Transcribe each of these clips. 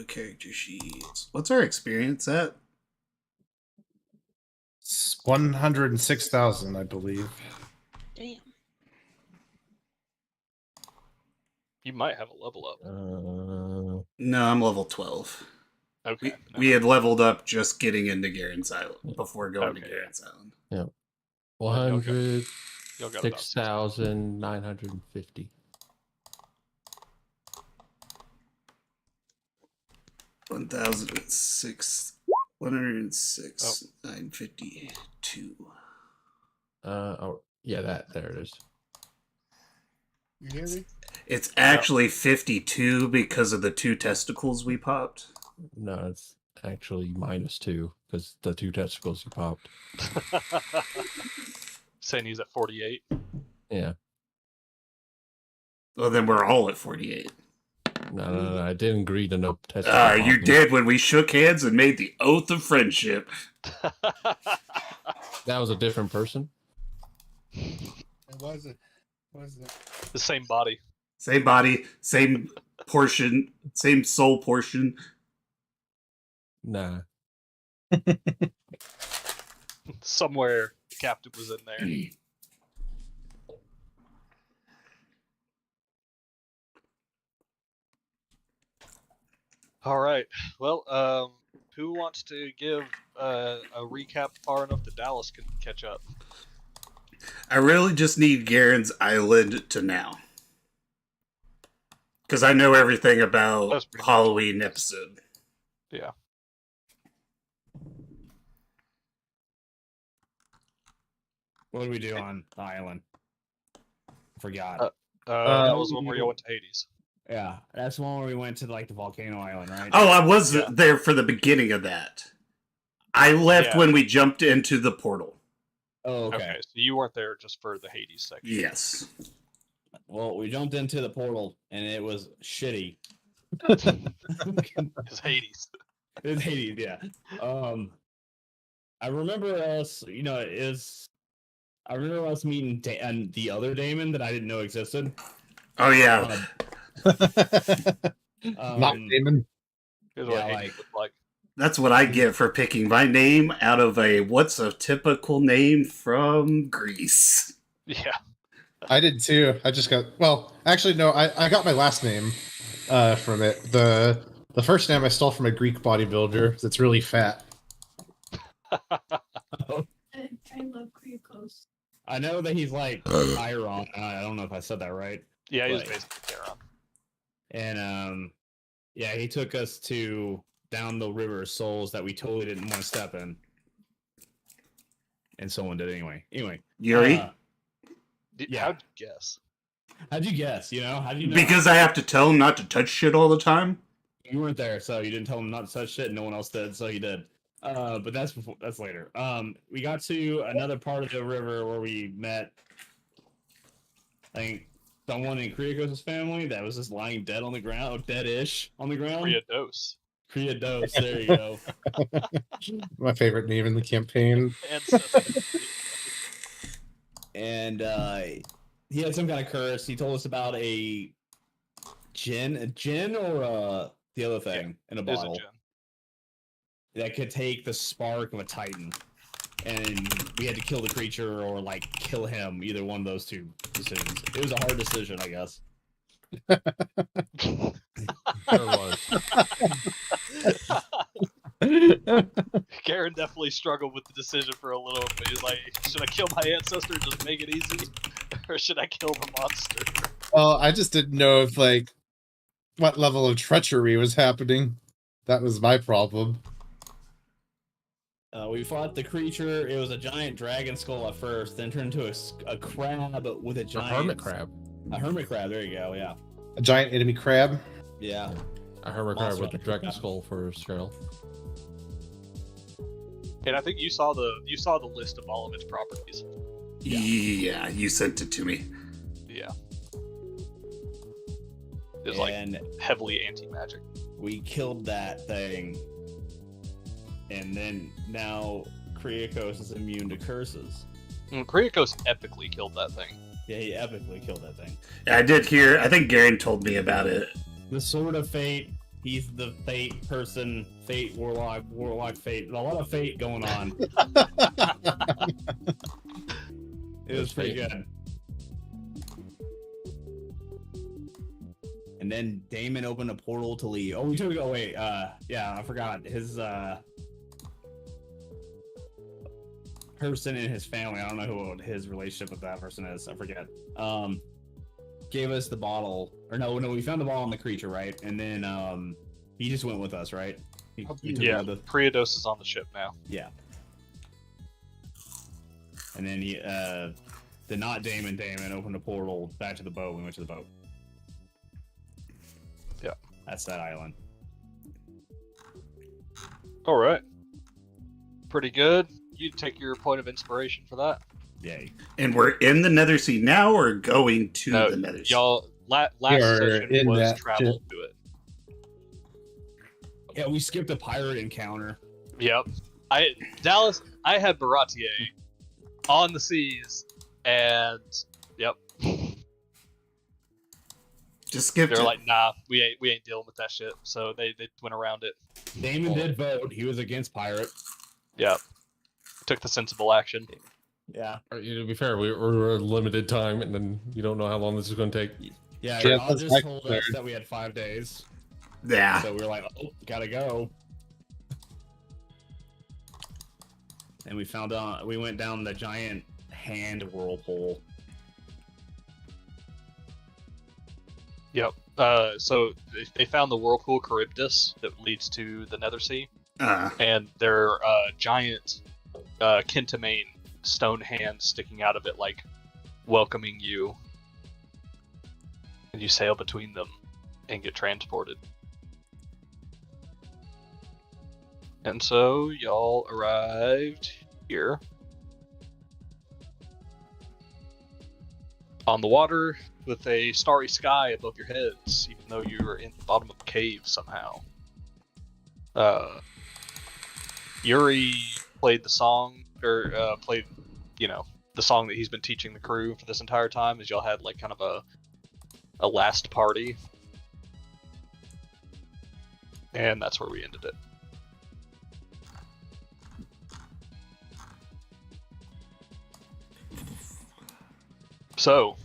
Character sheets. What's our experience at? It's 106,000, I believe. Damn. You might have a level up. No, I'm level 12. Okay. We had leveled up just getting into Garen's Island before going to Garen's Island. Yeah. 100, Y'all got 6,950. 1,006, 106, 952. Oh, yeah, there it is. You hear me? It's actually 52 because of the 2 testicles we popped. No, it's actually -2 because the 2 testicles you popped. Saying he's at 48. Yeah. Well, then we're all at 48. No, I didn't agree to no testicle. You did when we shook hands and made the oath of friendship. That was a different person. It wasn't. The same body. Same body, same portion, same soul portion. Nah. Somewhere the captain was in there. All right. Well, who wants to give a recap far enough that Dallas can catch up? I really just need Garen's Island to now. Because I know everything about Halloween episode. Yeah. What did we do on the island? Forgot. That was when we went to Hades. Yeah, that's the one where we went to like the volcano island, right? Oh, I was there for the beginning of that. I left when we jumped into the portal. Oh, Okay, so you weren't there just for the Hades section. Yes. Well, we jumped into the portal and it was shitty. It's Hades. It's Hades, yeah. I remember us, I remember us meeting and the other Damon that I didn't know existed. Oh, yeah. Not Damon. Here's what Hades looked like. That's what I get for picking my name out of what's a typical name from Greece. Yeah. I did too. I just got, actually, no, I got my last name from it. The first name I stole from a Greek bodybuilder that's really fat. I love Greekos. I know that he's like Chiron. I don't know if I said that right. Yeah, he was basically Chiron. And yeah, he took us down the river of souls that we totally didn't want to step in. And someone did anyway. Yuri? Yeah. How'd you guess? How'd you guess? How'd you know? Because I have to tell him not to touch shit all the time. You weren't there, so you didn't tell him not to touch shit. No one else did, so he did. But that's later. We got to another part of the river where we met, I think, someone in Kriakos' family that was just lying dead on the ground, dead-ish on the ground. Kriados, there you go. My favorite name in the campaign. And he had some kind of curse. He told us about a gin or the other thing in a bottle that could take the spark of a titan, and we had to kill the creature or like kill him. Either one of those two decisions. It was a hard decision, I guess. There was. Garen definitely struggled with the decision for a little bit. He's like, should I kill my ancestor and just make it easy? Or should I kill the monster? Well, I just didn't know if, what level of treachery was happening. That was my problem. We fought the creature. It was a giant dragon skull at first, then turned into a crab with a giant... A hermit crab. A hermit crab, there you go, yeah. A giant enemy crab? Yeah. A hermit crab with a dragon skull for his trail. And I think you saw the list of all of its properties. Yeah, you sent it to me. Yeah. is like And heavily anti-magic. we killed that thing. And then now Kriakos is immune to curses. Kriakos epically killed that thing. Yeah, he epically killed that thing. Yeah, I did hear. I think Garen told me about it. The Sword of Fate. He's the Fate person. Fate, Warlock, Fate. A lot of Fate going on. It was pretty good. And then Damon opened a portal to leave. Oh, we took. Oh wait. Yeah, I forgot his person in his family. I don't know who his relationship with that person is. I forget. Gave us the bottle, or no, we found the bottle on the creature, right? And then he just went with us, right? He took Yeah, Kriados is on the ship now. Yeah. And then he, the not Damon opened a portal back to the boat. We went to the boat. Yeah. That's that island. All right. Pretty good. You take your point of inspiration for that. Yay. And we're in the Nethersea now, or going to the Nethersea? Y'all, last session was travel to it. Yeah, we skipped a pirate encounter. Yep. Dallas, I had Baratier on the seas, and yep. Just skipped They're it. like, nah, we ain't dealing with that shit. So they went around it. Damon did vote. He was against pirate. Yep. Took the sensible action. Yeah. To be fair, we're a limited time, and then you don't know how long this is going to take. Yeah, Sure, y'all that's just my told us concern. that we had 5 days. Yeah. So we were like, oh, gotta go. And we went down the giant hand whirlpool. Yep. So they found the Whirlpool Charybdis that leads to the Nethersea, and there are giant Kentamane stone hands sticking out of it, like welcoming you. And you sail between them and get transported. And so y'all arrived here on the water with a starry sky above your heads, even though you were in the bottom of a cave somehow. Yuri played the song, or played, the song that he's been teaching the crew for this entire time, as y'all had like kind of a last party. And that's where we ended it. So,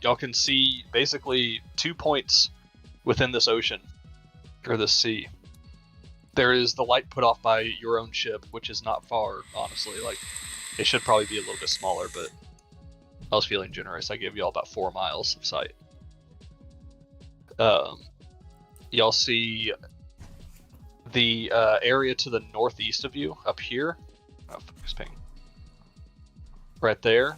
y'all can see basically 2 points within this ocean, or this sea. There is the light put off by your own ship, which is not far, honestly. Like, it should probably be a little bit smaller, but I was feeling generous. I gave y'all about 4 miles of sight. Y'all see the area to the northeast of you, up here. Oh, focus ping. Right there.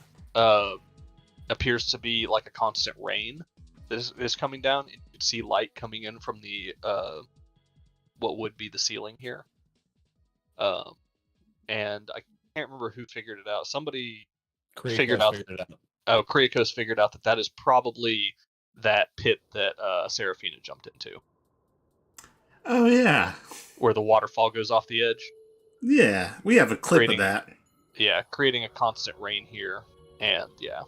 Appears to be like a constant rain that is coming down. You can see light coming in from the what would be the ceiling here. And I can't remember who figured it out. Somebody figured out. Oh, Kriakos figured out that is probably that pit that Seraphina jumped into. Oh yeah. Where the waterfall goes off the edge. Yeah, we have a clip of that. Yeah, creating a constant rain here, and yeah.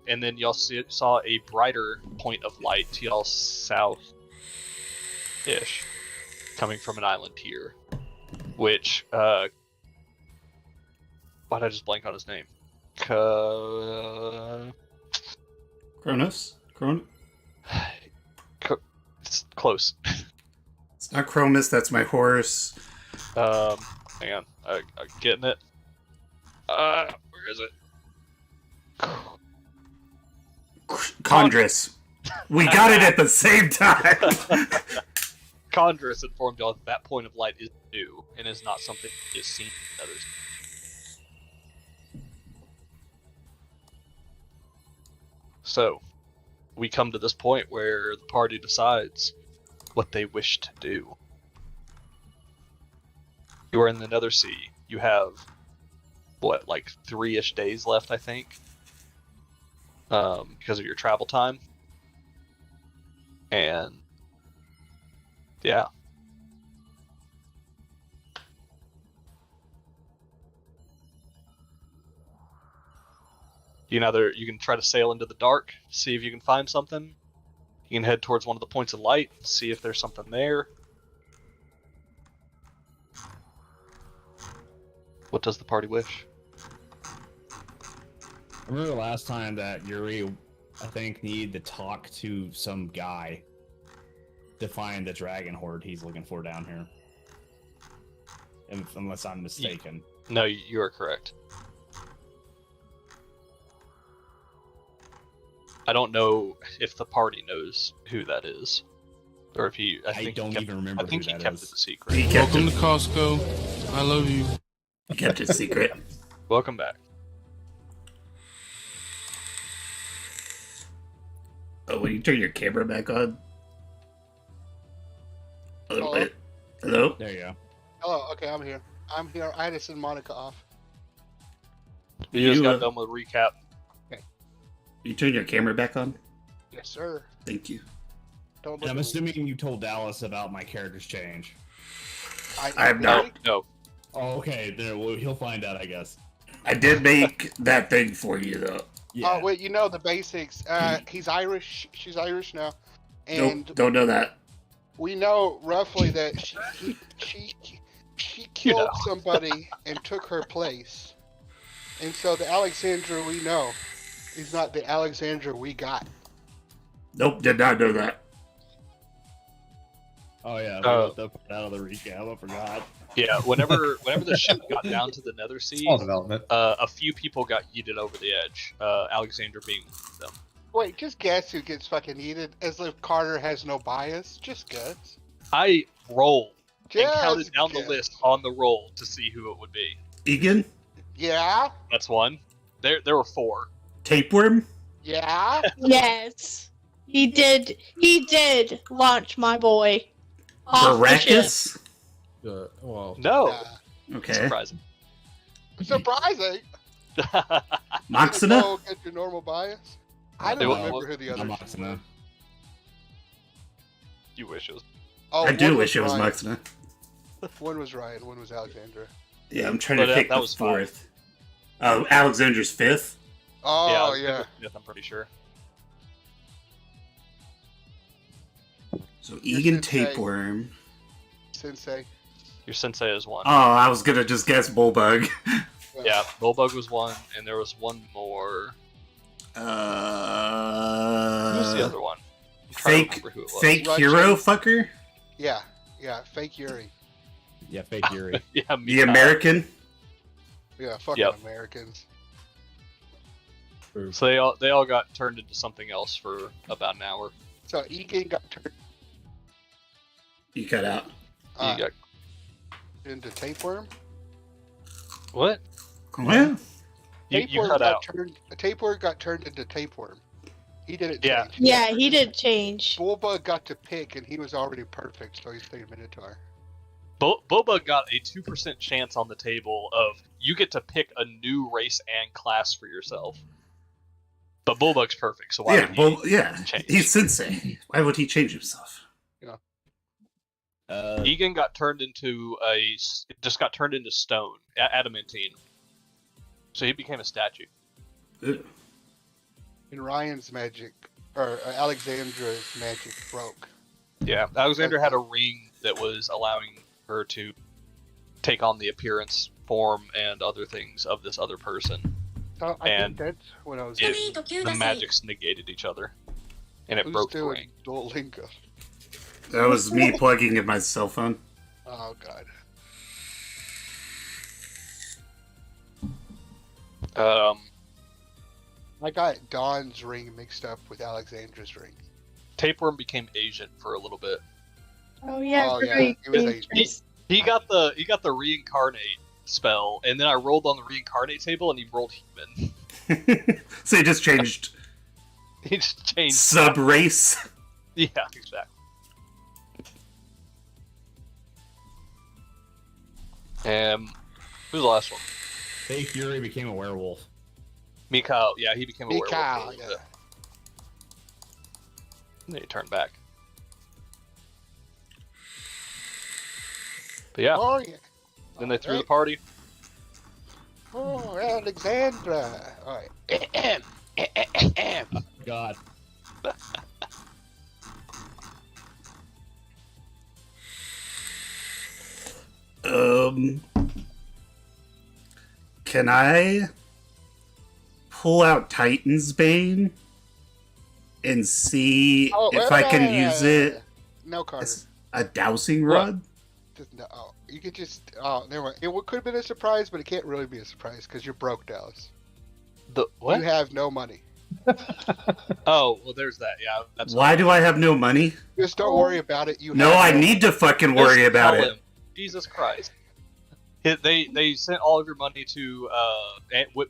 And then y'all saw a brighter point of light to y'all south-ish, coming from an island here, which, why'd I just blank on his name? Kronos? It's close. It's not Chromis, that's my horse. Hang on, I'm getting it. Where is it? Chondrus. We got it at the same time. Chondrus informed y'all that point of light is new and is not something that is seen in others. So, we come to this point where the party decides what they wish to do. You are in the Nethersea. You have, what, like 3-ish days left, I think, because of your travel time. And yeah. You can try to sail into the dark, see if you can find something. You can head towards one of the points of light, see if there's something there. What does the party wish? I remember the last time that Yuri, I think, needed to talk to some guy to find the dragon horde he's looking for down here. Unless I'm mistaken. No, you are correct. I don't know if the party knows who that is, or if he. I don't even remember. I think who he that kept is. it a secret. He kept Welcome it, to Costco. I love you. he kept it secret. Welcome back. Oh, will you turn your camera back on? A little Hello? bit. Hello? There you go. Hello, okay, I'm here. I'm here. I had to send Monica off. You just You, got done with a recap. You turn your camera back on? Yes, sir. Thank you. Don't And look I'm at me. assuming you told Dallas about my character's change. I'm not. No. Oh, okay. Then he'll find out, I guess. I did make that thing for you, though. Yeah. Oh, wait, you know the basics. He's Irish. She's Irish now. And Nope, don't know that. we know roughly that she killed somebody and took her place. And so the Alexandra we know is not the Alexandra we got. Nope, did not know that. Oh yeah. Oh. We left that part out of the recap. I forgot. Yeah. Whenever the ship got down to the Nethersea, All development. a few people got yeeted over the edge. Alexandra being one of them. Wait, just guess who gets fucking eaten, as if Carter has no bias. Just guess. I rolled and Just counted down the guess. list on the roll to see who it would be. Egan? Yeah? That's one. There were four. Tapeworm? Yeah? Yes. He did launch my boy off the ship. Baracus? Well, No. Yeah. Okay. Surprising. Surprising. Moxina? Oh, get your normal bias. I They don't will- remember who the other I'm two Moxina. were. You wish it was. Oh, I do one wish it was Ryan. Moxina. One was Ryan, one was Alexandra. Yeah, I'm trying But to pick that the was fine. fourth. Oh, Alexander's fifth? Oh, yeah. yeah. Fifth, I'm pretty sure. So Your Egan sensei. Tapeworm. Sensei. Your sensei is one. Oh, I was gonna just guess Bullbug. Yeah, Bullbug was one, and there was one more. Who's the other one? I'm trying to Fake, remember who it was. fake Russian. hero fucker? Yeah, fake Yuri. Yeah, fake Yuri. Yeah, The Mika. American? Yeah, fucking Yep. Americans. So they all got turned into something else for about an hour. So Egan got turned You cut out. You got into tapeworm. what? Well, You Tapeworm cut got out. tapeworm got turned into tapeworm. He didn't Yeah. change. Yeah, he did change. Bullbug got to pick, and he was already perfect, so he stayed Minotaur. Boba got a 2% chance on the table of you get to pick a new race and class for yourself. But Bullbug's perfect, so why yeah, would he yeah. change? He's sensei. Why would he change himself? Egan got turned into got turned into stone, adamantine. So he became a statue. Ew. And Ryan's magic, or Alexandra's magic broke. Yeah, Alexander had a ring that was allowing her to take on the appearance, form, and other things of this other person. So I And think that's when I was. The magics negated each other, and it Who's broke the doing ring. Duolingo? That was me plugging in my cell phone. Oh god. I got Dawn's ring mixed up with Alexandra's ring. Tapeworm became Asian for a little bit. Oh yeah, Oh, yeah, very he was a- dangerous. He got the reincarnate spell, and then I rolled on the reincarnate table, and he rolled human. So he just changed He just changed. sub race. Yeah, exactly. Who's the last one? Fake Yuri became a werewolf. Mikhail. Yeah, he became a werewolf. for a Mikhail, little yeah. bit. And then he turned back. But yeah, Oh, yeah. then they threw the party. Oh, Alexandra. All right. God. Can I pull out Titan's Bane and see if I can use it No, Carter. as a dowsing rod? No, you could just. Oh, never mind. It could have been a surprise, but it can't really be a surprise because you're broke, Dallas. The what? You have no money. Oh, well, there's that. Yeah. That's Why do I have no money? Just don't worry about it. You. No, have I no need to fucking worry Just about tell it. him. Jesus Christ. They sent all of your money to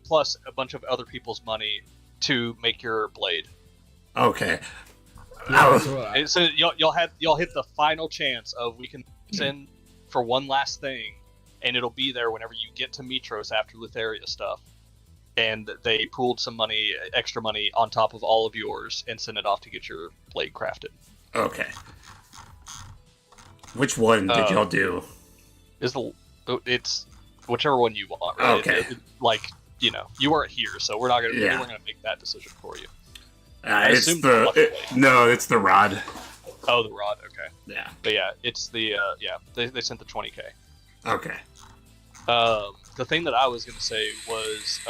plus a bunch of other people's money to make your blade. Okay. Yeah, Oh, So you'll hit the final chance of we can send for one last thing, and it'll be there whenever you get to Mitros after Letheria stuff. And they pooled some money, extra money, on top of all of yours, and sent it off to get your blade crafted. okay. Which one did y'all do? It's whichever one you want. Right? Okay. You weren't here, so we're not gonna Yeah. we're gonna make that decision for you. It's assumed the lucky blade. no, it's the rod. Oh, the rod. Okay. Yeah. But yeah, it's the they sent the 20K. Okay. The thing that I was going to say was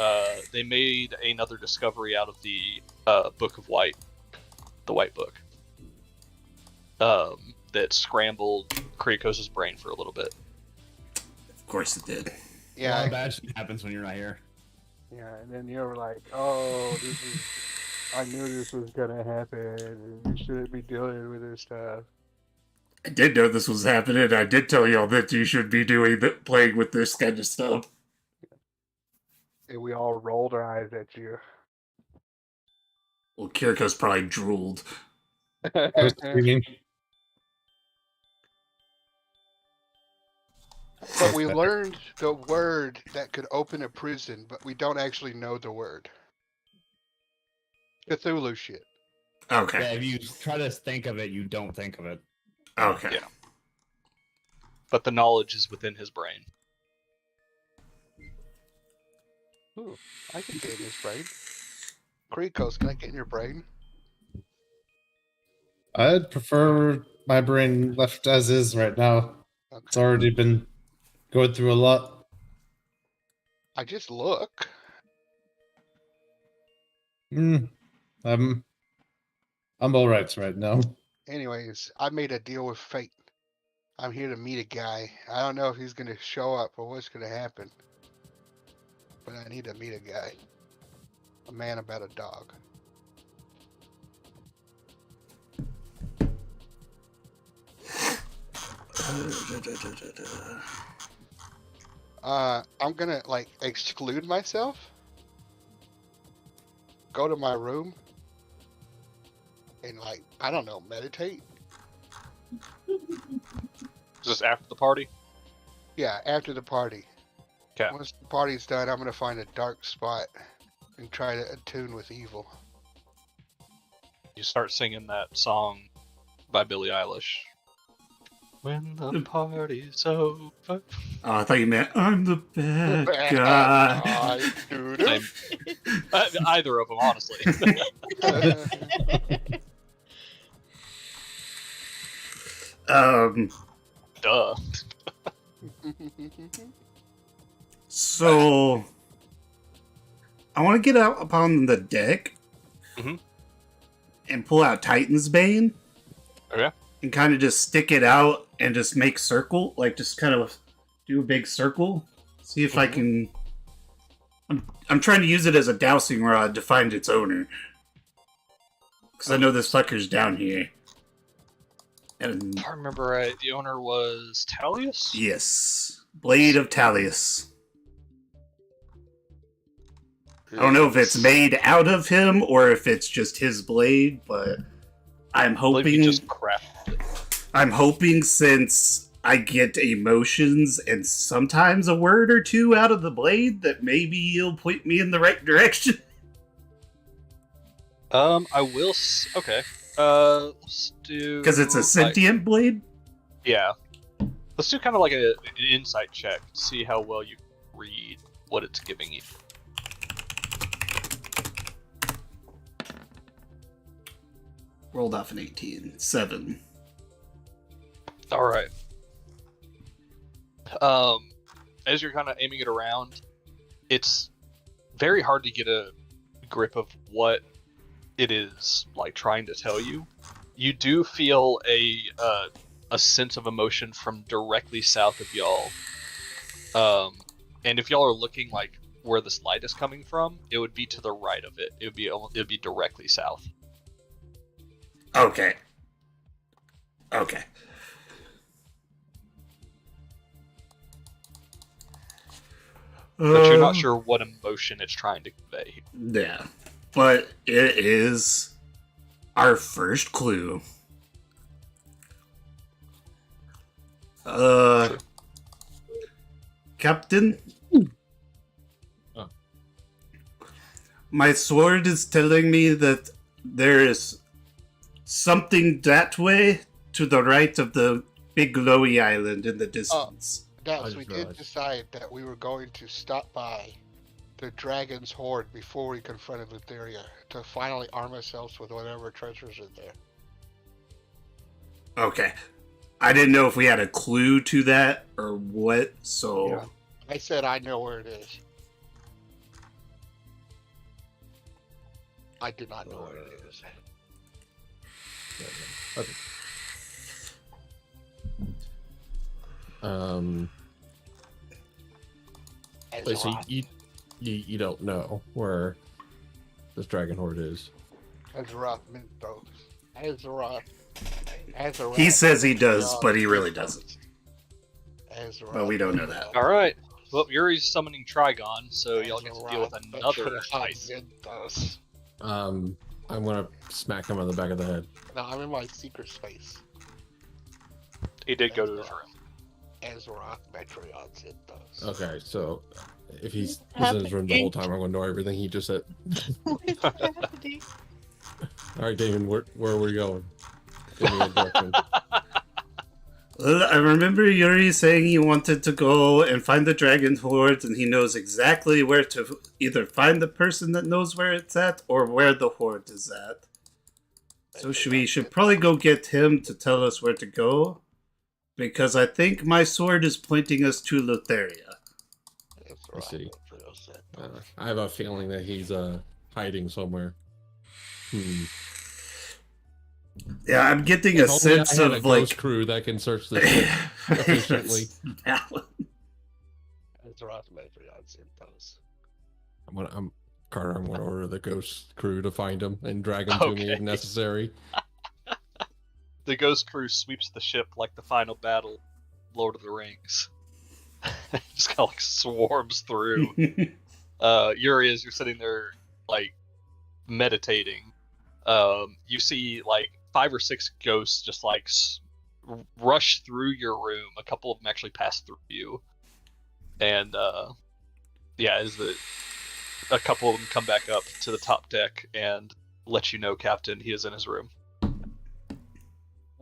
they made another discovery out of the Book of White, the White Book, that scrambled Kriakos' brain for a little bit. Of course it did. A lot Yeah. of bad shit happens when you're not here. Yeah, and then you were like, "Oh, I knew this was gonna happen, and you shouldn't be dealing with this stuff." I did know this was happening. I did tell y'all that you should be playing with this kind of stuff. And we all rolled our eyes at you. Well, Kiriko's probably drooled. I was screaming. But we learned the word that could open a prison, but we don't actually know the word. Cthulhu shit. Okay. Yeah, if you try to think of it, you don't think of it. Okay. Yeah. But the knowledge is within his brain. Ooh, I can get in his brain. Krikos, can I get in your brain? I'd prefer my brain left as is right now. It's Okay. already been going through a lot. I just look. I'm alright right now. Anyways, I made a deal with fate. I'm here to meet a guy. I don't know if he's gonna show up or what's gonna happen. But I need to meet a guy. A man about a dog. I'm gonna like exclude myself. Go to my room. And like, I don't know, meditate. Is this after the party? Yeah, after the party. 'Kay. Once the party's done, I'm gonna find a dark spot and try to attune with evil. You start singing that song by Billie Eilish. When the party's over. Oh, I thought you meant I'm the bad guy. Either of them, honestly. Duh. So I want to get out upon the deck Mhm. and pull out Titan's Bane. Okay. And kind of just stick it out and just make circle, like just kind of do a big circle. See if I can. I'm trying to use it as a dowsing rod to find its owner, because I know this fucker's down here. And If I remember right, the owner was Talius? yes, Blade of Talius. I don't know if it's made out of him or if it's just his blade, but I'm I believe he hoping. just crafted it. I'm hoping since I get emotions and sometimes a word or two out of the blade that maybe he'll point me in the right direction. I will. Okay. Let's do. Because it's a sentient blade? Yeah. Let's do kind of like an insight check to see how well you read what it's giving you. Rolled off an 18. 7. All right. As you're kind of aiming it around, it's very hard to get a grip of what it is like trying to tell you. You do feel a sense of emotion from directly south of y'all. And if y'all are looking like where this light is coming from, it would be to the right of it. It would be directly south. Okay. Okay. But you're not sure what emotion it's trying to convey. Yeah. But it is our first clue. Captain? Oh. My sword is telling me that there is something that way to the right of the big glowy island in the distance. Dallas, we did decide that we were going to stop by the Dragon's Hoard before we confronted Nethersea to finally arm ourselves with whatever treasures in there. Okay. I didn't know if we had a clue to that or what, so... Yeah. I said I know where it is. I do not know where it is. Okay. Wait, so you don't know where this dragon horde is? Azeroth Minthos. Azeroth. He says he does, but he really doesn't. Azeroth. But we don't know that. All right. Well, Yuri's summoning Trigon, so y'all get to deal with another ice. I'm gonna smack him on the back of the head. No, I'm in my secret space. He did go to his room. Azeroth Metreon Zinthos. Okay, so if he's in his room the whole time, I'm gonna know everything he just said. What's happening? All right, Damon, where are we going? Give me a direction. Well, I remember Yuri saying he wanted to go and find the dragon horde, and he knows exactly where to either find the person that knows where it's at or where the horde is at. So we should probably go get him to tell us where to go, because I think my sword is pointing us to Nethersea. I see. I have a feeling that he's hiding somewhere. Yeah, I'm getting a If only sense I had of a like ghost crew that can search the ship efficiently. Azeroth Metreon Zinthos. Carter, I'm gonna order the ghost crew to find him and drag him to me if necessary. The ghost crew sweeps the ship like the final battle, Lord of the Rings. Just kind of like swarms through. Yuri, as you're sitting there, like meditating, you see like 5 or 6 ghosts just like rush through your room. A couple of them actually pass through you, and a couple of them come back up to the top deck and let you know, Captain, he is in his room.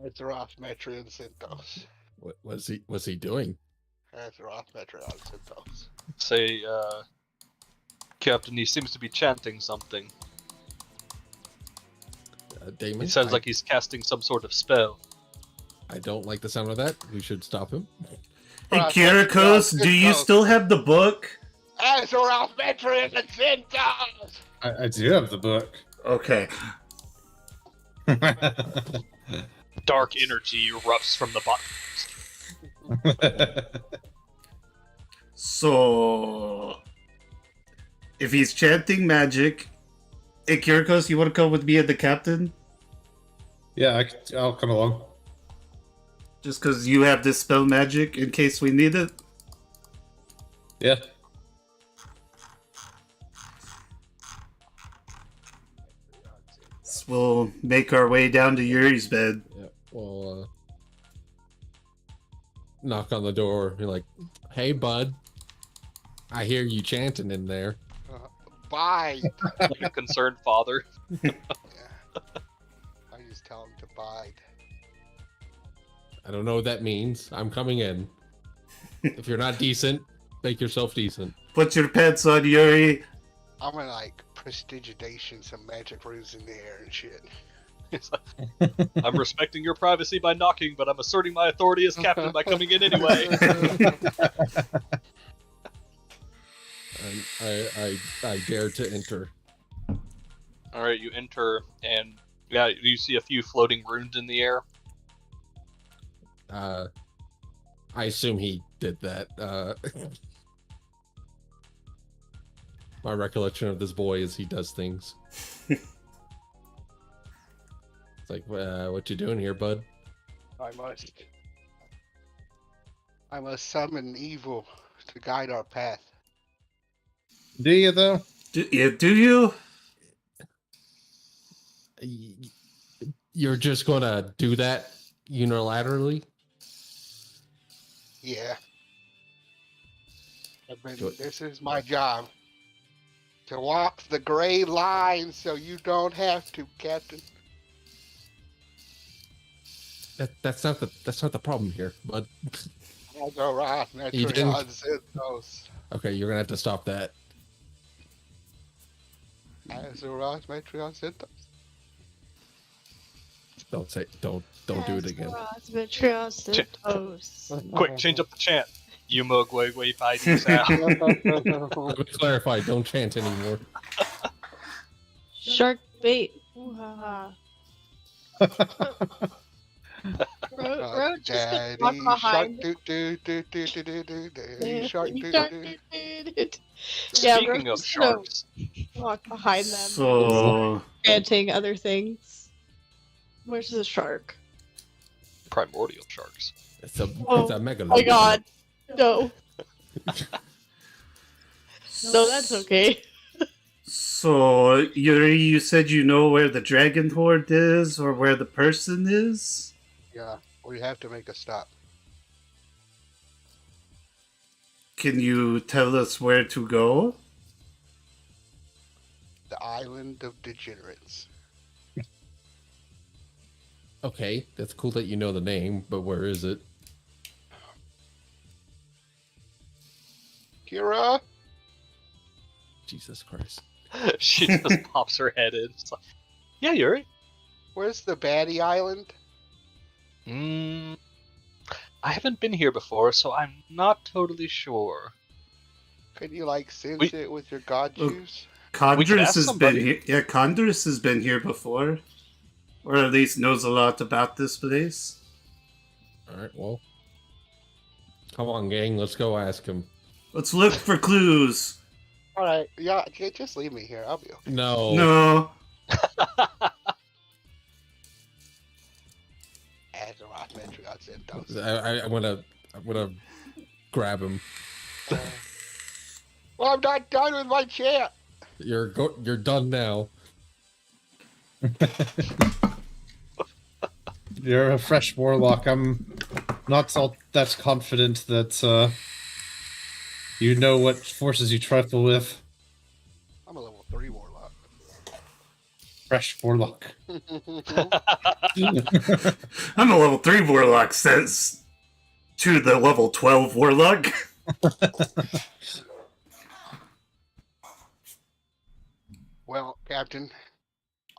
Azeroth Metreon Zinthos. What was he doing? Azeroth Metreon Zinthos. Say, Captain, he seems to be chanting something. Damon? It sounds like he's casting some sort of spell. I don't like the sound of that. We should stop him. Hey, Kirikos, do you still have the book? Azeroth Metreon Zinthos! I do have the book. Okay. Dark energy erupts from the bottom. So, if he's chanting magic, hey, Kirikos, you want to come with me and the captain? Yeah, I'll come along. Just because you have this spell magic in case we need it? Yeah. So we'll make our way down to Yuri's bed. Yeah, we'll knock on the door. You're like, "Hey, bud, I hear you chanting in there." Bide! Like a concerned father. Yeah. I just tell him to bide. I don't know what that means. I'm coming in. If you're not decent, make yourself decent. Put your pants on, Yuri. I'm gonna like prestigitation some magic runes in the air and shit. I'm respecting your privacy by knocking, but I'm asserting my authority as captain by coming in anyway. And I dare to enter. All right, you enter, and yeah, you see a few floating runes in the air. I assume he did that. My recollection of this boy is he does things. It's like, what you doing here, bud? I must summon evil to guide our path. Do you though? Do you? You're just gonna do that unilaterally? Yeah. This is my job. To walk the gray line so you don't have to, Captain. That's not the problem here, bud. Okay, you're gonna have to stop that. Don't do it again. Quick, change up the chant. Yumogwe fighting sound. Let me clarify, don't chant anymore. Shark bait. Ooh-ha-ha. Roach just walk behind. Speaking of sharks, Walk behind them. So Chanting other things. Where's the shark? primordial sharks. It's a megalodon. Oh my god. No. No, that's okay. So, Yuri, you said you know where the Dragonlord is, or where the person is? Yeah, we have to make a stop. Can you tell us where to go? The Island of Degenerates. Okay, that's cool that you know the name, but where is it? Kira? Jesus Christ. She just pops her head in. It's like, yeah, Yuri. Where's the Baddie Island? I haven't been here before, so I'm not totally sure. Can you, like, sense it with your god juice? Condrus has been here. Yeah, Condrus has been here before. Or at least knows a lot about this place. Alright, well. Come on, gang, let's go ask him. Let's look for clues. Alright, yeah, just leave me here. I'll be okay. No. No. I'm gonna grab him. Well, I'm not done with my chant. You're done now. You're a fresh warlock. I'm not all that confident that you know what forces you trifle with. I'm a level 3 warlock. Fresh warlock. I'm a level 3 warlock, says to the level 12 warlock. Well, Captain,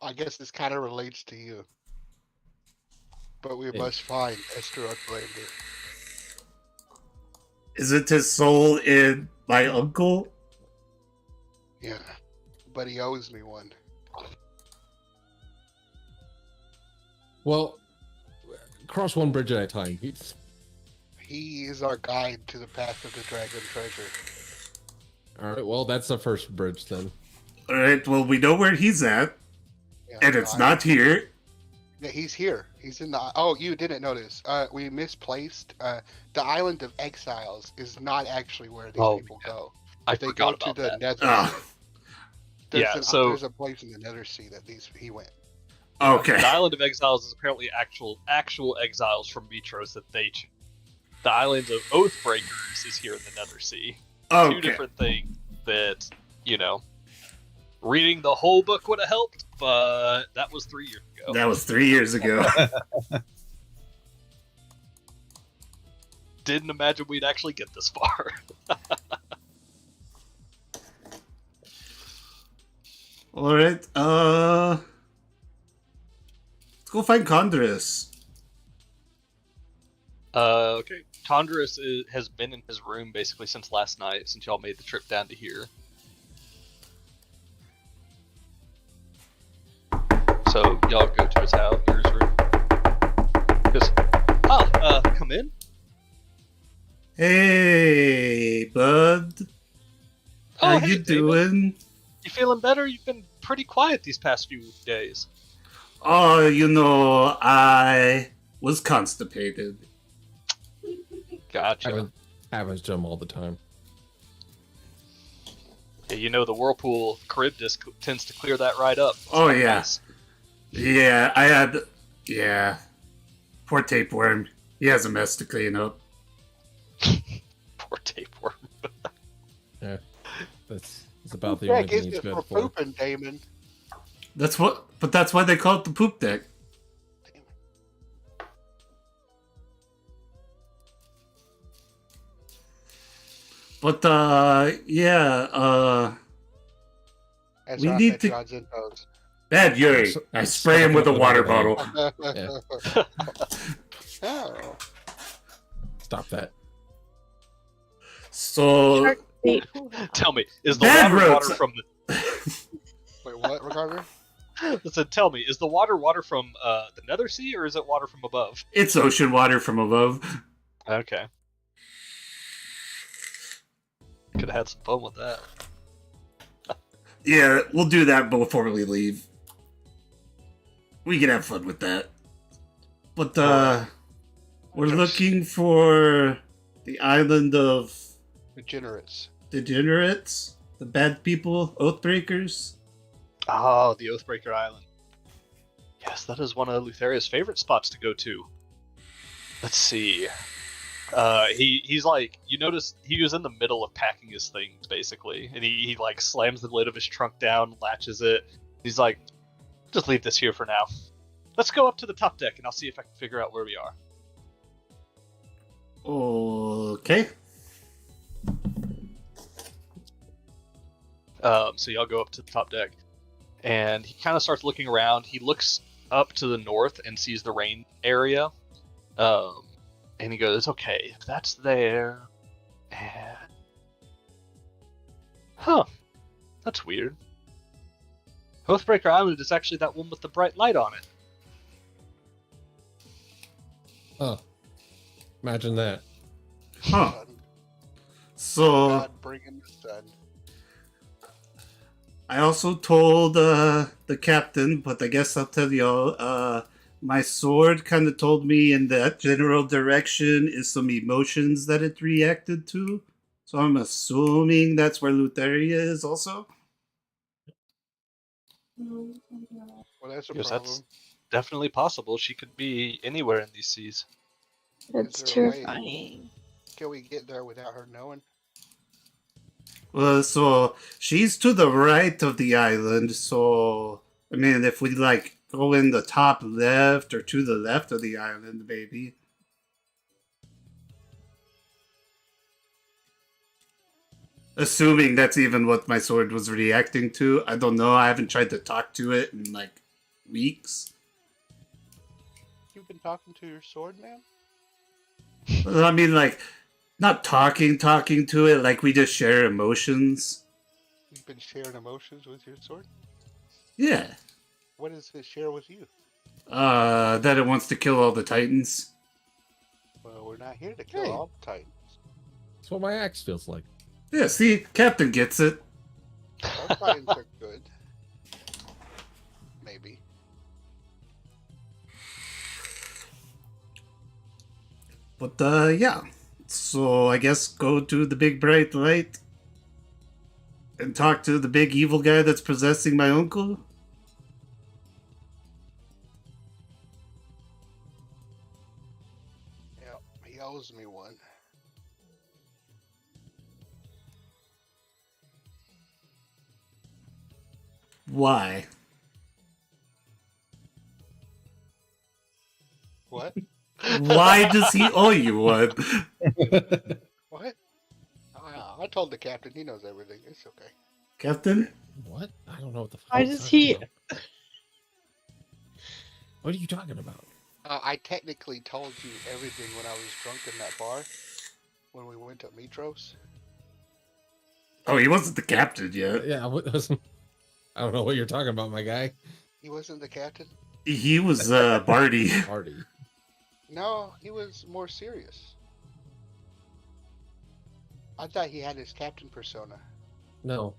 I guess this kind of relates to you. But we must find Esther Outlander. Isn't his soul in my uncle? Yeah, but he owes me one. Well, cross one bridge at a time. He is our guide to the path of the dragon treasure. Alright, well, that's the first bridge then. Alright, well, we know where he's at. Yeah, and it's not here. Yeah, he's here. He's in the... Oh, you didn't notice. We misplaced. The Island of Exiles is not actually where these people go. I they forgot go about to the that. Nethersea. So there's a place in the Nethersea that he went. Okay. The Island of Exiles is apparently actual exiles from Mitros that they... The Island of Oathbreakers is here in the Nethersea. Okay. Two different things that, reading the whole book would have helped, but that was 3 years ago. That was 3 years ago. didn't imagine we'd actually get this far. Alright, let's go find Condorus. Okay. Condorus has been in his room basically since last night, since y'all made the trip down to here. So y'all go to his house, or his room. Come in. Hey, bud. How hey, you David. doing? You feeling better? You've been pretty quiet these past few days. Oh, you know, I was constipated. Gotcha. Happens to him all the time. Yeah, you know the Whirlpool Charybdis tends to clear that right up. Oh, not yeah. nice. Yeah, I had... Yeah. Poor tapeworm. He has a mess to clean up. Poor tapeworm. Yeah, that's about the Who only the heck thing is he's this good for for. pooping, Damon? That's why they call it the poop deck. But, yeah, That's we right, need that to- John's in those. Bad Yuri. I spray him with a water bottle. Oh. Stop that. So, Tell me, is the Bad water roads. from the... Wait, what, Ricardo? Listen, tell me, is the water from the Nethersea, or is it water from above? it's ocean water from above. Okay. Could have had some fun with that. Yeah, we'll do that before we leave. We can have fun with that. But, we're looking for the island of Degenerates. degenerates, the bad people, Oathbreakers. Oh, the Oathbreaker Island. Yes, that is one of Lutheria's favorite spots to go to. Let's see. He's like, you notice he was in the middle of packing his things, basically. And he like slams the lid of his trunk down, latches it. He's like, just leave this here for now. Let's go up to the top deck and I'll see if I can figure out where we are. Okay. So y'all go up to the top deck. And he kind of starts looking around. He looks up to the north and sees the rain area. And he goes, okay, if that's there. And... Huh. That's weird. Oathbreaker Island is actually that one with the bright light on it. Oh, imagine that. Huh. Sun. So, God bringing the sun. I also told the captain, but I guess I'll tell y'all, my sword kind of told me in that general direction is some emotions that it reacted to. So I'm assuming that's where Lutheria is also. Well, that's a Yes, problem. that's definitely possible. She could be anywhere in these seas. It's Is there a way- terrifying. Can we get there without her knowing? Well, so she's to the right of the island. So, I mean, if we like go in the top left or to the left of the island, maybe. Assuming that's even what my sword was reacting to. I don't know. I haven't tried to talk to it in like weeks. You've been talking to your sword, man? Well, I mean, like, not talking to it. Like, we just share emotions. You've been sharing emotions with your sword? Yeah. What does it share with you? That it wants to kill all the Titans. Well, we're not here to kill Hey. all the Titans. That's what my axe feels like. Yeah, see, Captain gets it. Our Titans are good. Maybe. But, yeah. So, I guess go to the big bright light and talk to the big evil guy that's possessing my uncle. Yeah, he owes me one. Why? What? Why does he owe you one? What? I told the captain. He knows everything. It's okay. Captain? What? I don't know what the fuck. Why you're does talking he- about. What are you talking about? I technically told you everything when I was drunk in that bar when we went to Mitros. Oh, he wasn't the captain yet. Yeah, I don't know what you're talking about, my guy. He wasn't the captain? He was Barty. Party. No, he was more serious. I thought he had his captain persona. No.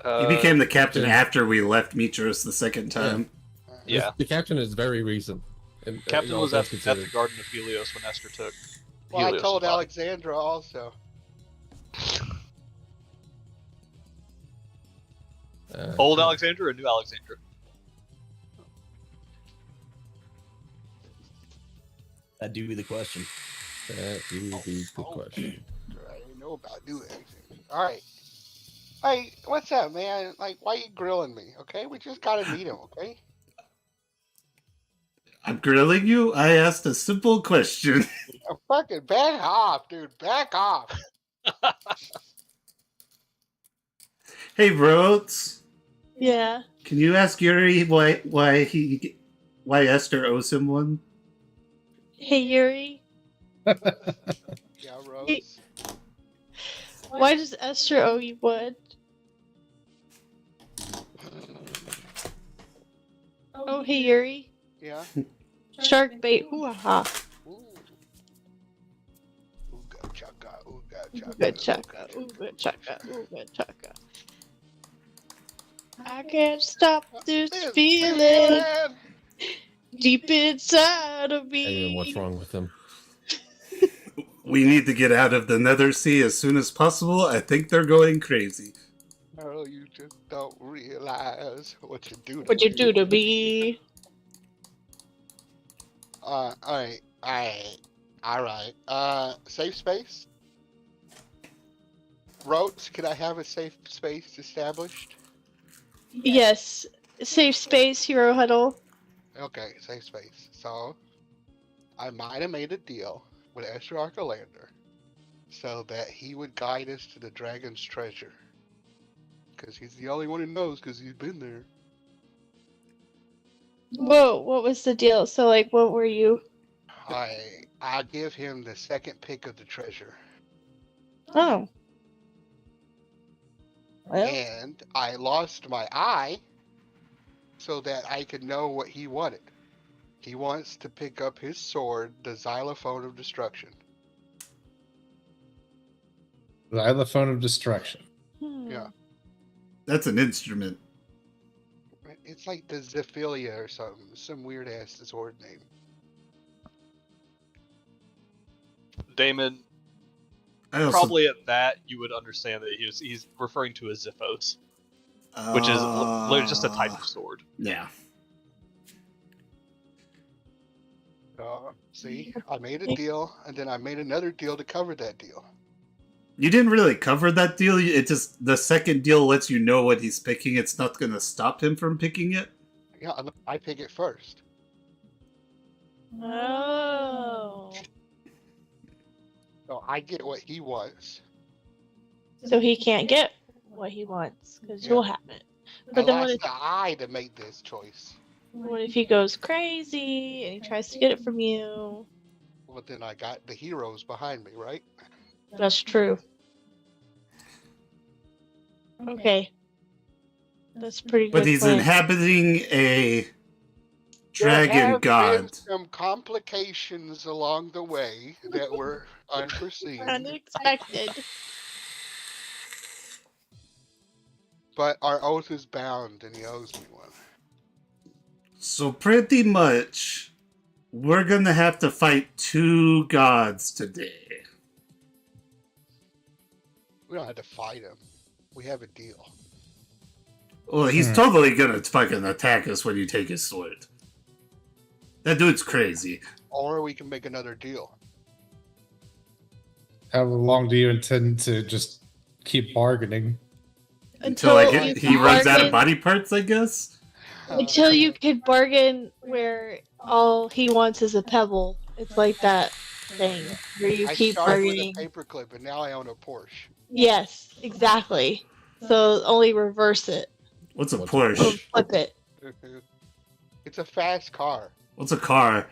He became the captain after we left Mitros the second time. Yeah. The captain is very recent. And, Captain all was things at the considered. Garden of Helios when Esther took. Well, I Helios' told body. Alexandra also. Old Alexandra or new Alexandra? That do be the question. That would be the question. I didn't know about new Alexandra. Alright. Hey, what's up, man? Like, why you grilling me, okay? We just gotta meet him, okay? I'm grilling you? I asked a simple question. Oh, fucking back off, dude. Back off. Hey, Rhodes. Yeah. Can you ask Yuri why Esther owes him one? Hey, Yuri. Yeah, Rose. Why does Esther owe you one? Oh, hey, Yuri. Yeah. Shark bait. Hoo-ha. Ooh. Ooga chaka, ooga chaka. Ooga chaka, ooga chaka, ooga chaka. I can't stop this feeling deep inside of And me. then what's wrong with him? We need to get out of the Nethersea as soon as possible. I think they're going crazy. Oh, you just don't realize what you do to What you me. do to me? Alright. Safe space? Rotes, can I have a safe space established? Yes. Safe space, hero huddle. Okay, safe space. So, I might have made a deal with Esther Archelander so that he would guide us to the dragon's treasure. Because he's the only one who knows because he's been there. Whoa, what was the deal? So, like, what were you? I give him the second pick of the treasure. Oh. Well, And I lost my eye so that I could know what he wanted. He wants to pick up his sword, the Xylophone of Destruction. The Xylophone of Destruction. Yeah. That's an instrument. It's like the Zephilia or something. Some weird ass sword name. Damon, I also, probably at that you would understand that he's referring to a Ziphos, which is literally just a type of sword. Yeah. See, I made a deal, and then I made another deal to cover that deal. You didn't really cover that deal. It just, the second deal lets you know what he's picking. It's not going to stop him from picking it. Yeah, I pick it first. Oh. So I get what he wants. So he can't get what he wants because Yeah. you'll have it. I But then lost the eye to make this choice. what if he goes crazy and he tries to get it from you? Well, then I got the heroes behind me, right? That's true. Okay. That's pretty good. But he's plan. inhabiting a There dragon have been god. some complications along the way that were unforeseen. Unexpected. But our oath is bound, and he owes me one. So pretty much, we're going to have to fight two gods today. We don't have to fight him. We have a deal. Well, he's totally going to fucking attack us when you take his sword. That dude's crazy. Or we can make another deal. How long do you intend to just keep bargaining? Until you he runs out of bargain- body parts, I guess? Until you could bargain where all he wants is a pebble. It's like that. thing where you I keep started with a bargaining. paperclip, and now I own a Porsche. Yes, exactly. So only reverse it What's a What's a or Porsche? flip it. It's a fast car, What's a car?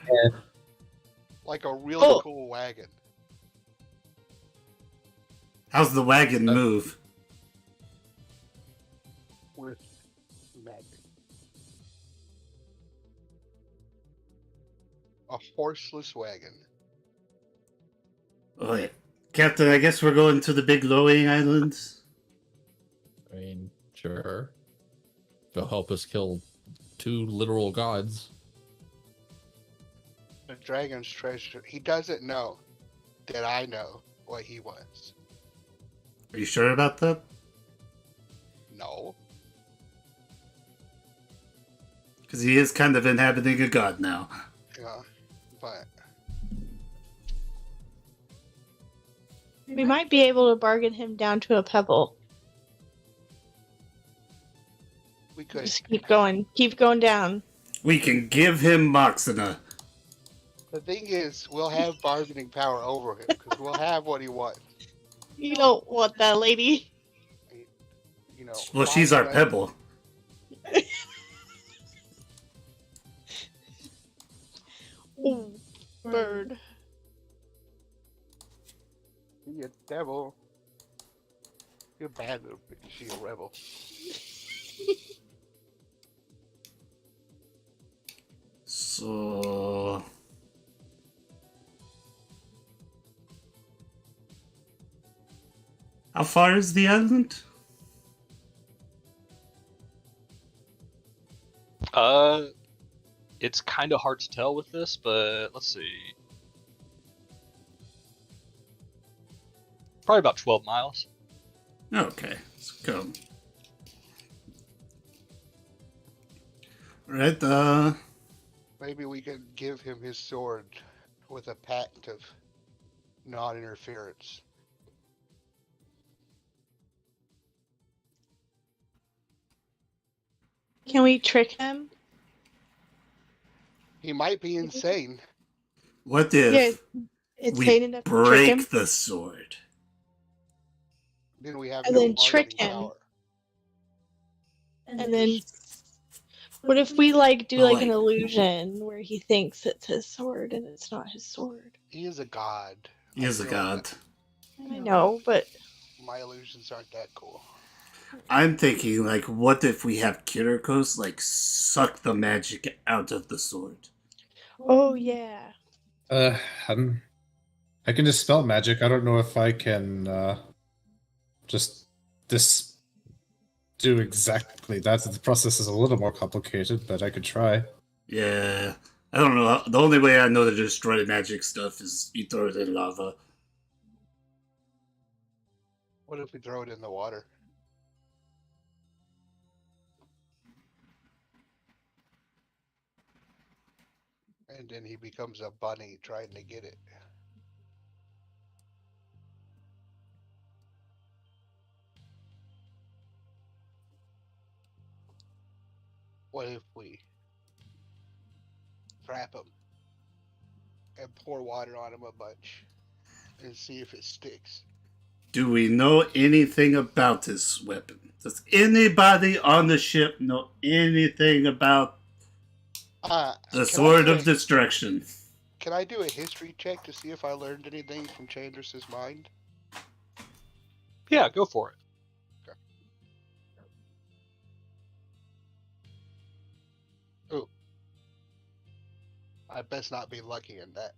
like a really Oh. cool wagon. How's the wagon move? With magic. A horseless wagon. Oh, yeah. Captain, I guess we're going to the big glowing islands. I mean, sure. They'll help us kill 2 literal gods. The dragon's treasure. He doesn't know that I know what he wants. Are you sure about that? No. Because he is kind of inhabiting a god now. Yeah. But We might be able to bargain him down to a pebble. we could. Just keep going down. We can give him Moxina. The thing is, we'll have bargaining power over him because we'll have what he wants. You don't want that lady. You know. Well, she's our Moxina- pebble. Ooh, bird. Be a devil. You're bad little bitch. She's a rebel. So... How far is the island? It's kind of hard to tell with this, but let's see. Probably about 12 miles. Okay, let's go. Alright, Maybe we could give him his sword with a pact of non-interference. Can we trick him? He might be insane. what if Yeah, it's we insane enough to trick him. break the sword? Then we have And no then trick bargaining him. power. And then, what if we do Oh, like an wait. illusion where he thinks it's his sword and it's not his sword? He is a god. He is I a feel god. I know, but My illusions aren't that cool. I'm thinking, like, what if we have Kirikos, like, suck the magic out of the sword? oh yeah. I can dispel magic. I don't know if I can just do exactly that. The process is a little more complicated, but I could try. Yeah. I don't know. The only way I know to destroy magic stuff is you throw it in lava. What if we throw it in the water? And then he becomes a bunny trying to get it. What if we trap him and pour water on him a bunch and see if it sticks? Do we know anything about this weapon? Does anybody on the ship know anything about the Can I Sword do of Destruction? Can I do a history check to see if I learned anything from Chandris's mind? Yeah, go for it. Ooh. I best not be lucky in that.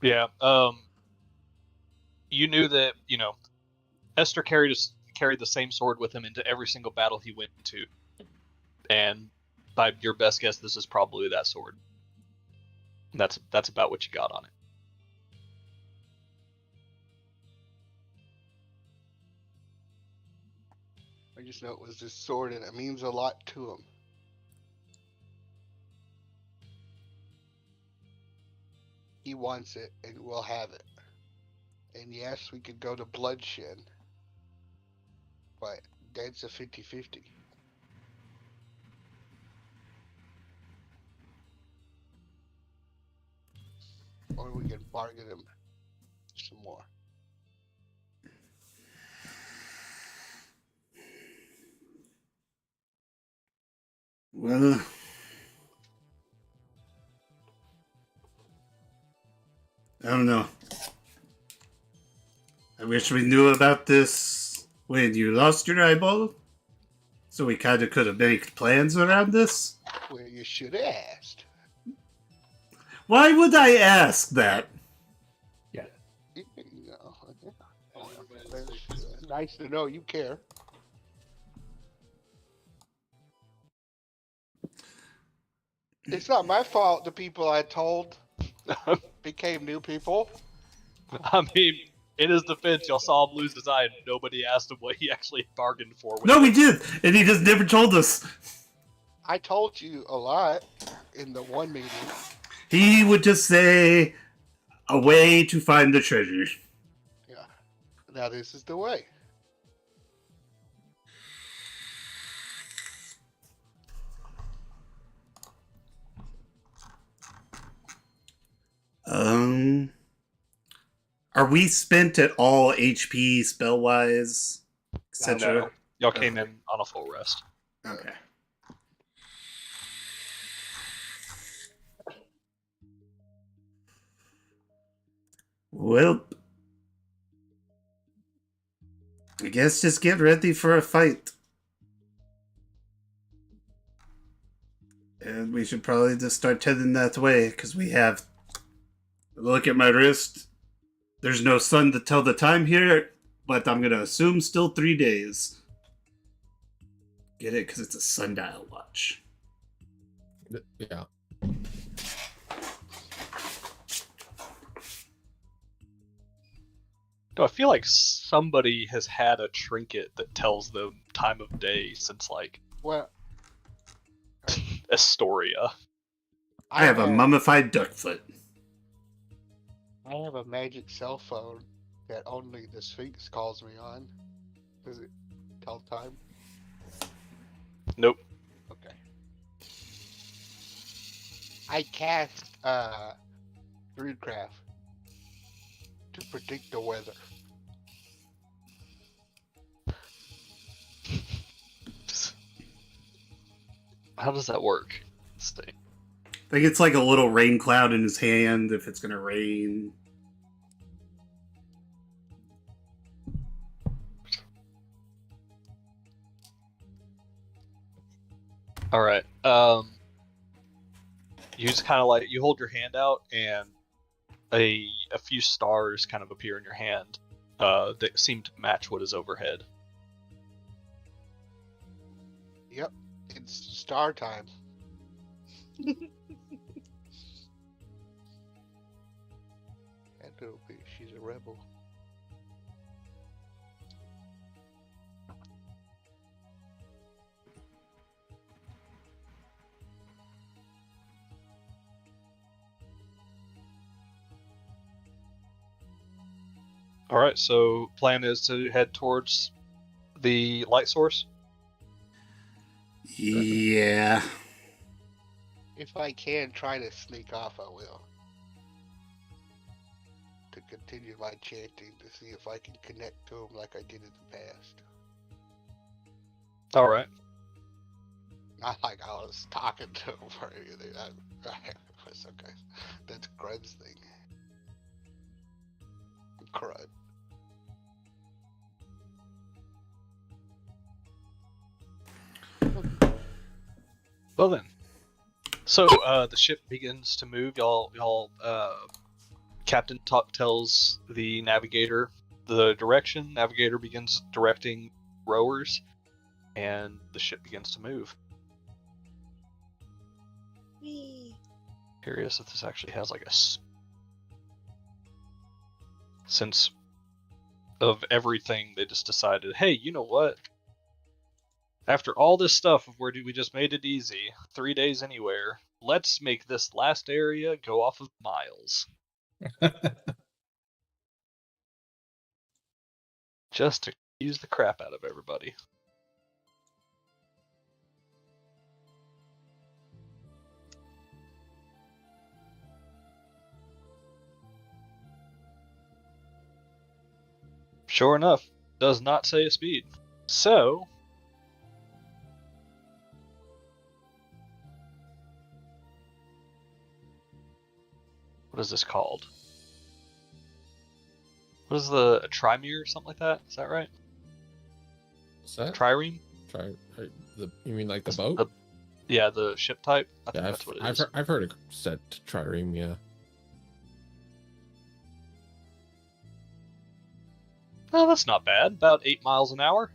Yeah. You knew that, Esther carried the same sword with him into every single battle he went to. And by your best guess, this is probably that sword. That's about what you got on it. I just know it was this sword and it means a lot to him. He wants it and we'll have it. And yes, we could go to bloodshed. But that's a 50-50. Or we can bargain him some more. Well, I don't know. I wish we knew about this when you lost your eyeball, so we kind of could have made plans around this. Well, you should have asked. Why would I ask that? You know, it's nice to know you care. It's not my fault the people I told became new people. I mean, in his defense, y'all saw him lose his eye, and nobody asked him what he actually bargained for. No, we did, and he just never told us. I told you a lot in the one meeting. He would just say, a way to find the treasure. Yeah. Now this is the way. Are we spent at all HP spell-wise, etc.? No. Y'all came in on a full rest. Okay. Well, I guess just get ready for a fight. And we should probably just start heading that way, because we have... Look at my wrist. There's no sun to tell the time here, but I'm going to assume still 3 days. Get it? Because it's a sundial watch. Yeah. No, I feel like somebody has had a trinket that tells them time of day since, like, Well, Astoria. I have a mummified duck foot. I have a magic cell phone that only the Sphinx calls me on. Does it tell time? Nope. Okay. I cast Druidcraft to predict the weather. How does that work? Let's see. I think it's like a little rain cloud in his hand if it's going to rain. All right. You just kind of like you hold your hand out, and a few stars kind of appear in your hand that seem to match what is overhead. Yep, it's star time. That little bitch, she's a rebel. All right. So plan is to head towards the light source. Yeah. If I can try to sneak off, I will. To continue my chanting to see if I can connect to him like I did in the past. All right. Not like I was talking to him or anything. It's okay. That's Crud's thing. Crud. Well then. So the ship begins to move. Y'all. Captain tells the navigator the direction. Navigator begins directing rowers, and the ship begins to move. Curious if this actually has like a since of everything they just decided, hey, you know what? After all this stuff of where we just made it easy, 3 days anywhere, let's make this last area go off of miles. Just to use the crap out of everybody. Sure enough, does not say a speed. So, what is this called? What is a trimere or something like that? Is that right? What's that? Trireme? You mean like the boat? Yeah, the ship type. I think Yeah, that's what it is. I've heard it said trireme. Yeah. Oh, that's not bad. About 8 miles an hour.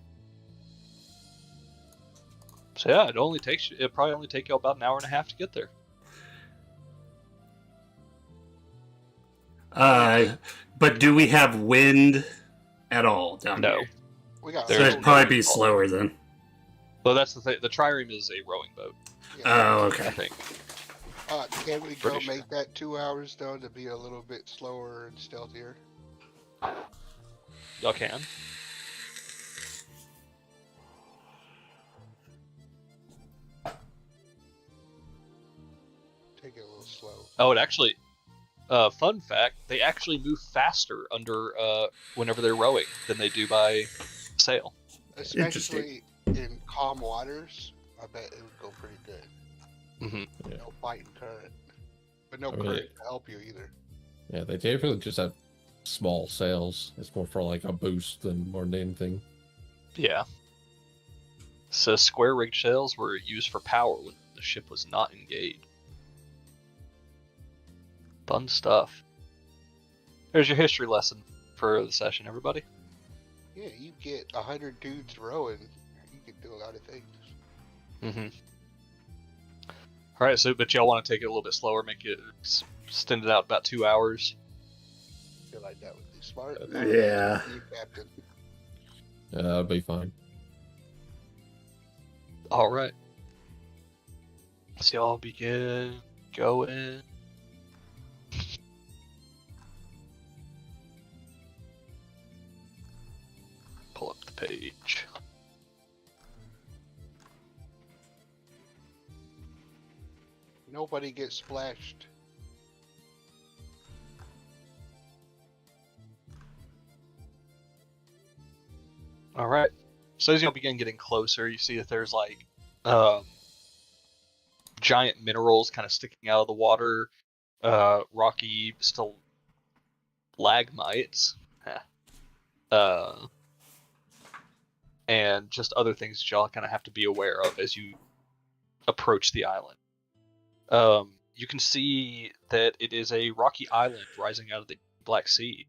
So yeah, it probably only take you about an hour and a half to get there. But do we have wind at all down No. here? We got So There's it'd probably be slower then. Well, that's the thing. The trireme is a rowing boat, Oh, I okay. think. Can we go Pretty make sure. that 2 hours though to be a little bit slower and stealthier? Y'all can. Take it a little slow. Oh, it actually. Fun fact: they actually move faster under whenever they're rowing than they do by sail. Especially in calm waters, I bet it would go pretty good. Mm-hmm. No fighting current. But no I mean, current to help you either. Yeah, they definitely just have small sails. It's more for like a boost than more than anything. Yeah. So square rigged sails were used for power when the ship was not engaged. Fun stuff. There's your history lesson for the session, everybody. Yeah, you get 100 dudes rowing, you can do a lot of things. Mm-hmm. All right, so but y'all want to take it a little bit slower, make it extend it out about 2 hours. I feel like that would be smart. Yeah. You, Captain. Yeah, that'll be fine. All right. So y'all begin going. Pull up the page. Nobody gets splashed. All right. So as y'all begin getting closer, you see that there's like giant minerals kind of sticking out of the water, rocky stalagmites, and just other things that y'all kind of have to be aware of as you approach the island. You can see that it is a rocky island rising out of the Black Sea,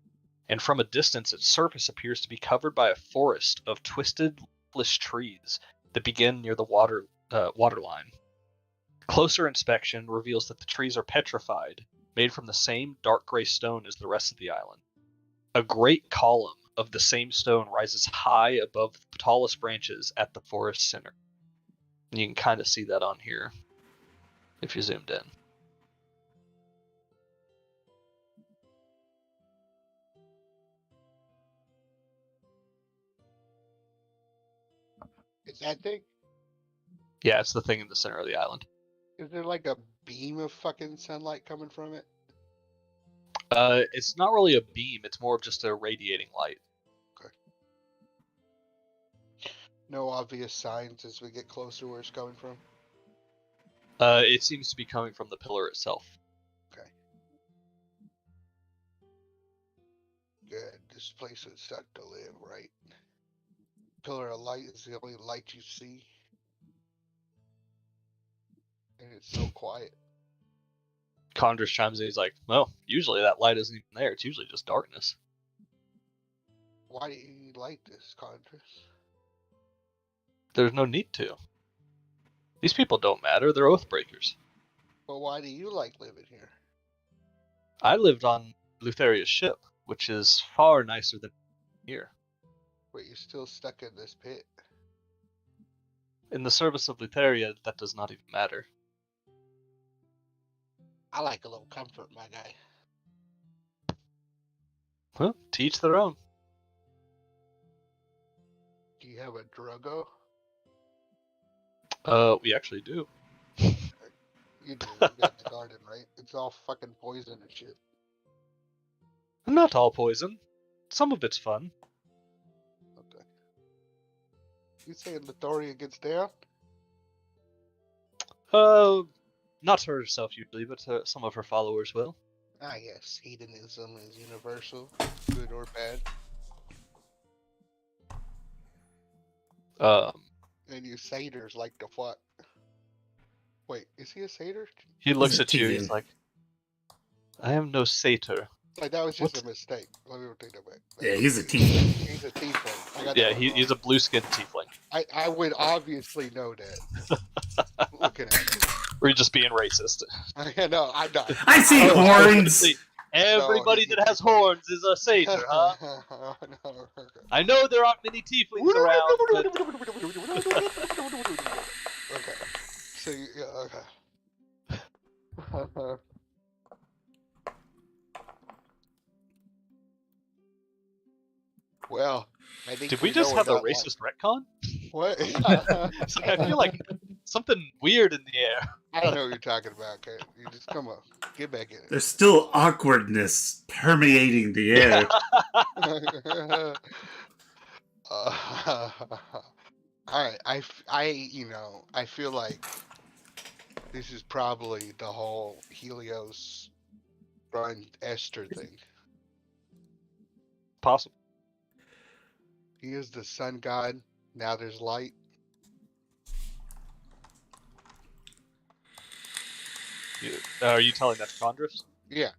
and from a distance its surface appears to be covered by a forest of twisted, leafless trees that begin near the waterline. Closer inspection reveals that the trees are petrified, made from the same dark gray stone as the rest of the island. A great column of the same stone rises high above the tallest branches at the forest center. And you can kind of see that on here if you zoomed in. Is that thing? Yeah, it's the thing in the center of the island. Is there like a beam of fucking sunlight coming from it? It's not really a beam, it's more of just a radiating light. No obvious signs as we get closer where it's coming from? It seems to be coming from the pillar itself. Okay. Good. This place would suck to live, right? Pillar of light is the only light you see. And it's so quiet. Condrus chimes in, he's like, well, usually that light isn't even there, it's usually just darkness. Why do you need light this, Condrus? There's no need to. These people don't matter, they're oath breakers. But why do you like living here? I lived on Lutheria's ship, which is far nicer than here. But you're still stuck in this pit. In the service of Lutheria, that does not even matter. I like a little comfort, my guy. Well, to each their own. Do you have a Drogo? We actually do. You do. You got the garden, right? It's all fucking poison and shit. Not all poison. Some of it's fun. something. You saying Lithoria gets down? Not herself usually, but some of her followers will. Ah, yes. Hedonism is universal, good or bad. And you satyrs like to fuck. Wait, is he a satyr? He looks He's a at you. He's tiefling. like, "I am no satyr." Like, that was just What? a mistake. Let me take that back. Yeah, he's a tiefling. He's a tiefling. I got Yeah, that wrong. he's a blue-skinned tiefling. I would obviously know that. Looking at him. Or you're just being racist. No, I'm not. I see I was gonna horns. say, everybody he's that has horns is a satyr, huh? No, I know there aren't many tieflings around, but okay. So, yeah, okay. Well, I think did we know just we're have a not racist retcon? What? It's like, I feel like something weird in the air. I don't know what you're talking about. Okay, you just come on, get back in it. There's still awkwardness permeating the air. All right, I feel like this is probably the whole Helios run Esther thing. Possible. He is the sun god. Now there's light. Are you telling that to Condrifs? Yeah.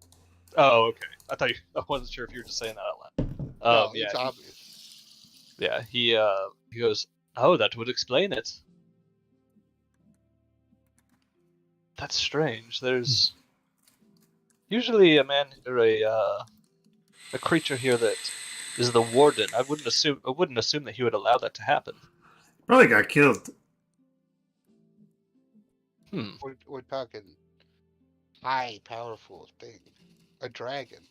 Oh, okay. I wasn't sure if you were just saying that out loud. No, Yeah, it's obvious. yeah. He goes, "Oh, that would explain it." That's strange. There's usually a man or a creature here that is the warden. I wouldn't assume that he would allow that to happen. Probably got killed. We're talking high, powerful thing. A dragon.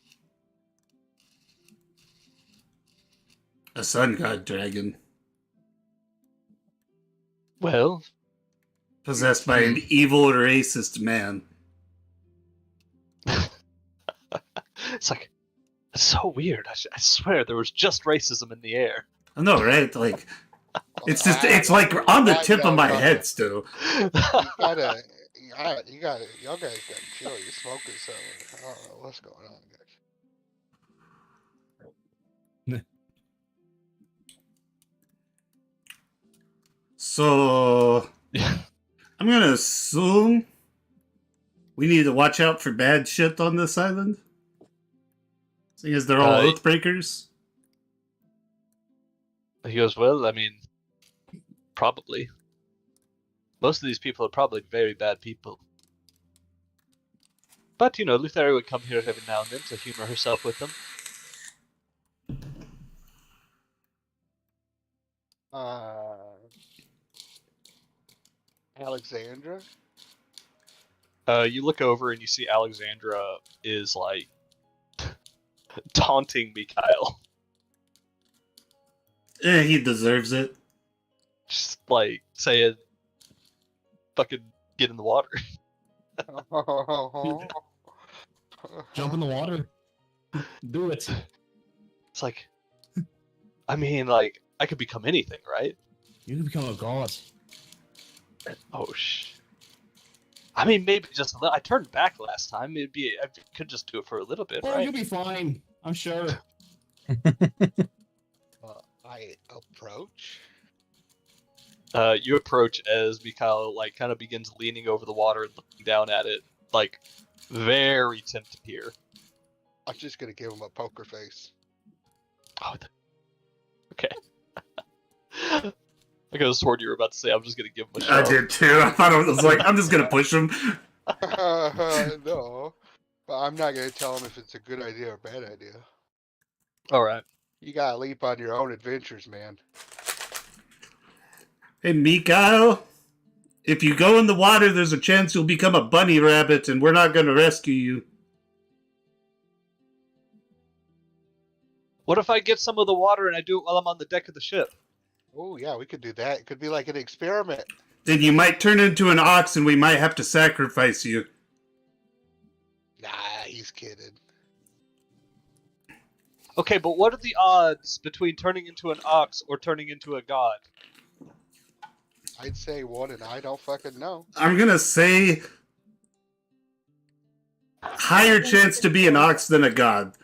A sun god dragon. Well, Possessed by an evil racist man. it's like, it's so weird. I swear there was just racism in the air. I know, right? Like, it's like on the tip of my head still. You gotta, y'all guys gotta chill. You're smoking something. I don't know what's going on, guys. So, I'm gonna assume we need to watch out for bad shit on this island. Seeing as they're all Oathbreakers. He goes, "Well, I mean, probably. Most of these people are probably very bad people. But, Lutheri would come here every now and then to humor herself with them." Alexandra? You look over and you see Alexandra is, like, taunting Mikhail. He deserves it. Just, like, saying, fucking get in the water. Jump in the water. Do it. It's like, I mean, like, I could become anything, right? You can become a god. Oh, I mean, maybe just a little. I turned back last time. I could just do it for a little bit, Oh, right? you'll be fine. I'm sure. I approach. You approach as Mikhail, like, kind of begins leaning over the water and looking down at it, like, very tempted here. I'm just gonna give him a poker face. Oh, okay. I could have sworn you were about to say I'm just gonna give him a shove. I did too. I thought it was like, I'm just gonna push him. No, but I'm not gonna tell him if it's a good idea or bad idea. All right. You gotta leap on your own adventures, man. Hey, Mikhail, if you go in the water, there's a chance you'll become a bunny rabbit, and we're not gonna rescue you. What if I get some of the water and I do it while I'm on the deck of the ship? Oh yeah, we could do that. It could be like an experiment. Then you might turn into an ox, and we might have to sacrifice you. Nah, he's kidding. Okay, but what are the odds between turning into an ox or turning into a god? I'd say one, and I don't fucking know. I'm gonna say higher chance to be an ox than a god.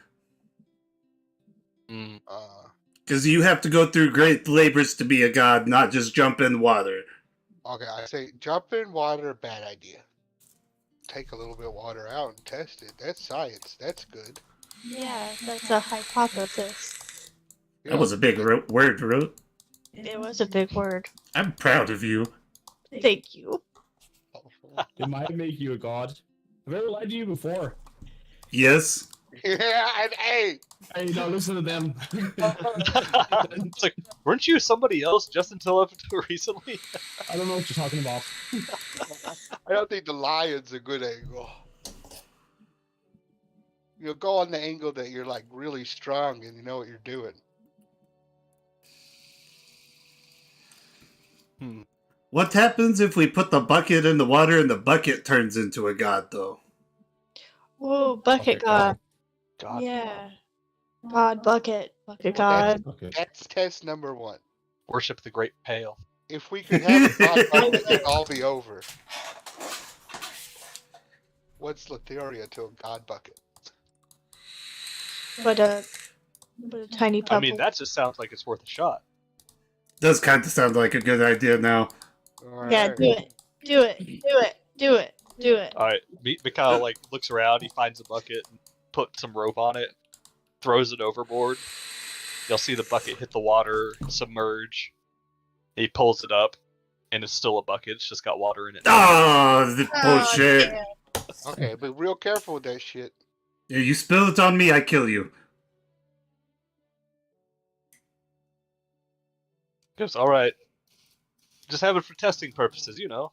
Because you have to go through great labors to be a god, not just jump in water. Okay, I say jump in water, bad idea. Take a little bit of water out and test it. That's science. That's good. Yeah, that's a hypothesis. That was a big word, Ro. It was a big word. I'm proud of you. Thank you. It might make you a god. Have I ever lied to you before? Yes. Yeah, and hey! Hey, don't listen to them. It's like, weren't you somebody else just until up until recently? I don't know what you're talking about. I don't think the lion's a good angle. You'll go on the angle that you're like really strong and you know what you're doing. What happens if we put the bucket in the water and the bucket turns into a god, though? Whoa, bucket god. God. Yeah. God bucket. Bucket god. That's test number one. Worship the Great Pale. If we could have a god bucket, it'd all be over. What's the theory to a god bucket? But a tiny pebble. I mean, that just sounds like it's worth a shot. Does kind of sound like a good idea now. Yeah, do it. Do it. Do it. Do it. Do it. Alright, Mikhail like looks around, he finds a bucket, and put some rope on it, throws it overboard. You'll see the bucket hit the water, submerge. He pulls it up, and it's still a bucket, it's just got water in it. Oh, the bullshit. damn. Okay, but real careful with that shit. Yeah, you spill it on me, I kill you. Goes, alright. Just have it for testing purposes, you know.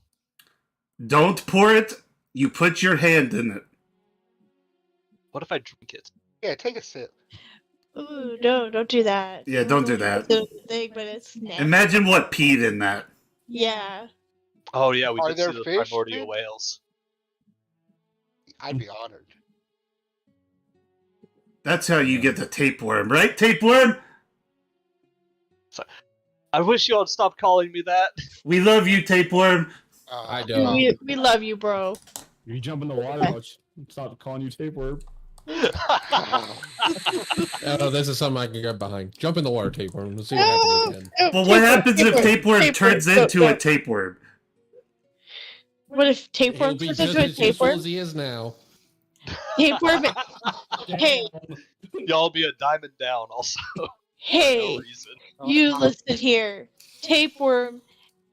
Don't pour it, you put your hand in it. What if I drink it? Yeah, take a sip. Ooh, no, don't do that. Yeah, don't do that. It's a thing, but it's nasty. Imagine what peed in that. Yeah. Oh yeah, we Are did there see the fish, primordial dude? whales. I'd be honored. That's how you get the tapeworm, right, tapeworm? I wish y'all would stop calling me that. We love you, tapeworm. I don't. We love you, bro. If you jump in the water, I'll stop calling you tapeworm. Oh, this is something I can get behind. Jump in the water, tapeworm. Let's see what happens again. But what happens if tapeworm turns into a tapeworm? What if He'll tapeworm be turns just into a as useful tapeworm? as he is now. Tapeworm. Hey, Y'all be a diamond down also. No hey, reason. you listen here. Tapeworm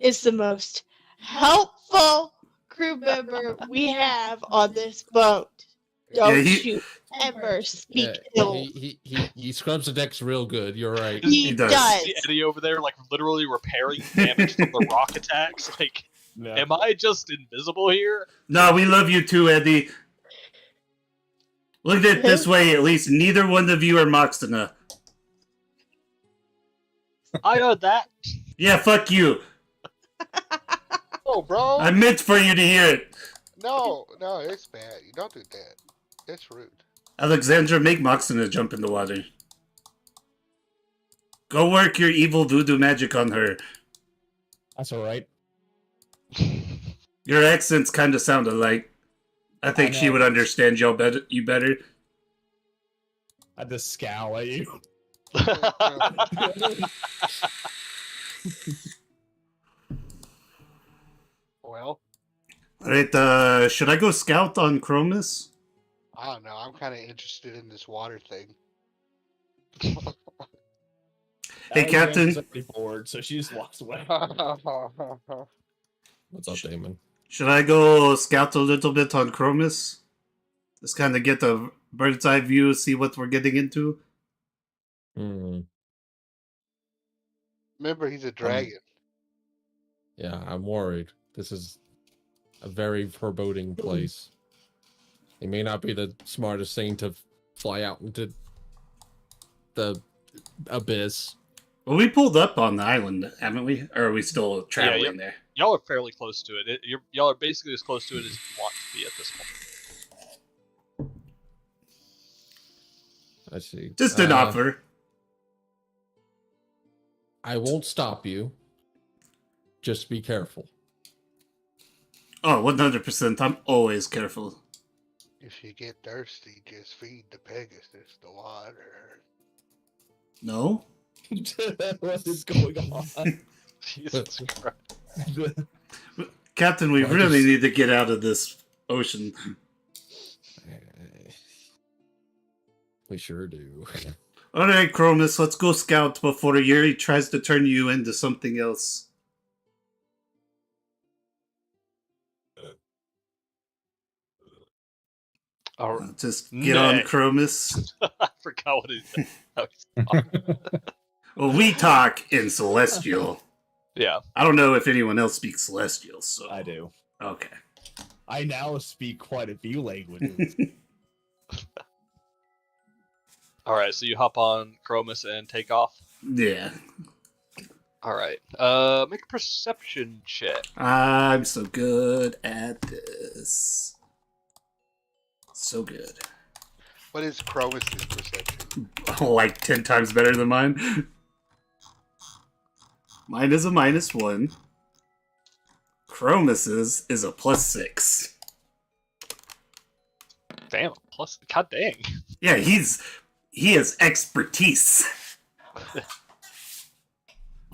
is the most helpful crew member we have on this boat. Don't you ever speak ill. He scrubs the decks real good. You're right. He does. See Eddie over there, like literally repairing damage from the rock attacks. Like, am I just invisible here? No, we love you too, Eddie. Look at it this way, at least neither one of you are Moxina. I heard that. Yeah, fuck you. Oh, bro. I meant for you to hear it. No, it's bad. You don't do that. That's rude. Alexandra, make Moxina jump in the water. Go work your evil voodoo magic on her. That's alright. Your accents kind of sound alike. I think she would understand you better. I just scowl at you. Well, Alright, should I go scout on Chromis? I don't know. I'm kind of interested in this water thing. Hey, Captain. Bored, so she just walks away. What's up, Damon? Should I go scout a little bit on Chromis? Just kind of get a bird's eye view, see what we're getting into? Remember, he's a dragon. Yeah, I'm worried. This is a very foreboding place. It may not be the smartest thing to fly out into the abyss. Well, we pulled up on the island, haven't we? Or are we still traveling there? Y'all are fairly close to it. Y'all are basically as close to it as you want to be at this point. I see. Just an offer. I won't stop you. Just be careful. Oh, 100%. I'm always careful. If you get thirsty, just feed the Pegasus the water. No? What is going on? Jesus Christ. Captain, we really need to get out of this ocean. We sure do. Alright, Cronus, let's go scout before Yuri tries to turn you into something else. All right. Just get on, Chromis. I forgot what he said. Well, we talk in Celestial. Yeah. I don't know if anyone else speaks Celestial, so... I do. Okay. I now speak quite a few languages. All right, so you hop on Chromis and take off. Yeah. All right. Make a perception check. I'm so good at this. So good. What is Chromis' perception? Like 10 times better than mine. Mine is a -1. Chromis's is a +6. Damn, plus, god dang. Yeah, he has expertise.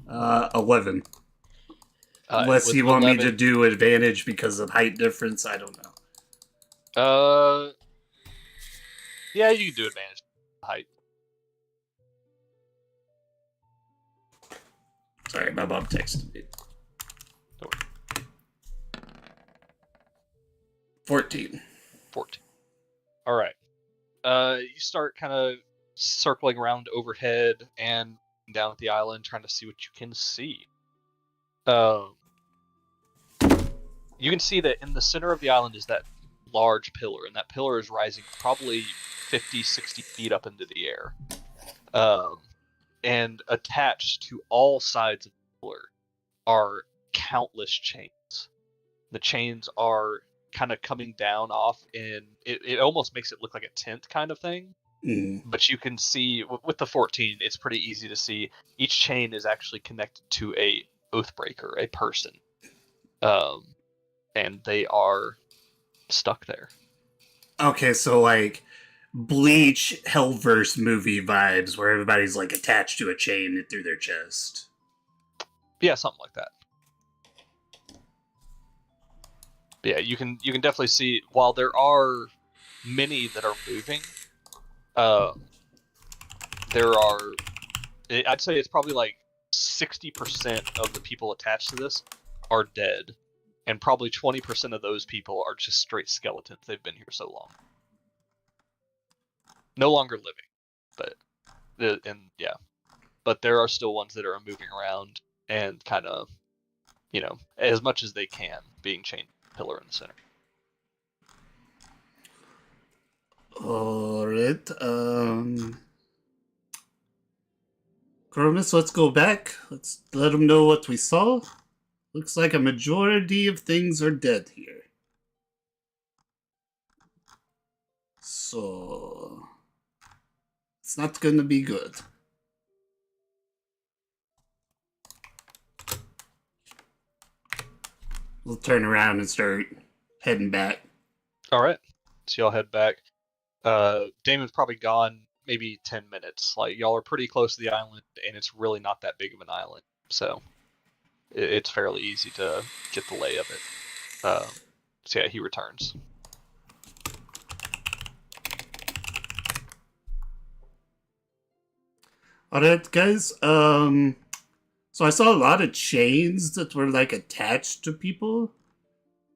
11. Unless with you want 11, me to do advantage because of height difference, I don't know. Yeah, you can do advantage height. Sorry, my mom texted me. 14. 14. All right. You start kind of circling around overhead and down at the island, trying to see what you can see. You can see that in the center of the island is that large pillar, and that pillar is rising probably 50, 60 feet up into the air. And attached to all sides of the pillar are countless chains. The chains are kind of coming down off, and it almost makes it look like a tent kind of thing. But you can see, with the 14, it's pretty easy to see each chain is actually connected to a Oathbreaker, a person. And they are stuck there. Okay, so like Bleach Hellverse movie vibes where everybody's like attached to a chain through their chest. Yeah, something like that. But yeah, you can definitely see, while there are many that are moving, there are, I'd say it's probably like 60% of the people attached to this are dead, and probably 20% of those people are just straight skeletons. They've been here so long. No longer living, but there are still ones that are moving around and kind of, as much as they can, being chained to the pillar in the center. Alright, Cronus, let's go back. Let's let them know what we saw. Looks like a majority of things are dead here. So... it's not gonna be good. We'll turn around and start heading back. Alright, so y'all head back. Damon's probably gone maybe 10 minutes. Like, y'all are pretty close to the island, and it's really not that big of an island. So, it's fairly easy to get the lay of it. So yeah, he returns. Alright, guys. So I saw a lot of chains that were like attached to people,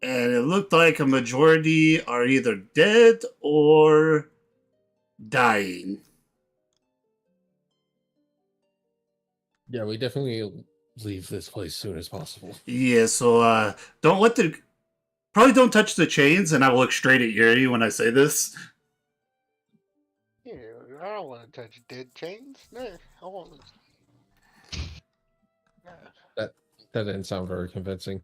and it looked like a majority are either dead or dying. Yeah, we definitely leave this place as soon as possible. Yeah, so probably don't touch the chains, and I will look straight at Yuri when I say this. Yeah, I don't want to touch dead chains. No, I want to. That didn't sound very convincing.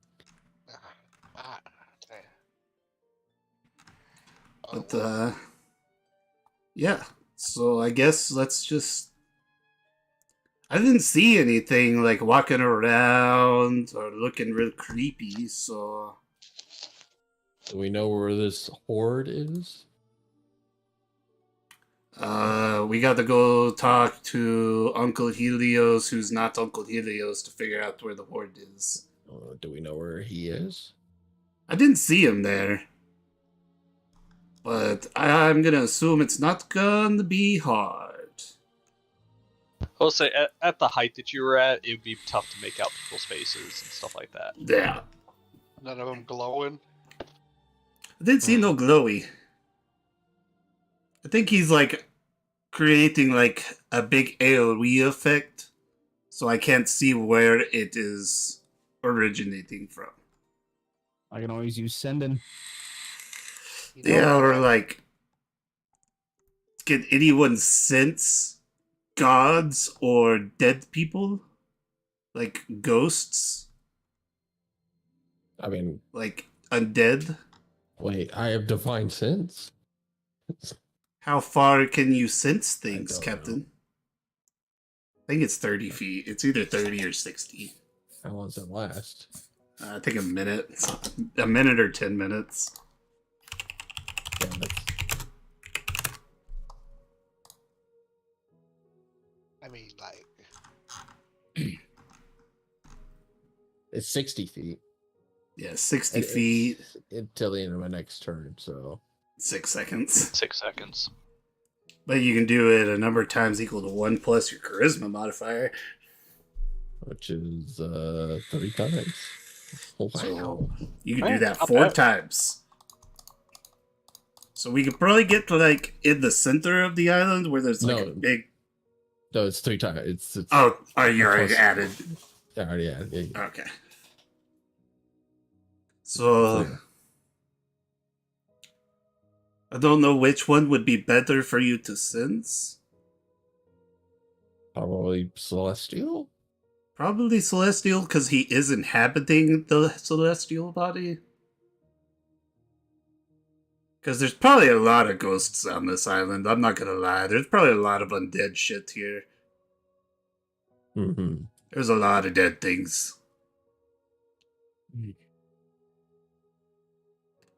But, yeah. So I guess let's just... I didn't see anything like walking around or looking real creepy, so... Do we know where this horde is? We got to go talk to Uncle Helios, who's not Uncle Helios, to figure out where the horde is. Do we know where he is? I didn't see him there. But I'm gonna assume it's not gonna be hard. I'll say at the height that you were at, it would be tough to make out people's faces and stuff like that. Yeah. None of them glowing. I didn't see no glowy. I think he's like creating like a big AoE effect, so I can't see where it is originating from. I can always use sending. Yeah, or like, can anyone sense gods or dead people? Like ghosts? I mean, Like undead? wait, I have divine sense? How far can you sense things, don't Captain? know. I think it's 30 feet. It's either 30 or 60. How long does it last? I think a minute. A minute or 10 minutes. Yeah, that's... I mean, like, It's 60 feet. Yeah, 60 It's feet, until the end of my next turn, so 6 seconds. 6 seconds. But you can do it a number of times equal to 1 plus your charisma modifier. which is 30 times. Wow. So you can do Right, that not 4 bad. times. So we could probably get to like in the center of the island where there's like a No. big... No, it's 3 times. It's Oh, you already plus- added. I already added. Yeah. Okay. So I don't know which one would be better for you to sense. Probably celestial. Probably Celestial, because he is inhabiting the Celestial body. Because there's probably a lot of ghosts on this island, I'm not gonna lie. There's probably a lot of undead shit here. Mm-hmm. There's a lot of dead things.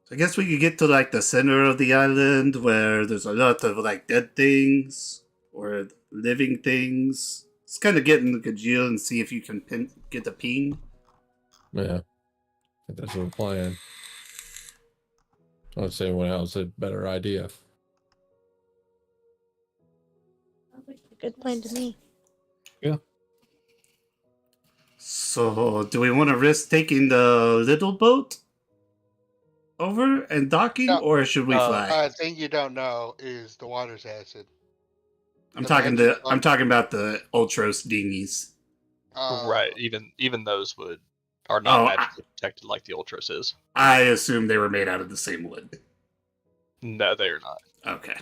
So I guess we could get to like the center of the island where there's a lot of like dead things or living things. It's kind of getting the Gajil and see if you can get the ping. Yeah. I think that's what I'm playing. I don't see anyone else a better idea. Sounds like a good plan to me. So, do we want to risk taking the little boat over and docking, No. or should we fly? thing you don't know is the water's acid. I'm the talking magic I'm talking about the Ultros dinghies. Right. Even those are not Oh, magically protected like the Ultras is. I assume they were made out of the same wood. No, they are not. Okay.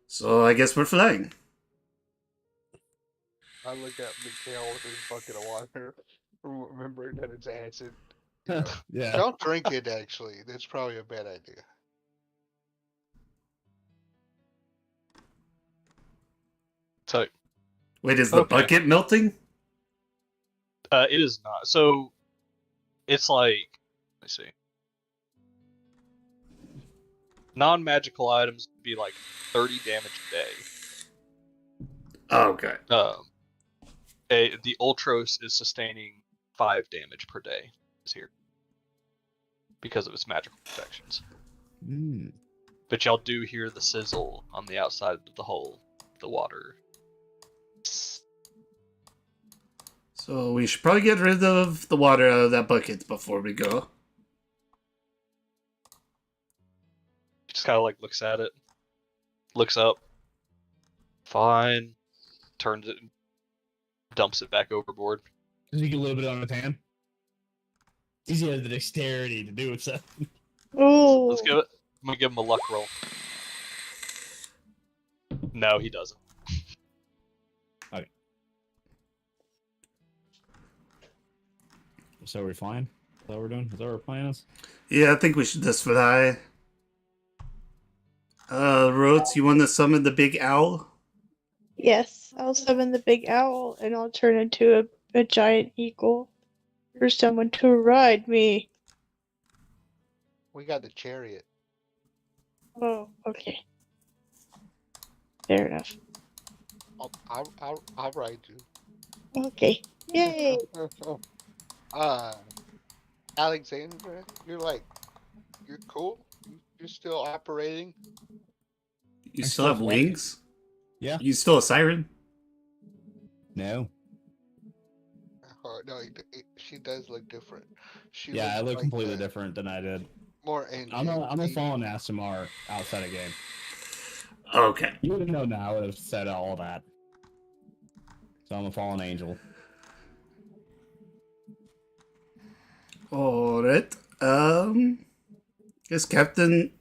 So I guess we're flying. I look at Mikhail with his bucket of water, remembering that it's acid. Yeah. Don't drink it, actually. That's probably a bad idea. So Wait, is the Okay. bucket melting? it is not. So it's like, let me see. Non-magical items would be like 30 damage a day. Oh, okay. The Ultros is sustaining 5 damage per day. Is here because of its magical protections. Mm. But y'all do hear the sizzle on the outside of the hull, the water. So we should probably get rid of the water out of that bucket before we go. Just kind of like looks at it, looks up, fine, turns it, dumps it back overboard. Just make a little bit on his hand. He's got the dexterity to do it, so. Ooh. Let's give it. I'm gonna give him a luck roll. No, he doesn't. So we're flying? Is that what we're doing? Is that what our plan is? Yeah, I think we should just fly. Rhodes, you want to summon the big owl? Yes, I'll summon the big owl and I'll turn into a giant eagle for someone to ride me. We got the chariot. Oh, okay. Fair enough. I'll ride you. Okay. Yay! Alexandra, you're cool. You're still operating. You I'm still have still flying. wings? Yeah. You still a siren? No. Oh, no, she does look different. She Yeah, I looks look like completely different than I did. more angelic. I'm a fallen Asimar outside of game. Okay. You would have known that. I would have said all that. So I'm a fallen angel. Alright. Guess Captain.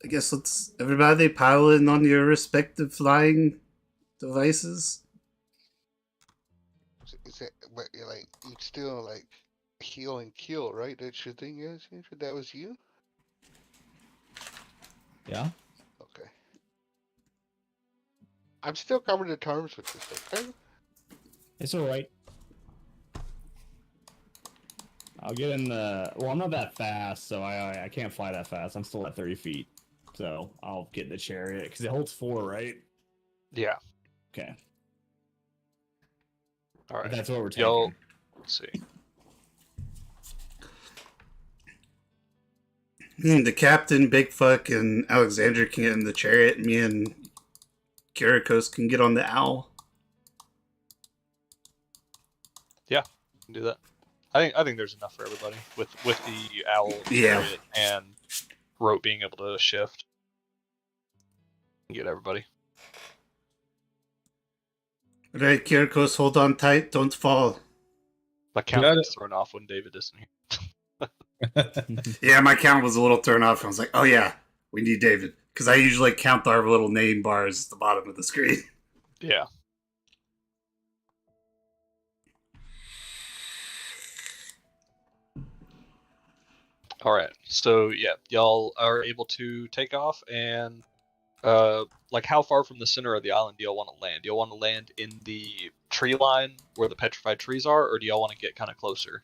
I guess let's everybody pile in on your respective flying devices. Is it, but you're you still heal and kill, right? That's your thing, is that was you? Yeah. Okay. I'm still coming to terms with this, okay? It's alright. I'll get in the... Well, I'm not that fast, so I can't fly that fast. I'm still at 30 feet. So I'll get in the chariot, because it holds 4, right? Yeah. Okay. All right. That's what we're taking. Y'all, let's see. The captain, Big Fuck, and Alexandra can get in the chariot. Me and Kirikos can get on the owl. Yeah, can do that. I think there's enough for everybody with the owl chariot and rope being able to shift. Get everybody. Alright, Kirikos, hold on tight. Don't fall. My count gets thrown off when David isn't here. Yeah, my count was a little turned off. I was like, oh yeah, we need David. Because I usually count our little name bars at the bottom of the screen. Yeah. All right. So yeah, y'all are able to take off, and how far from the center of the island do y'all want to land? Do y'all want to land in the tree line where the petrified trees are, or do y'all want to get kind of closer?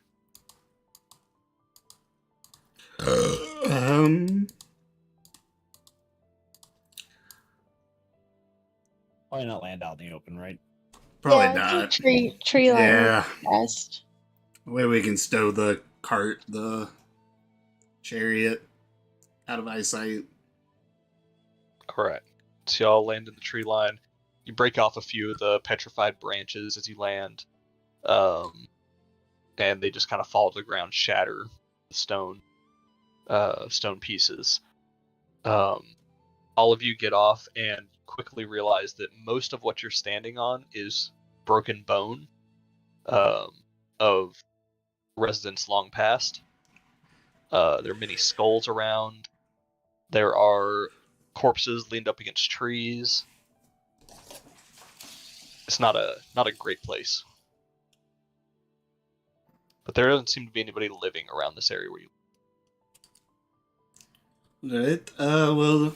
Probably not land out in the open, right? Probably yeah, not. Tree line. Yeah. Best. Way we can stow the cart, the chariot out of eyesight. Alright. So y'all land in the tree line. You break off a few of the petrified branches as you land. And they just kind of fall to the ground, shatter the stone pieces. All of you get off and quickly realize that most of what you're standing on is broken bone of residents long past. There are many skulls around. There are corpses leaned up against trees. It's not a great place. But there doesn't seem to be anybody living around this area where you Right. Well,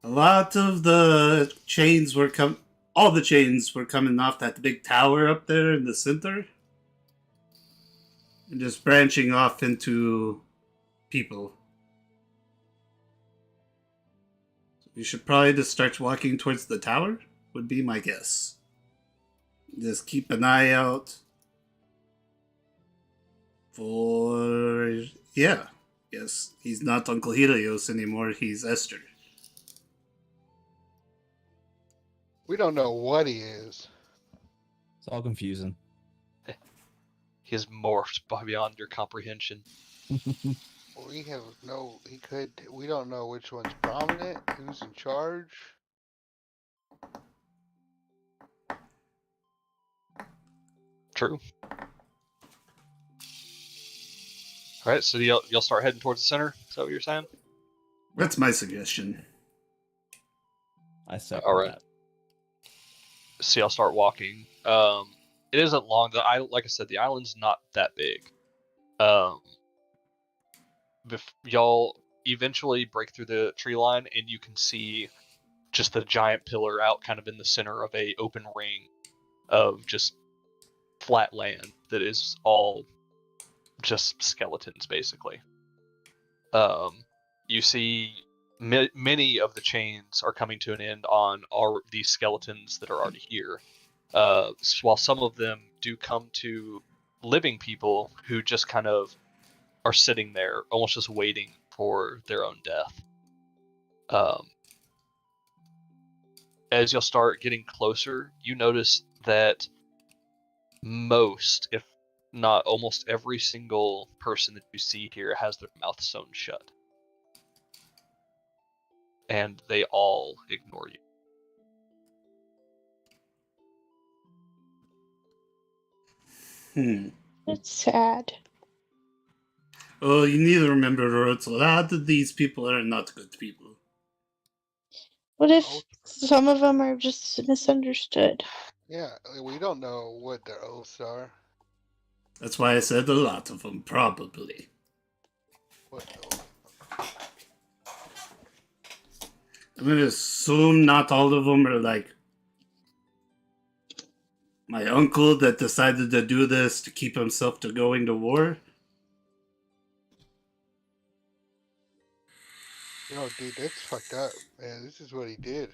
a lot of the chains were all the chains were coming off that big tower up there in the center. And just branching off into people. So we should probably just start walking towards the tower, would be my guess. Just keep an eye out for... Yeah. Yes, he's not Uncle Helios anymore, he's Esther. We don't know what he is. It's all confusing. He is morphed beyond your comprehension. We don't know which one's prominent, who's in charge. True. Alright, so you'll start heading towards the center? Is that what you're saying? That's my suggestion. I second All right. that. So y'all start walking. It isn't long. Like I said, the island's not that big. Y'all eventually break through the tree line, and you can see just the giant pillar out kind of in the center of a open ring of just flat land that is all just skeletons, basically. You see many of the chains are coming to an end on these skeletons that are already here, while some of them do come to living people who just kind of are sitting there, almost just waiting for their own death. As you'll start getting closer, you notice that most, if not almost every single person that you see here has their mouth sewn shut. And they all ignore you. It's sad. Oh, you need to remember, Rhodes, a lot of these people are not good people. What if some of them are just misunderstood? Yeah, we don't know what their oaths are. That's why I said a lot of them, probably. What I'm gonna assume not all of them are like my uncle that decided to do this to keep himself to going to war. Yo, dude, that's fucked up, man. This is what he did.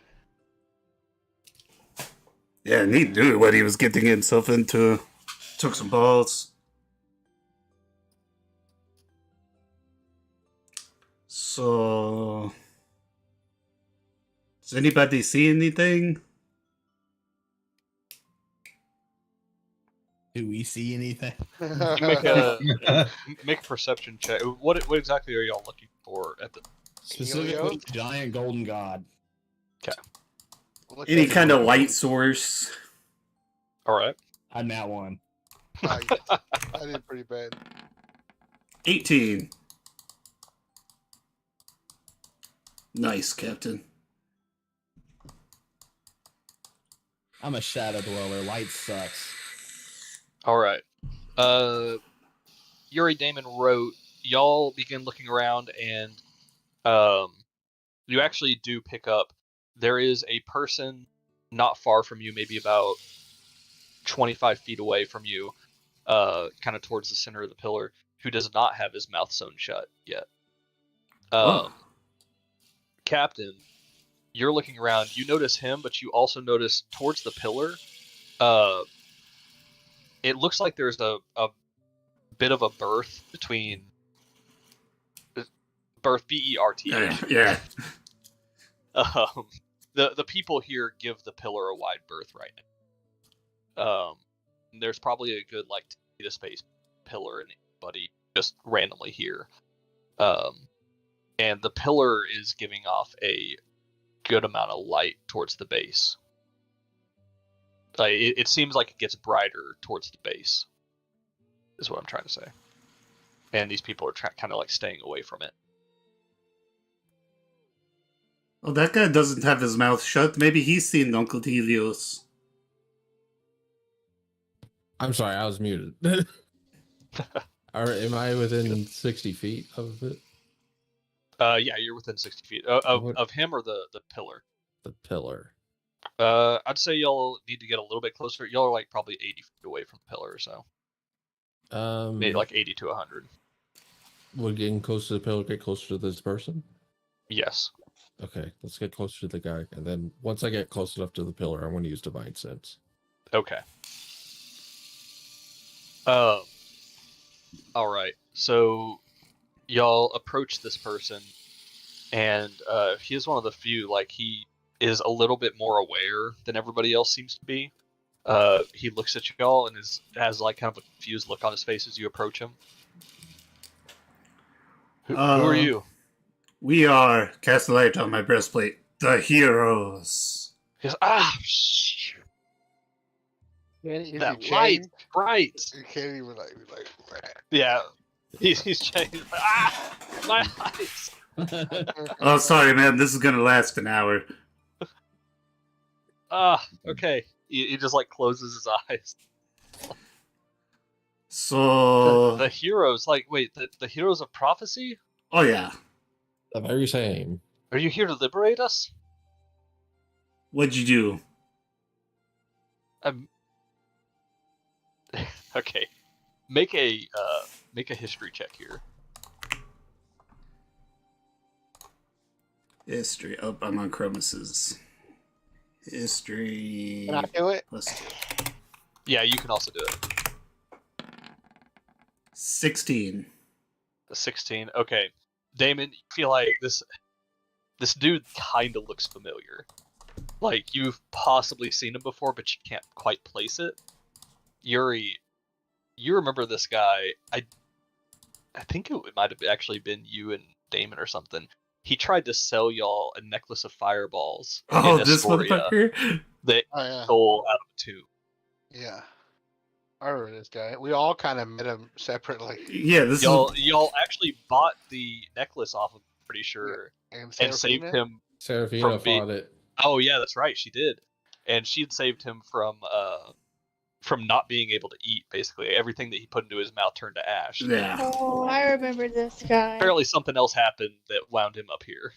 Yeah, and he knew what he was getting himself into. Took some balls. So, does anybody see anything? Do we see anything? You make a perception check. What exactly are y'all looking for at the Specifically, the giant golden god. Okay. Any kind of light source. All right. I'm that one. I did pretty bad. 18. Nice, Captain. I'm a shadow dweller. Light sucks. All right. Yuri Damon wrote, y'all begin looking around, and you actually do pick up, there is a person not far from you, maybe about 25 feet away from you, kind of towards the center of the pillar, who does not have his mouth sewn shut yet. Captain, you're looking around, you notice him, but you also notice towards the pillar, it looks like there's a bit of a birth between birth, BERTH. Yeah. The people here give the pillar a wide berth right now. There's probably a good to space pillar and anybody just randomly here. And the pillar is giving off a good amount of light towards the base. It seems like it gets brighter towards the base, is what I'm trying to say. And these people are kind of staying away from it. Well, that guy doesn't have his mouth shut. Maybe he's seen Uncle Helios. I'm sorry, I was muted. Am I within 60 feet of it? Yeah, you're within 60 feet of him or the pillar. The pillar. I'd say y'all need to get a little bit closer. Y'all are probably 80 feet away from the pillar or so. Maybe 80 to 100. Would getting close to the pillar get closer to this person? Yes. Okay, let's get closer to the guy, and then once I get close enough to the pillar, I want to use Divine Sense. Okay. All right. So y'all approach this person, and he is one of the few. He is a little bit more aware than everybody else seems to be. He looks at y'all and has kind of a confused look on his face as you approach him. Who are you? We are, cast light on my breastplate, the heroes. He goes, shit. Is That he light, chained? bright. You can't even Yeah, he's chained. My eyes. Oh, sorry, man. This is gonna last an hour. Okay. He just closes his eyes. So the heroes, wait, the heroes of prophecy? Oh yeah. The very same. Are you here to liberate us? What'd you do? Okay. Make a history check here. History. Oh, I'm on Chromus's. History. Can I do it? +2. Yeah, you can also do it. 16. A 16. Okay, Damon, you feel like this dude kind of looks familiar. Like you've possibly seen him before, but you can't quite place it. Yuri, you remember this guy? I think it might have actually been you and Damon or something. He tried to sell y'all a necklace of fireballs. Oh, in this Astoria motherfucker? that stole out of a tomb. Yeah. I remember this guy. We all kind of met him separately. Yeah, this y'all actually bought the necklace off of him, pretty sure, and saved him. Seraphina fought it. Oh yeah, that's right, she did, and she had saved him from not being able to eat. Basically, everything that he put into his mouth turned to ash. Yeah. Oh, I remember this guy. Apparently, something else happened that wound him up here.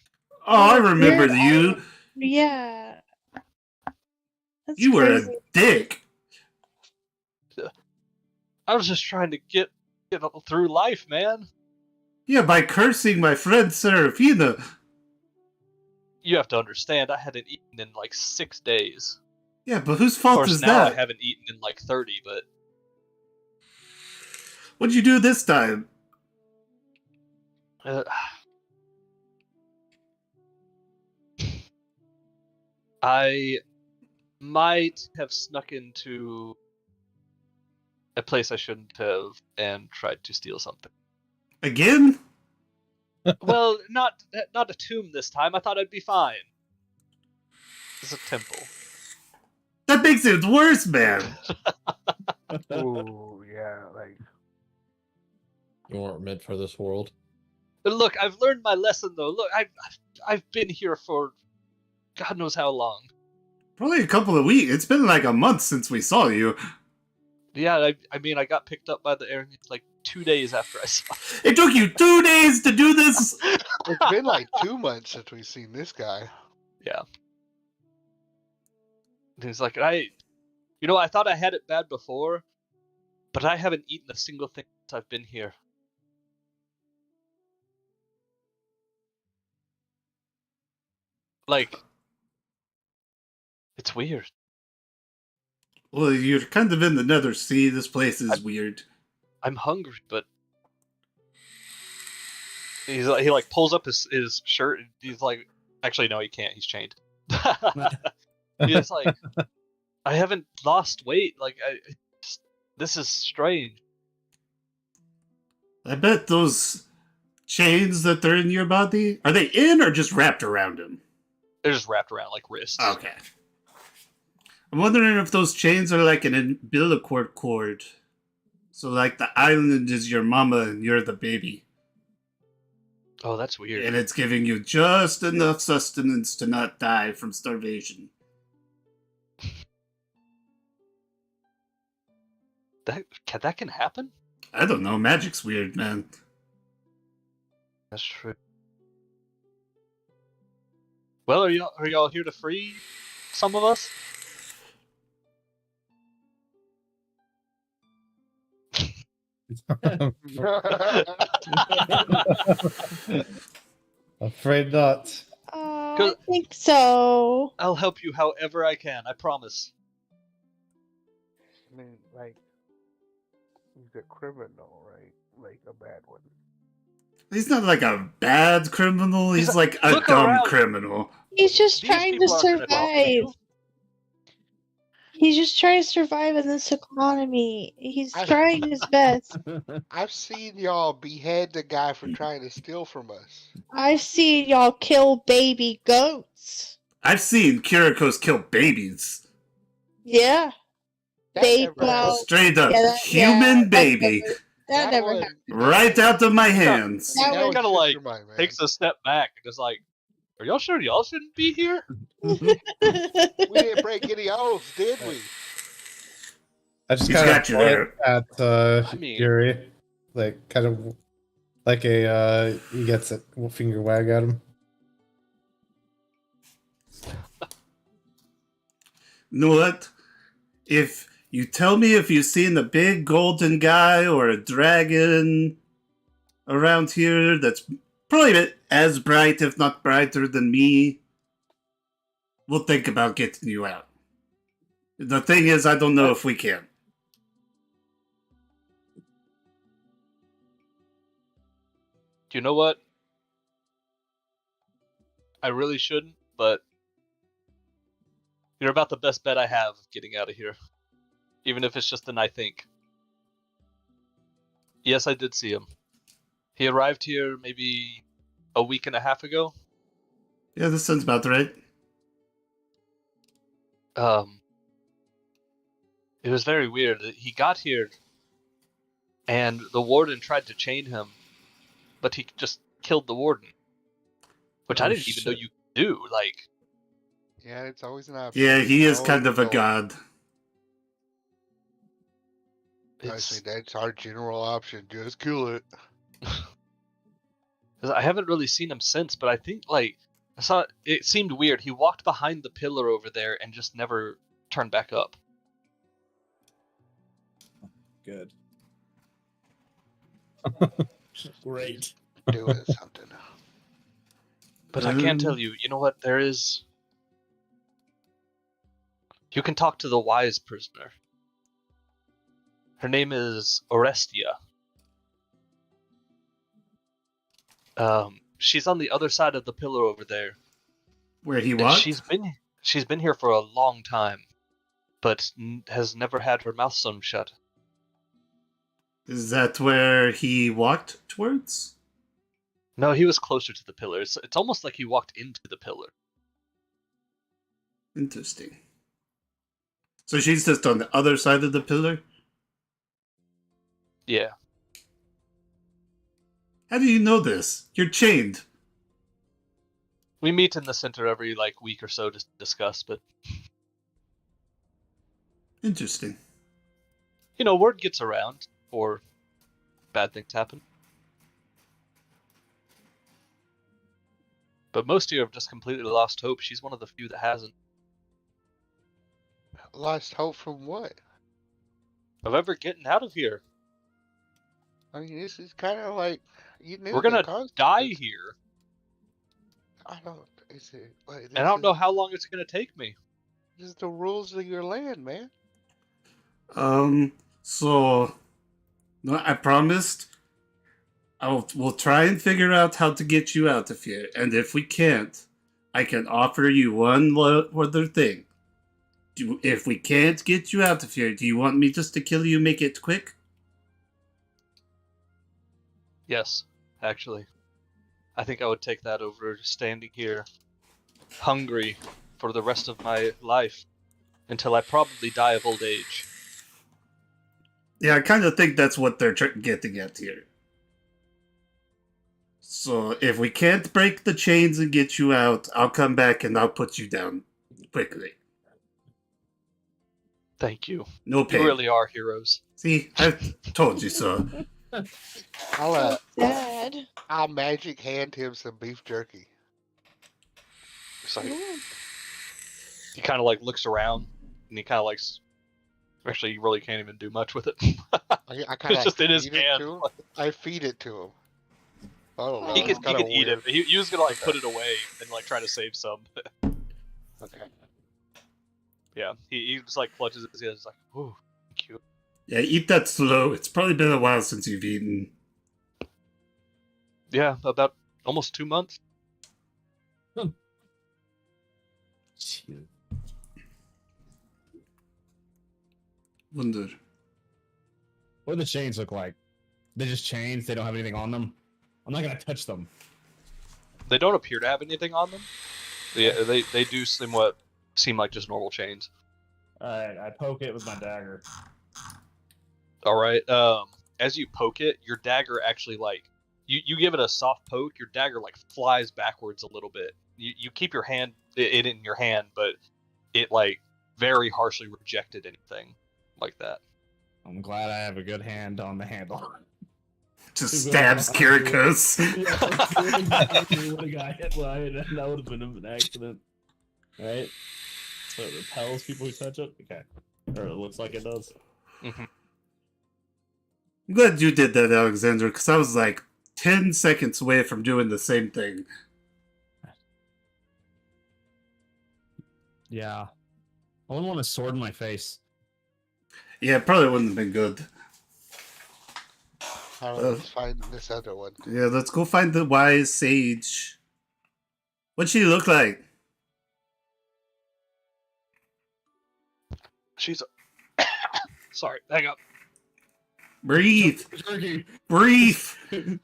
Oh, I remember you. Yeah. That's You were crazy. a dick. I was just trying to get through life, man. Yeah, by cursing my friend Seraphina. You have to understand, I hadn't eaten in like 6 days. Yeah, but whose Of fault course, is now that? I haven't eaten in like 30, but What'd you do this time? I might have snuck into a place I shouldn't have and tried to steal something. Again? Well, not a tomb this time. I thought I'd be fine. It's a temple. That makes it worse, man. Ooh, yeah, like You weren't meant for this world. But look, I've learned my lesson though. Look, I've been here for God knows how long. Probably a couple of weeks. It's been like a month since we saw you. Yeah, I mean, I got picked up by the air like 2 days after I saw it. It took you 2 days to do this? It's been like 2 months since we've seen this guy. Yeah. And he's like, I thought I had it bad before, but I haven't eaten a single thing since I've been here. Like, it's weird. Well, you're kind of in the Nethersea. This place is weird. I'm hungry, but he like pulls up his shirt and he's like, actually no, he can't. He's chained. He's like, I haven't lost weight. Like, this is strange. I bet those chains that are in your body, are they in or just wrapped around him? They're just wrapped around like wrists. Okay. I'm wondering if those chains are like an umbilical cord. So like the island is your mama and you're the baby. Oh, that's weird. And it's giving you just enough sustenance to not die from starvation. That can happen? I don't know. Magic's weird, man. That's true. Well, are y'all here to free some of us? Afraid not. I think so. I'll help you however I can. I promise. I mean, like he's a criminal, right? Like a bad one. He's not like a bad criminal. He's like a dumb around. criminal. He's just These trying to people aren't gonna talk to you. survive. He's just trying to survive in this economy. He's I- trying his best. I've seen y'all behead the guy for trying to steal from us. I've seen y'all kill baby goats. I've seen Kirikos kill babies. Yeah. That They never well, happened. Straight up yeah, human that baby. That never one- happened. Right out of my hands. That that was kinda was like just your mind, man. Takes a step back and is like, are y'all sure y'all shouldn't be here? We didn't break any oaths, did we? I just He's kind got of you there. point at I mean- Yuri, like kind of Like he gets a finger wag at him. You know what? If you tell me if you've seen a big golden guy or a dragon around here that's probably as bright, if not brighter than me, we'll think about getting you out. The thing is, I don't know if we can. You know what? I really shouldn't, but you're about the best bet I have of getting out of here. Even if it's just an I think. Yes, I did see him. He arrived here maybe a week and a half ago. Yeah, this sounds about right. It was very weird. He got here, and the warden tried to chain him, but he just killed the warden. Which I didn't even know you could do, like... Yeah, it's always an option. Yeah, he is kind of a god. I think that's our general option. Just kill it. I haven't really seen him since, but I think, like, I saw it seemed weird. He walked behind the pillar over there and just never turned back up. Good. Great. Doing something. But I can tell you, you know what? There is... You can talk to the wise prisoner. Her name is Orestia. She's on the other side of the pillar over there. Where he was? She's been here for a long time, but has never had her mouth sewn shut. Is that where he walked towards? No, he was closer to the pillar. It's almost like he walked into the pillar. Interesting. So she's just on the other side of the pillar? Yeah. How do you know this? You're chained. We meet in the center every, week or so to discuss, but... Interesting. You know, word gets around, or bad things happen. But most of you have just completely lost hope. She's one of the few that hasn't. Lost hope from what? Of ever getting out of here. I mean, this is kind of like you knew. We're gonna die here. I don't. Is it? And I don't know how long it's gonna take me. This is the rules of your land, man. So, no, I promised. We'll try and figure out how to get you out of here, and if we can't, I can offer you one other thing. If we can't get you out of here, do you want me just to kill you, make it quick? Yes, actually. I think I would take that over standing here, hungry for the rest of my life, until I probably die of old age. Yeah, I kind of think that's what they're getting at here. So, if we can't break the chains and get you out, I'll come back and I'll put you down quickly. Thank you. No pain. You really are heroes. See, I told you so. I'll magic hand him some beef jerky. It's like, he kind of looks around, and he kind of actually, you really can't even do much with it. I kind it's just in his hand. I feed it to him. Oh, he can eat it. He was gonna put it away and try to save some. Okay. Yeah, he just clutches his ears ooh, thank you. Yeah, eat that slow. It's probably been a while since you've eaten. Yeah, about almost 2 months. Wonder. What do the chains look like? They're just chains. They don't have anything on them. I'm not gonna touch them. They don't appear to have anything on them. Yeah, they do seem like just normal chains. Alright, I poke it with my dagger. Alright, as you poke it, your dagger actually you give it a soft poke, your dagger flies backwards a little bit. You keep your hand it in your hand, but it very harshly rejected anything like that. I'm glad I have a good hand on the handle. Just stabs Kirikos. Yeah, would have got hit by it, and that would have been an accident. Right? So it repels people who touch it? Okay. Or it looks like it does. Mm-hmm. I'm glad you did that, Alexander, because I was like 10 seconds away from doing the same thing. Yeah. I wouldn't want a sword in my face. Yeah, it probably wouldn't have been good. Let's find this other one. Yeah, let's go find the wise sage. What'd she look like? She's. Sorry, hang up. Breathe. Jerky. Breathe. Give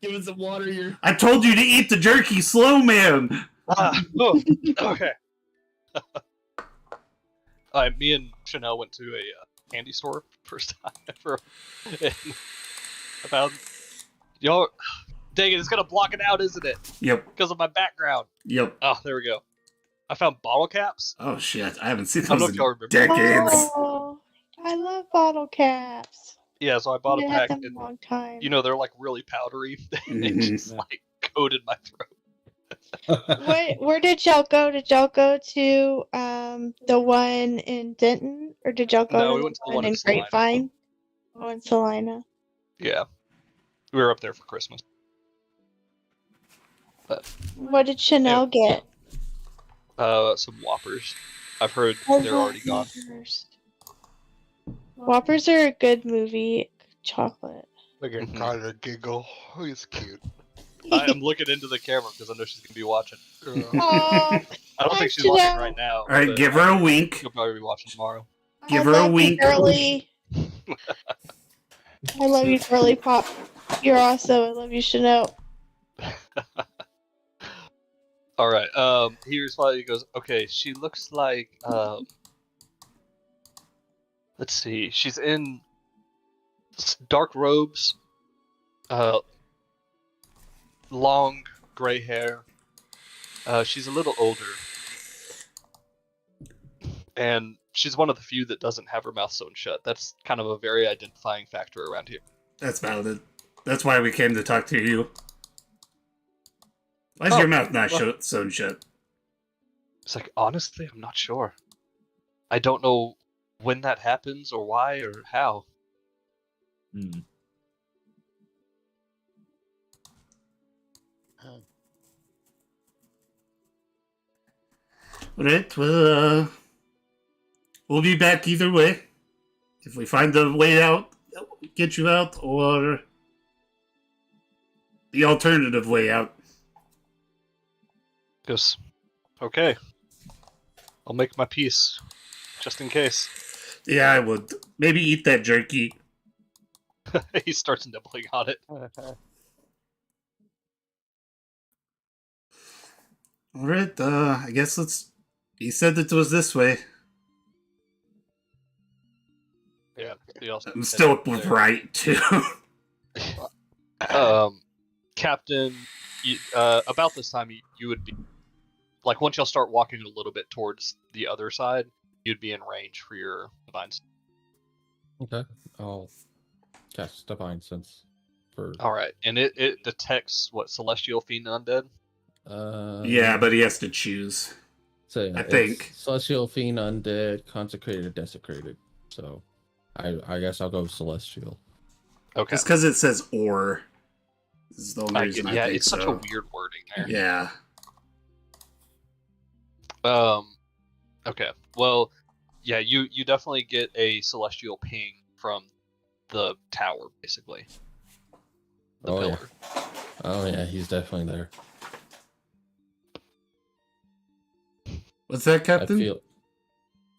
it some water here. I told you to eat the jerky slow, man. Okay. Me and Chanel went to a candy store first time ever. And about y'all, dang it, it's gonna block it out, isn't it? Yep. Because of my background. Yep. Oh, there we go. I found bottle caps. Oh shit! I haven't seen I don't know those if y'all in remember. decades. Oh, I love bottle caps. Yeah, so I bought a I had pack. them And, a long time. you know, they're like really powdery. It just like coated my throat. Where did y'all go? Did y'all go to the one in Denton, or did y'all go No, to we the went to the one one in in Salina. Grapevine? Oh, in Salina. Yeah, we were up there for Christmas. But What did Chanel get? some Whoppers. I've heard I they're love already gone. Whoppers. Whoppers are a good movie chocolate. Look at Mhm. Carter giggle. Oh, he's cute. I'm looking into the camera because I know she's gonna be watching. Aw, I don't think she's Chanel. watching right now. All right, but give her a wink. She'll probably be watching tomorrow. Give I her a love you, wink. girly. I love you, girly pop. You're awesome. I love you, Chanel. All right. He responds. He goes, "Okay, she looks like let's see. She's in dark robes, long gray hair. She's a little older, and she's one of the few that doesn't have her mouth sewn shut. That's kind of a very identifying factor around here." That's valid. That's why we came to talk to you. Why's your mouth not sewn shut? It's like, honestly, I'm not sure. I don't know when that happens or why or how. Alright, well, we'll be back either way. If we find the way out, get you out, or the alternative way out. Goes, okay. I'll make my peace, just in case. Yeah, I would. Maybe eat that jerky. He starts nibbling on it. Alright, I guess let's... He said it was this way. Yeah. He also I'm still right, too. Captain, about this time, you would be... Like, once y'all start walking a little bit towards the other side, you'd be in range for your divines. Okay. I'll cast Divine Sense for. Alright, and it detects, what, Celestial Fiend Undead? Yeah, but he has to choose. So yeah, I think. Celestial Fiend, Undead, Consecrated, Desecrated. So I guess I'll go Celestial. Okay. Just because it says or. This is the only reason I yeah, think it's so. such a weird wording there. Yeah. Okay. Well, yeah, you definitely get a celestial ping from the tower, basically. The Oh, pillar. yeah. Oh yeah, he's definitely there. What's that, Captain?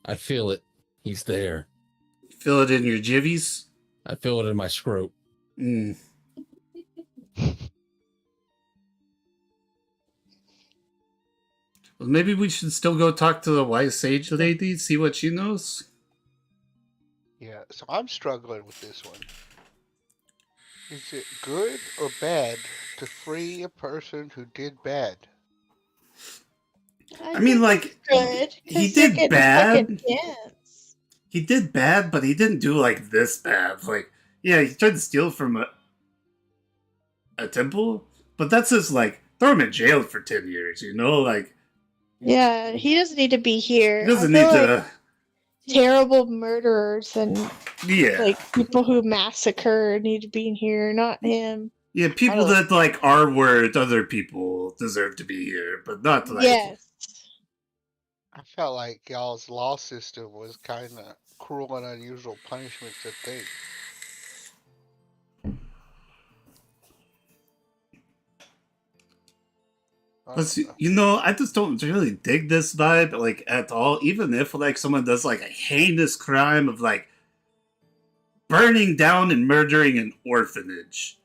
I feel it. He's there. Feel it in your jivvies? I feel it in my scrote. Mm. Well, maybe we should still go talk to the wise sage lady, see what she knows. Yeah, so I'm struggling with this one. Is it good or bad to free a person who did bad? I mean, like, Good. he 'Cause you're did getting a bad. second chance. He did bad, but he didn't do, like, this bad. Like, yeah, he tried to steal from a temple, but that's just like throw him in jail for 10 years. You know, like Yeah, he doesn't need to be here. he doesn't I need feel to. like terrible murderers and Yeah, like people who massacre need to be in here, not him. yeah. People that like R-word other people deserve to be here, but not like. Yes. I felt like y'all's law system was kind of cruel and unusual punishment to take. But you know, I just don't really dig this vibe like at all. Even if like someone does like a heinous crime of like burning down and murdering an orphanage,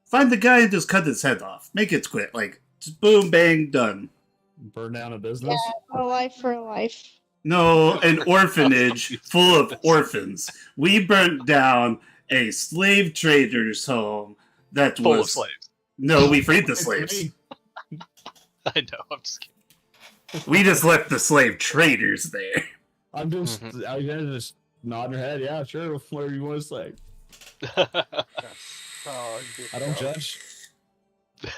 find the guy and just cut his head off. Make it quick, like just boom, bang, done. Burn down a business. Yeah, a life for a life. No, an orphanage full of orphans. We burnt down a slave trader's home that Full was of slaves. No, we freed the slaves. I know. I'm just kidding. We just left the slave traders there. I'm just Alexander just nodding her head. Yeah, sure, whatever you want to say. Oh, I don't judge.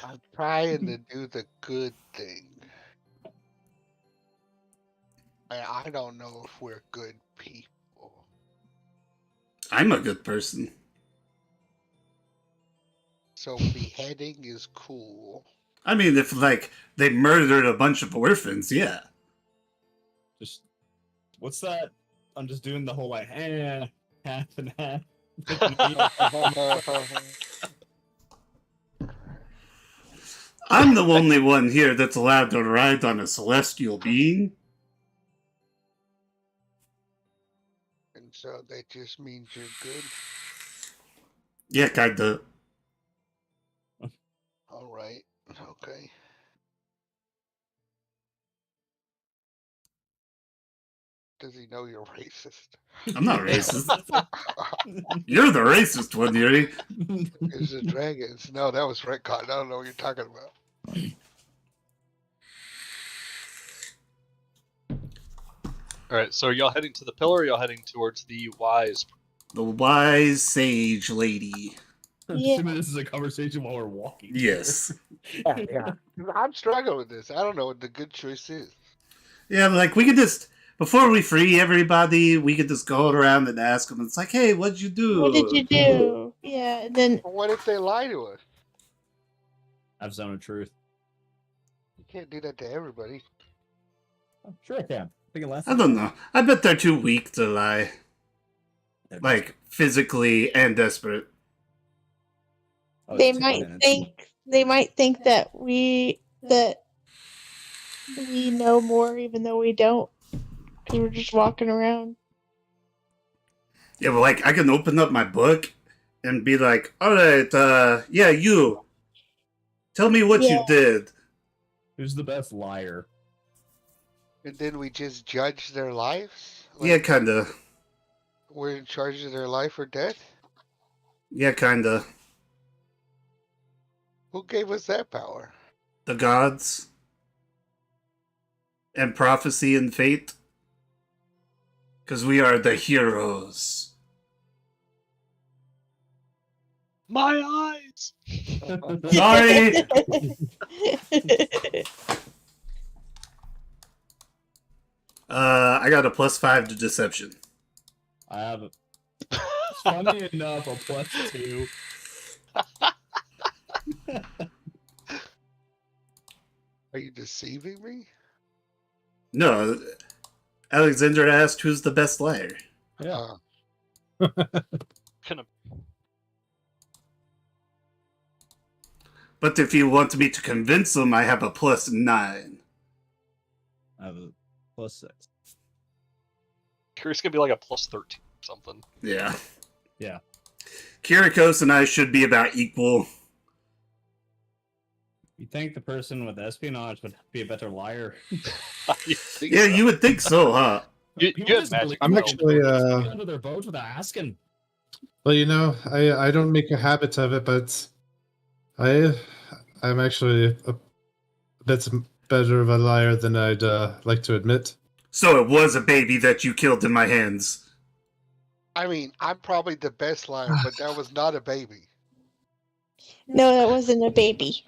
I'm trying to do the good thing. And I don't know if we're good people. I'm a good person. So beheading is cool. I mean, if like they murdered a bunch of orphans, yeah. Just what's that? I'm just doing the whole like half and half. I'm the only one here that's allowed to ride on a celestial being. And so that just means you're good. Yeah, kinda. All right. Okay. Does he know you're racist? I'm not racist. You're the racist one, Yuri. It's the dragons. No, that was retcon. I don't know what you're talking about. All right. So are y'all heading to the pillar? Or y'all heading towards the wise? The wise sage lady. Yeah. Assuming this is a conversation while we're walking. Yes. Yeah. I'm struggling with this. I don't know what the good choice is. Yeah, like we could just, before we free everybody, we could just go around and ask them. It's like, hey, what'd you do? What did you do? Yeah, and then But what if they lie to us? I've zone of truth. You can't do that to everybody. Oh, sure I can. I think it lasts. I don't know. I bet they're too weak to lie. Like, physically and desperate. Oh, they it's 2 might minutes. think that we know more even though we don't, because we're just walking around. Yeah, but like, I can open up my book and be like, alright, yeah, you. Tell me what you did. Who's the best liar? And then we just judge their lives? Yeah, kinda. We're in charge of their life or death? Yeah, kinda. Who gave us that power? The gods. And prophecy and fate. Because we are the heroes. My eyes. Sorry! I got a +5 to deception. I have a funny enough a +2. Are you deceiving me? No, Alexander asked who's the best liar. Yeah. Kind of. But if you want me to convince him, I have a +9. I have a +6. Curious, gonna be like a +13 or something. Yeah. Yeah. Kirikos and I should be about equal. You think the person with espionage would be a better liar? Yeah, you would think so, huh? You People had just magic. believe I'm though. actually, under their votes without asking. well, you know, I don't make a habit of it, but I'm actually a bit better of a liar than I'd like to admit. So it was a baby that you killed in my hands. I mean, I'm probably the best liar, but that was not a baby. No, that wasn't a baby.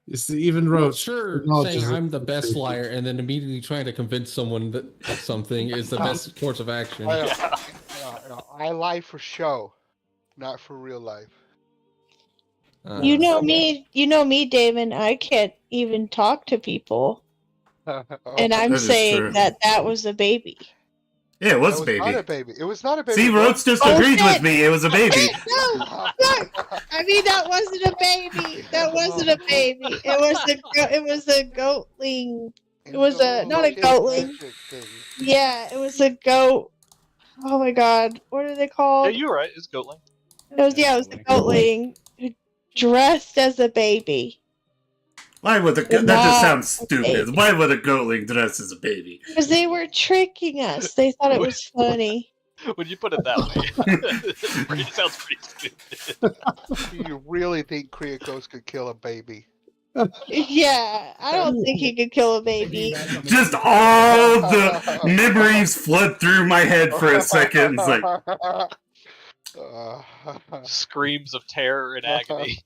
You see, even Roach Sure, acknowledges saying it. I'm the best flyer and then immediately trying to convince someone that something is the best course of action. I lie for show, not for real life. You know me, Damon. I can't even talk to people, and I'm That is saying true. that was a baby. Yeah, it was That a baby. not a baby. It was not a baby. See, bro. Roach just Oh, agreed shit. with me. It was a baby. No, I mean that wasn't a baby. That wasn't a baby. It was a goatling. It was not a goatling. Yeah, it was a goat. Oh my god, what are they Yeah, called? you're right. It's Goatling. It was a goatling who dressed as a baby. Why would that just Not sounds a stupid? baby. Why would a goatling dress as a baby? Because they were tricking us. They thought it was funny. When you put it that way, it sounds pretty stupid. You really think Kriakos could kill a baby? Yeah, I don't think he could kill a baby. Just all the memories flood through my head for a second. It's like, Screams of terror and agony.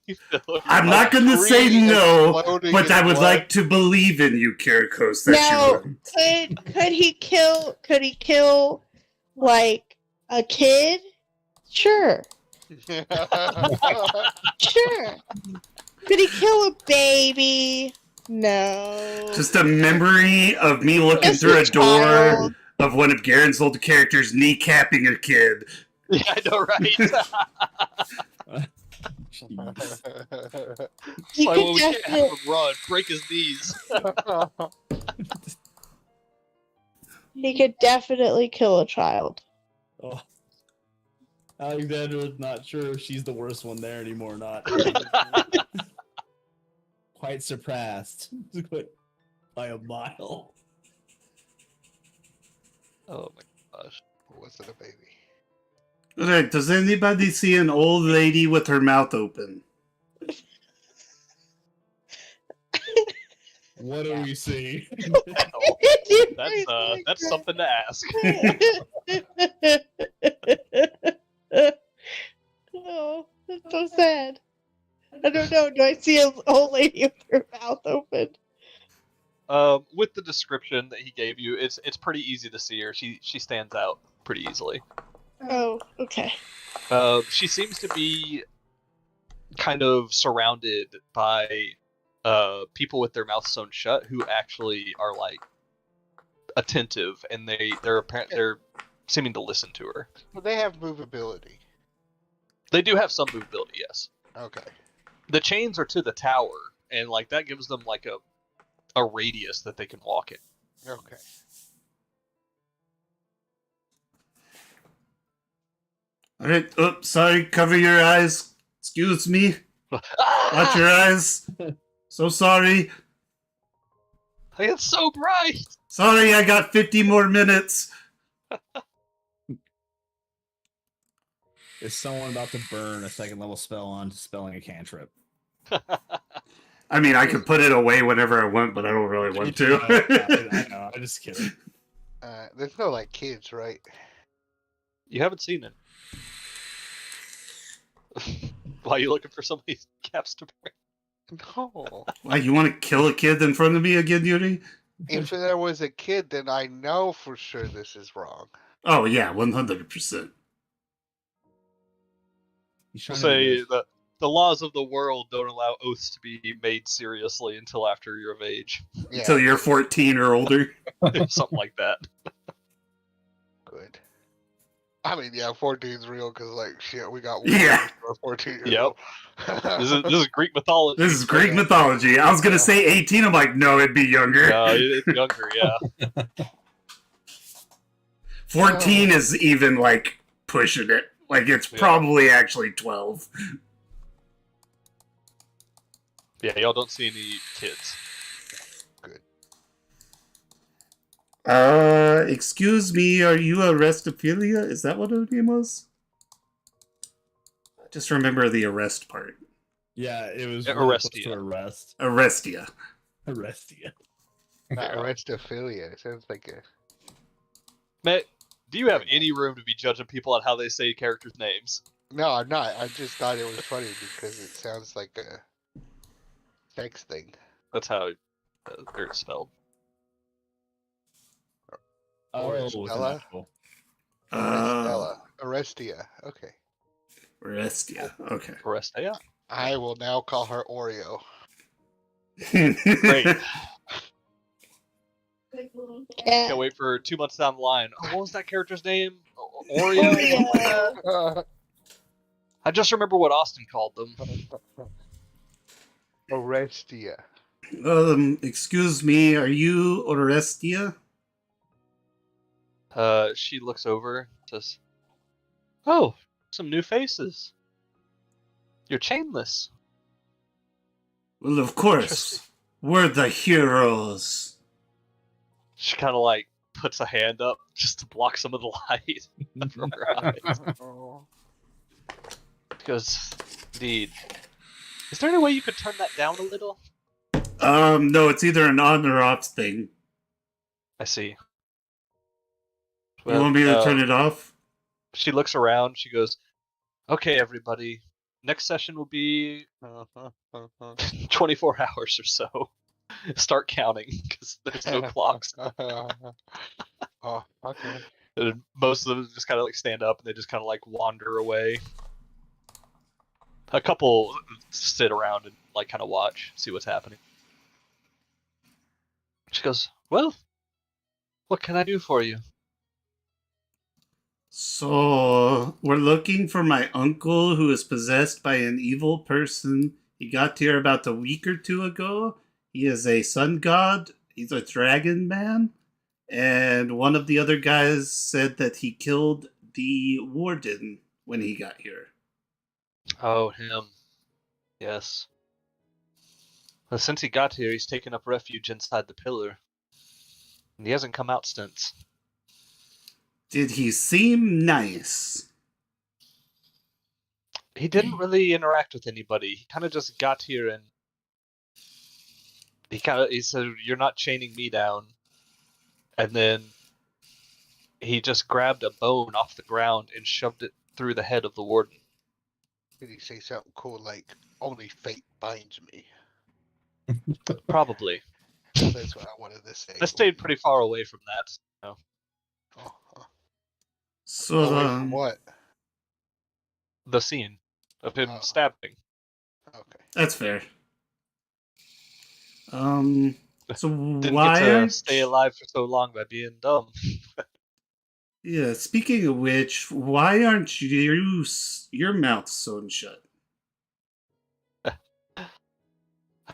I'm not going to say no, exploding but in I would blood. like to believe in you, Kirikos, that Now, you would. could he kill like a kid? Sure. Sure. Could he kill a baby? No. Just a memory of me looking Just through a a door child. of one of Garen's old characters kneecapping her kid. Yeah, I know, right? He Like, could well, we can't have definitely, him run, break his knees. he could definitely kill a child. Oh. Alexander was not sure if she's the worst one there anymore or not. Quite surpassed by a mile. Oh my gosh. Was it a baby? Alright, does anybody see an old lady with her mouth open? What do we see? That's something to ask. Oh, that's so sad. I don't know. Do I see an old lady with her mouth open? With the description that he gave you, it's pretty easy to see her. She stands out pretty easily. Oh, okay. She seems to be kind of surrounded by people with their mouths sewn shut who actually are like attentive, and they're seeming to listen to her. Well, they have movability. They do have some movability, yes. Okay. The chains are to the tower, and like that gives them like a radius that they can walk in. Okay. Alright, oops, sorry, cover your eyes. Excuse me. Watch your eyes. So sorry. It's so bright. Sorry, I got 50 more minutes. Is someone about to burn a second level spell on spelling a cantrip? I mean, I could put it away whenever I want, but I don't really want to. I know. I'm just kidding. There's no like kids, right? You haven't seen it. Why are you looking for somebody's caps to burn? No. Why, you want to kill a kid in front of me again, Yuri? If there was a kid, then I know for sure this is wrong. Oh, yeah, 100%. Say the laws of the world don't allow oaths to be made seriously until after you're of age. Yeah. Until you're 14 or older. Something like that. Good. I mean, yeah, 14 is real because, like, shit, we got one Yeah. for 14 years Yep. old. This is Greek mythology. This is Greek mythology. I was going to say 18. I'm like, no, it'd be younger. No, it's younger, yeah. 14 is even, like, pushing it. Like, it's probably actually 12. Yeah, y'all don't see any kids. Excuse me, are you Arrestophilia? Is that what her name was? Just remember the arrest part. Yeah, it was Yeah, really close Arrestia. to arrest. Arrestia. Arrestia. Not Arrestophilia. It sounds like a... Matt, do you have any room to be judging people on how they say characters' names? No, I'm not. I just thought it was funny because it sounds like a sex thing. That's how it's spelled. Oh, Stella? it's an apple. Orestia. Okay. Orestia. Okay. Orestea? I will now call her Oreo. Great. Yeah. Can't wait for 2 months down the line. Oh, what was that character's name? Oreo? I just remember what Austin called them. Orestia. Excuse me, are you Orestia? She looks over, says, "Oh, some new faces. You're chainless." Well, of course. Interesting. We're the heroes. She kind of like puts a hand up just to block some of the light from her eyes. She goes, "Indeed. Is there any way you could turn that down a little?" No, it's either an on or off thing. I see. You want me to turn it off? She looks around. She goes, "Okay, everybody. Next session will be 24 hours or so. Start counting because there's no clocks." Oh, okay. And most of them just kind of like stand up and they just kind of like wander away. A couple sit around and like kind of watch, see what's happening. She goes, "Well, what can I do for you?" So, we're looking for my uncle who is possessed by an evil person. He got here about a week or two ago. He is a sun god. He's a dragon man. And one of the other guys said that he killed the warden when he got here. Oh, him. Yes. Well, since he got here, he's taken up refuge inside the pillar. And he hasn't come out since. Did he seem nice? He didn't really interact with anybody. He kind of just got here and he said, "You're not chaining me down." And then he just grabbed a bone off the ground and shoved it through the head of the warden. Did he say something cool like, "Only fate binds me"? Probably. That's what I wanted to say. I stayed pretty far away from that. You know, So, Away from what? the scene of him Oh. stabbing. Okay. that's fair. So Didn't why get to aren't stay alive for so long by being dumb. Yeah, speaking of which, why aren't your mouth sewn shut?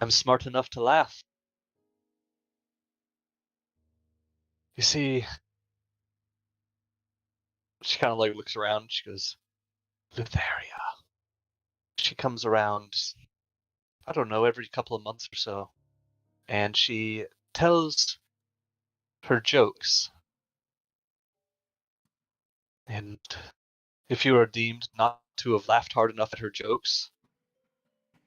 I'm smart enough to laugh. You see, she kind of like looks around. She goes, "Lutheria." She comes around, I don't know, every couple of months or so. And she tells her jokes. And if you are deemed not to have laughed hard enough at her jokes,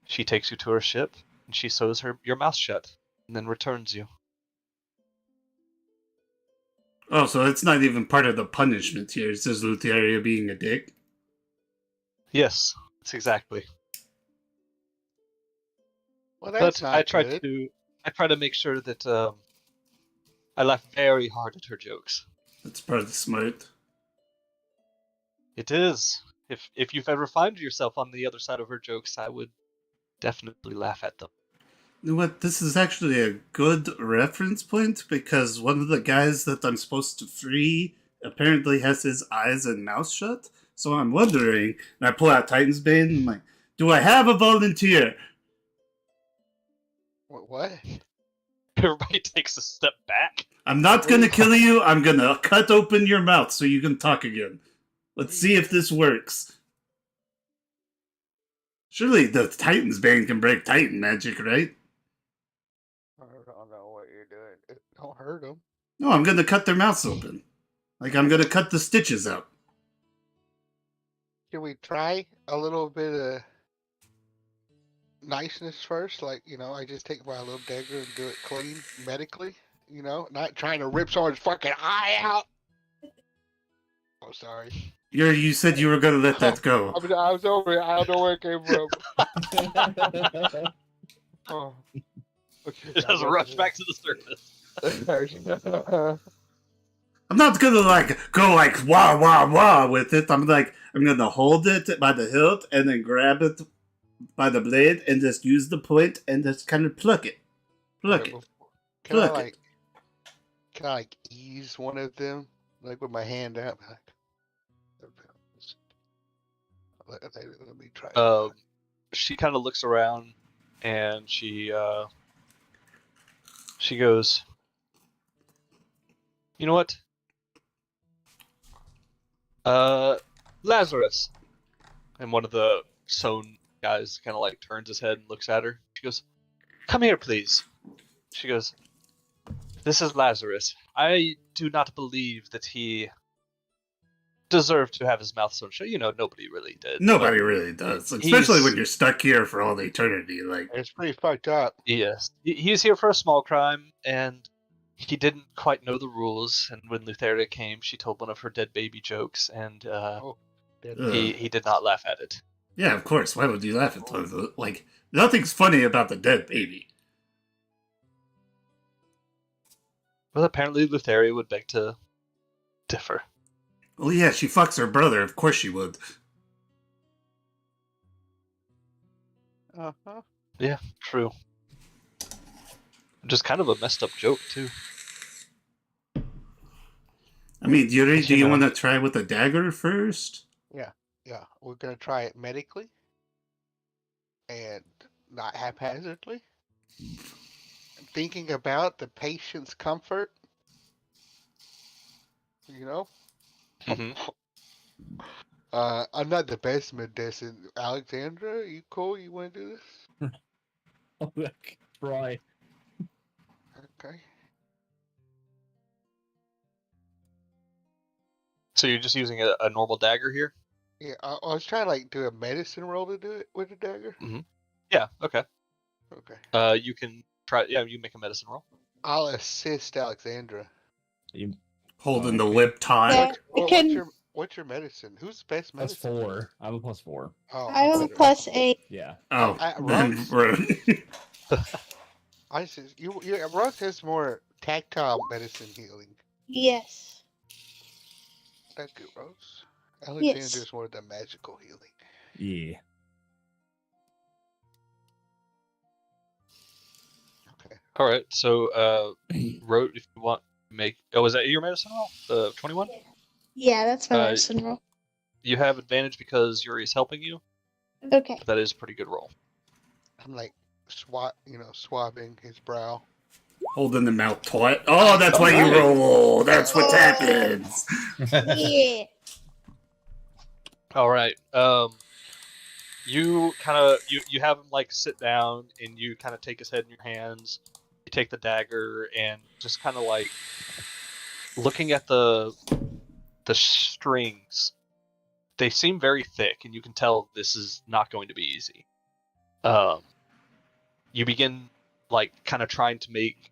she takes you to her ship and she sews your mouth shut and then returns you. Oh, so it's not even part of the punishment here. It's just Lutheria being a dick. Yes, that's exactly. Well, that's But not I try good. to make sure that I laugh very hard at her jokes. That's part of the smart. It is. If you've ever found yourself on the other side of her jokes, I would definitely laugh at them. You know what? This is actually a good reference point because one of the guys that I'm supposed to free apparently has his eyes and mouth shut. So I'm wondering, and I pull out Titan's Bane, and I'm like, do I have a volunteer? What? Everybody takes a step back. I'm not gonna kill you, I'm gonna cut open your mouth so you can talk again. Let's see if this works. Surely the Titan's Bane can break Titan magic, right? I don't know what you're doing. Don't hurt them. No, I'm gonna cut their mouths open. Like, I'm gonna cut the stitches out. Can we try a little bit of niceness first? Like, I just take my little dagger and do it clean medically. Not trying to rip someone's fucking eye out. Oh, sorry. You said you were gonna let that go. I was over it. I don't know where it came from. Oh. Okay, It just rush back to the surface. I'm not gonna go wah wah wah with it. I'm gonna hold it by the hilt and then grab it by the blade and just use the point and just kind of pluck it. Can I ease one of them with my hand out? Let me try. She kind of looks around and she goes, "You know what? Lazarus." And one of the sewn guys kind of turns his head and looks at her. She goes, "Come here, please." She goes, "This is Lazarus. I do not believe that he deserved to have his mouth sewn shut. Nobody really did. Nobody really does, especially when you're stuck here for all the eternity. It's pretty fucked up. Yes, he's here for a small crime, and he didn't quite know the rules. And when Lutheria came, she told one of her dead baby jokes, and he did not laugh at it. Yeah, of course. Why would you laugh at those? Nothing's funny about the dead baby. Well, apparently Lutheria would beg to differ. Oh yeah, she fucks her brother. Of course she would. Uh-huh. Yeah, true. Just kind of a messed up joke, too. I mean, Yuri, do you want to try with a dagger first? Yeah. We're going to try it medically. And not haphazardly. Thinking about the patient's comfort. Mm-hmm. I'm not the best medicine. Alexandra, you cool? You want to do this? Oh, try. Okay. So you're just using a normal dagger here? Yeah, I was trying to do a medicine roll to do it with a dagger. Mm-hmm. Yeah, okay. Okay. You can try. Yeah, you make a medicine roll. I'll assist Alexandra. You holding the whip tight. What's your medicine? Who's the best medicine? +4. I'm a +4. Oh, I have a +8. Yeah. Oh, Russ has more tactile medicine healing. Yes. Thank you, Rose. Alexander's more the magical healing. Yeah. Okay. All right. So, Rote, if you want to make. Oh, is that your medicine roll? The 21? Yeah, that's my medicine roll. You have advantage because Yuri's helping you. Okay. That is a pretty good roll. I'm swabbing his brow. Holding the mouth taut. Oh, that's why you roll. That's what happens. Yeah. All right. You kind of you have him sit down, and you kind of take his head in your hands. You take the dagger and just kind of looking at the strings. They seem very thick, and you can tell this is not going to be easy. You begin kind of trying to make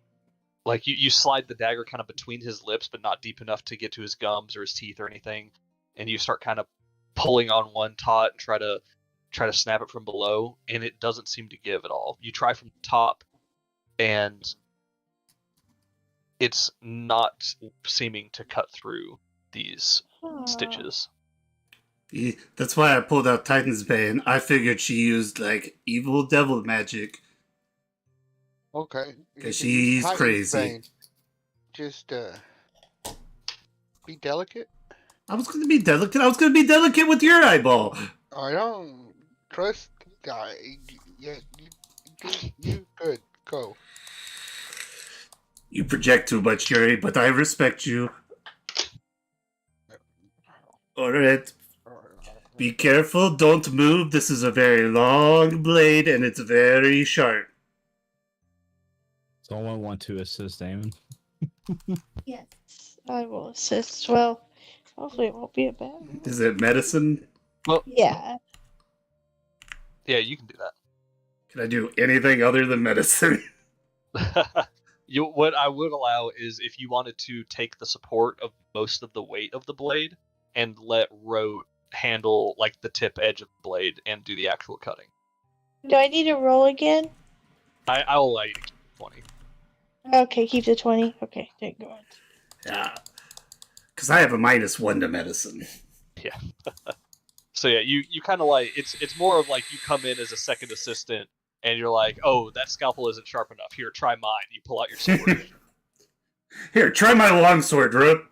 you slide the dagger kind of between his lips, but not deep enough to get to his gums or his teeth or anything, and you start kind of pulling on one taut and try to snap it from below, and it doesn't seem to give at all. You try from the top, and it's not seeming to cut through these stitches. Yeah, that's why I pulled out Titan's Bane. I figured she used evil devil magic. Okay. Because she's crazy. Bane. Just be delicate. I was going to be delicate. I was going to be delicate with your eyeball. I don't trust the guy. Yeah, you good. Go. You project too much, Yuri, but I respect you. Alright. Be careful. Don't move. This is a very long blade, and it's very sharp. Someone want to assist Damon? Yes, I will assist. Well, hopefully it won't be a bad one. Is it medicine? Well, yeah. Yeah, you can do that. Can I do anything other than medicine? What I would allow is if you wanted to take the support of most of the weight of the blade and let Rote handle like the tip edge of the blade and do the actual cutting. Do I need to roll again? I'll allow you to keep 20. Okay, keep the 20. Okay, thank God. Yeah. Because I have a -1 to medicine. Yeah. So yeah, you kind of like it's more of like you come in as a second assistant and you're like, oh, that scalpel isn't sharp enough. Here, try mine. You pull out your sword. Here, try my longsword, Root.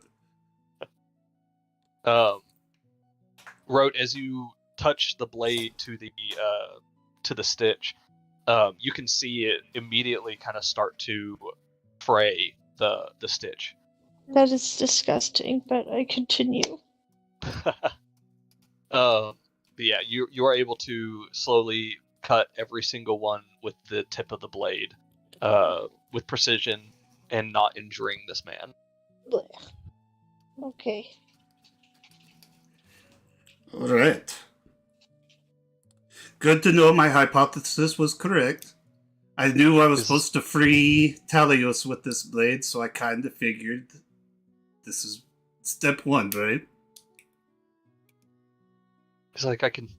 Rote, as you touch the blade to the stitch, you can see it immediately kind of start to fray the stitch. That is disgusting, but I continue. But yeah, you are able to slowly cut every single one with the tip of the blade, with precision and not injuring this man. Blech. Okay. All right. Good to know my hypothesis was correct. I knew I was supposed to free Talios with this blade, so I kind of figured this is step 1, right? It's like I can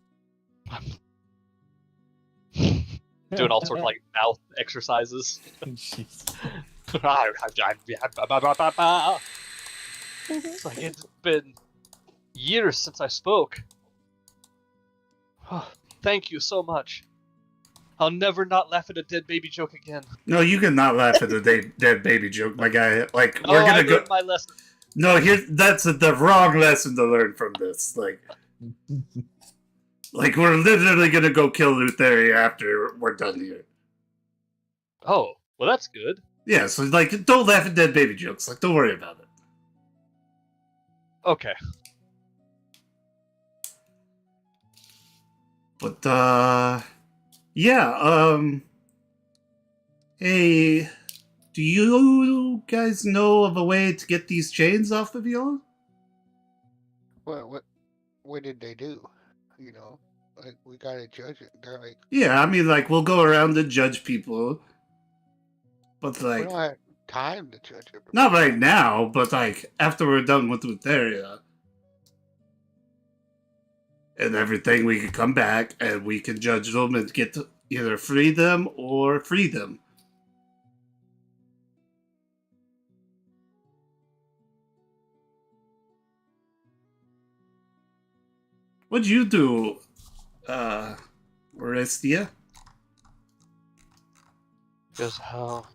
doing all sorts of like mouth exercises. It's like it's been years since I spoke. Oh, thank you so much. I'll never not laugh at a dead baby joke again. No, you can not laugh at the dead baby joke, my guy. Like, we're I gonna go. learned my lesson. No, that's the wrong lesson to learn from this. Like we're literally gonna go kill Lutheria after we're done here. Oh, well, that's good. Yeah, so like, don't laugh at dead baby jokes. Like, don't worry about it. Okay. But yeah. Hey, do you guys know of a way to get these chains off of y'all? What did they do? You know, like, we gotta judge it. They're like, Yeah, I mean, like, we'll go around and judge people, but we like, don't have time to judge it. not right now. But like, after we're done with Lutheria and everything, we can come back and we can judge them and get to either free them or free them. What'd you do, Orestia? Here's how.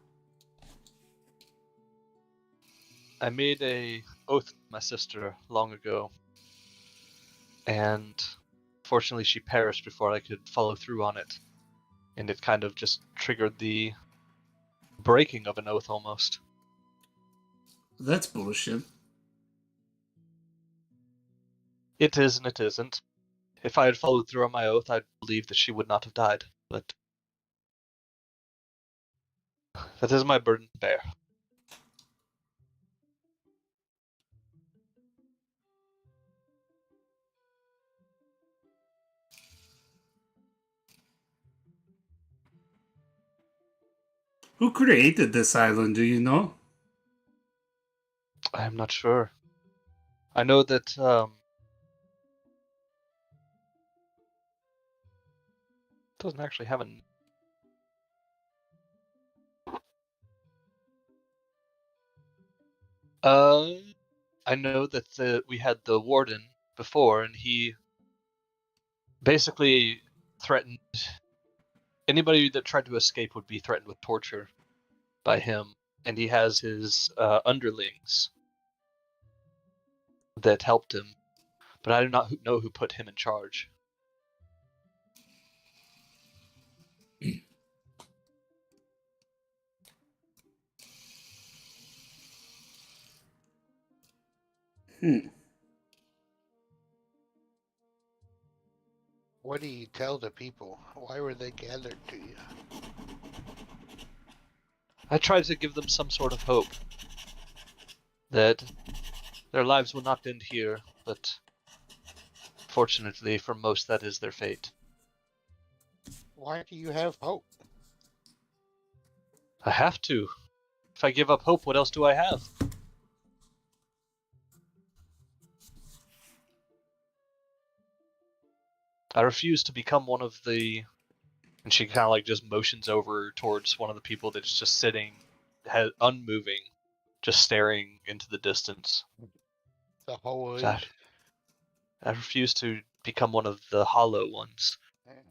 I made a oath with my sister long ago, and fortunately she perished before I could follow through on it, and it kind of just triggered the breaking of an oath almost. That's bullshit. It is and it isn't. If I had followed through on my oath, I'd believe that she would not have died, but that is my burden to bear. Who created this island, do you know? I am not sure. I know that doesn't actually have an. I know that we had the warden before, and he basically threatened anybody that tried to escape would be threatened with torture by him, and he has his underlings that helped him, but I do not know who put him in charge. What do you tell the people? Why were they gathered to you? I tried to give them some sort of hope that their lives will not end here, but fortunately for most that is their fate. Why do you have hope? I have to. If I give up hope, what else do I have? I refuse to become one of the... And she kind of like just motions over towards one of the people that's just sitting, unmoving, just staring into the distance. The whole I refuse to become one of the hollow ones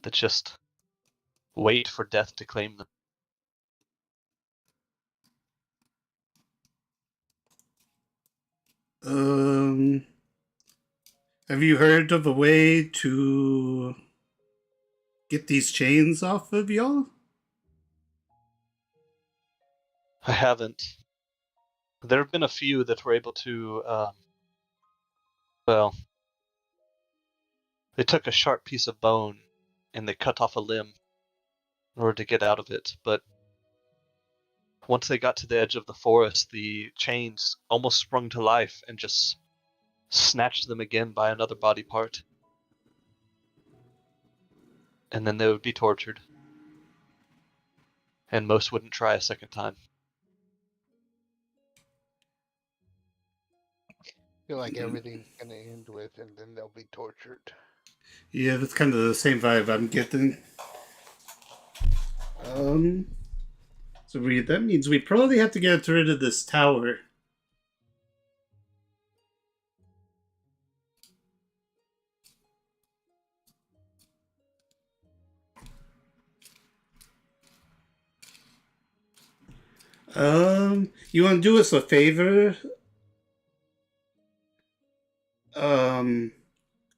that just wait for death to claim them. Have you heard of a way to get these chains off of y'all? I haven't. There have been a few that were able to, well, they took a sharp piece of bone and they cut off a limb in order to get out of it, but once they got to the edge of the forest, the chains almost sprung to life and just snatched them again by another body part. And then they would be tortured. And most wouldn't try a second time. I feel like everything's gonna end with, and then they'll be tortured. Yeah, that's kind of the same vibe I'm getting. So that means we probably have to get rid of this tower. You want to do us a favor?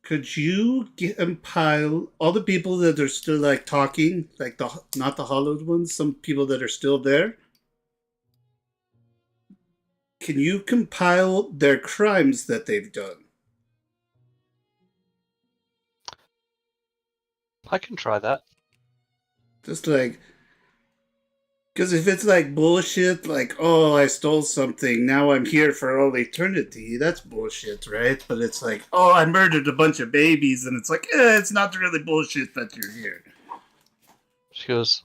Could you compile all the people that are still like talking, like not the hollowed ones, some people that are still there? Can you compile their crimes that they've done? I can try that. Just like, because if it's like bullshit, like, oh, I stole something, now I'm here for all eternity, that's bullshit, right? But it's like, oh, I murdered a bunch of babies, and it's like, it's not really bullshit that you're here. She goes,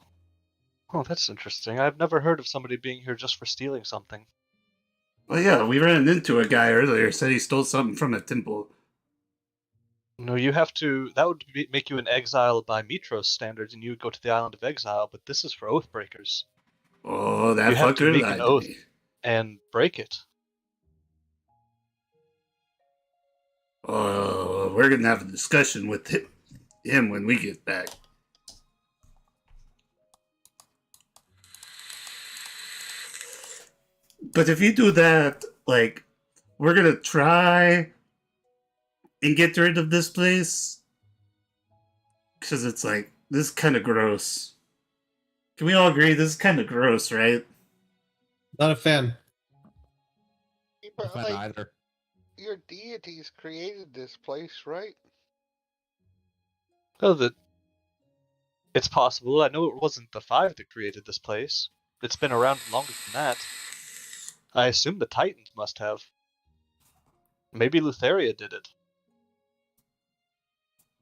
oh, that's interesting. I've never heard of somebody being here just for stealing something. Well, yeah, we ran into a guy earlier, said he stole something from a temple. No, you have to, that would make you an exile by Mitros standards, and you would go to the island of exile, but this is for Oathbreakers. Oh, that you have to fucker make lied an oath to me. and break it. Oh, we're gonna have a discussion with him when we get back. But if you do that, like, we're gonna try and get rid of this place, because it's like, this is kind of gross. Can we all agree this is kind of gross, right? Not a fan. But Not either. your deities created this place, right? Oh, it's possible. I know it wasn't the 5 that created this place. It's been around longer than that. I assume the Titans must have. Maybe Lutheria did it.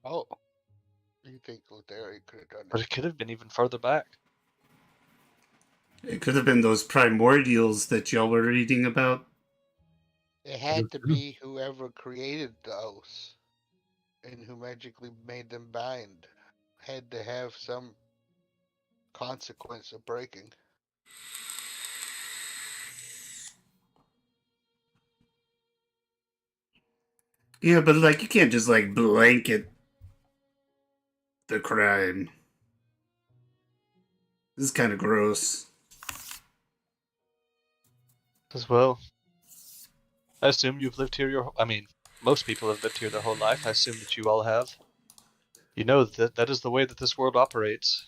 Oh. You think Lutheria could have done it? But it could have been even further back. It could have been those primordials that y'all were reading about. It had to be whoever created the oaths and who magically made them bind. Had to have some consequence of breaking. Yeah, but like, you can't just like blanket the crime. This is kind of gross. As well. I assume you've lived here most people have lived here their whole life. I assume that you all have. You know that is the way that this world operates.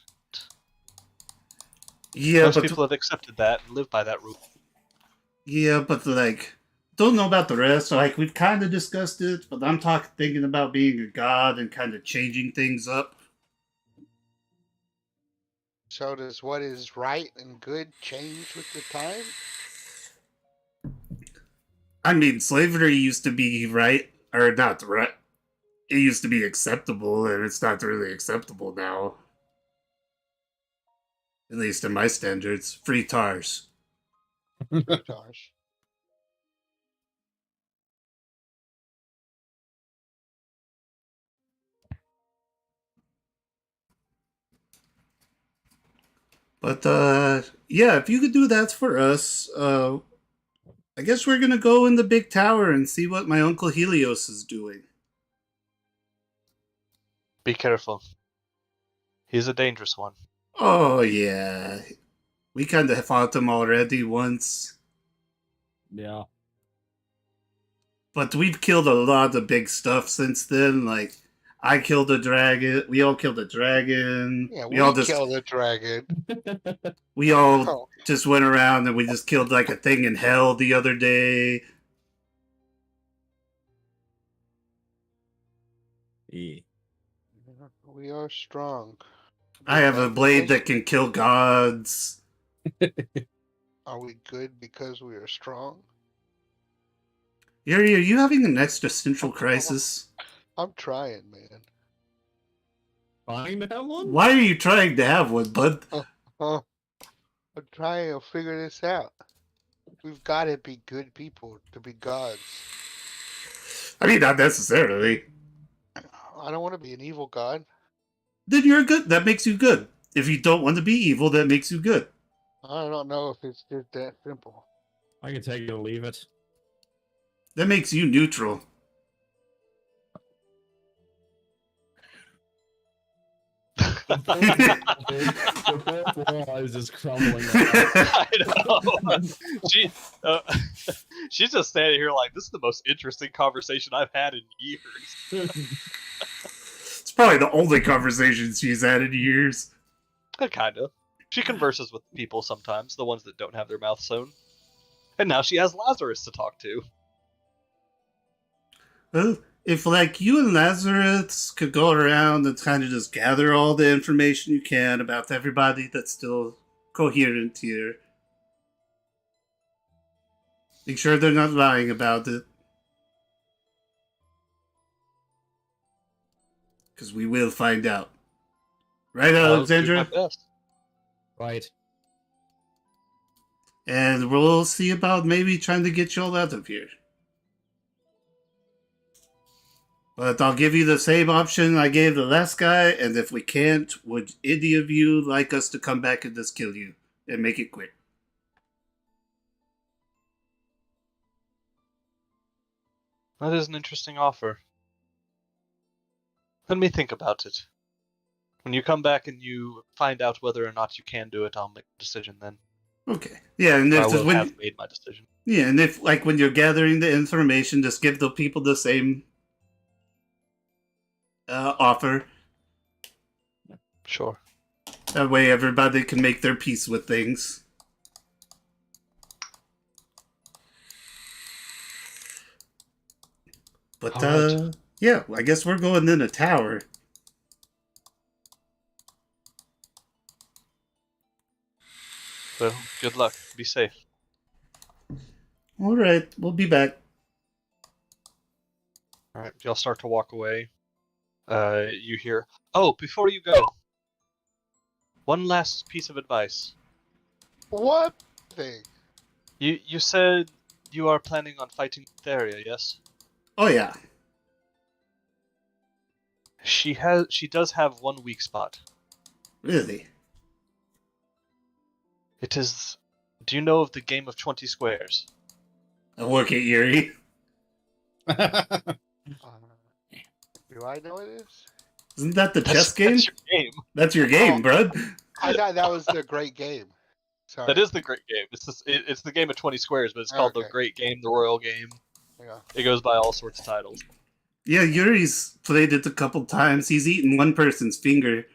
Yeah, most people have accepted that and live by that rule. Yeah, but like, don't know about the rest. Like, we've kind of discussed it, but I'm thinking about being a god and kind of changing things up. So does what is right and good change with the time? I mean, slavery used to be right, or not right. It used to be acceptable, and it's not really acceptable now. At least in my standards. Free tars. Free tars. But yeah, if you could do that for us, I guess we're gonna go in the big tower and see what my uncle Helios is doing. Be careful. He's a dangerous one. Oh yeah, we kind of fought him already once, Yeah. but we've killed a lot of big stuff since then. Like I killed a dragon. We all killed a dragon. Yeah, we all just killed the dragon. we all Oh. just went around and we just killed like a thing in hell the other day. Yeah. We are strong. I have a blade that can kill gods. Are we good because we are strong? Yuri, are you having an existential crisis? I'm trying, man. Trying to have one? Why are you trying to have one, bud? I'm trying to figure this out. We've got to be good people to be gods. I mean, not necessarily. I don't want to be an evil god. Then you're good. That makes you good. If you don't want to be evil, that makes you good. I don't know if it's just that simple. I can take it or leave it. That makes you neutral. The eyes is crumbling. I know. She's just standing here like, this is the most interesting conversation I've had in years. It's probably the only conversation she's had in years. Kind of. She converses with people sometimes, the ones that don't have their mouth sewn. And now she has Lazarus to talk to. Well, if like you and Lazarus could go around and kind of just gather all the information you can about everybody that's still coherent here. Make sure they're not lying about it. Because we will find out. Right, Alexandra? I'll do my best. Right. And we'll see about maybe trying to get you all out of here. But I'll give you the same option I gave the last guy, and if we can't, would any of you like us to come back and just kill you and make it quick? That is an interesting offer. Let me think about it. When you come back and you find out whether or not you can do it, I'll make a decision then. Okay. Yeah, and I if will have made my decision. Yeah, and if like when you're gathering the information, just give the people the same offer. Sure. That way everybody can make their peace with things. But Alright. yeah, I guess we're going in a tower. So, good luck. Be safe. Alright, we'll be back. Alright, y'all start to walk away. You hear... Oh, before you go, one last piece of advice. What thing? You said you are planning on fighting Nethersea, yes? Oh yeah. She does have one weak spot. Really? It is... Do you know of the game of 20 squares? I work at Yuri. Do I know it is? Isn't that the chess game? That's your game. That's your game, Oh. bud. I thought that was the great game. Sorry. That is the great game. It's the game of 20 squares, but it's called the Okay. great game, the royal game. Yeah. It goes by all sorts of titles. Yeah, Yuri's played it a couple times. He's eaten one person's finger.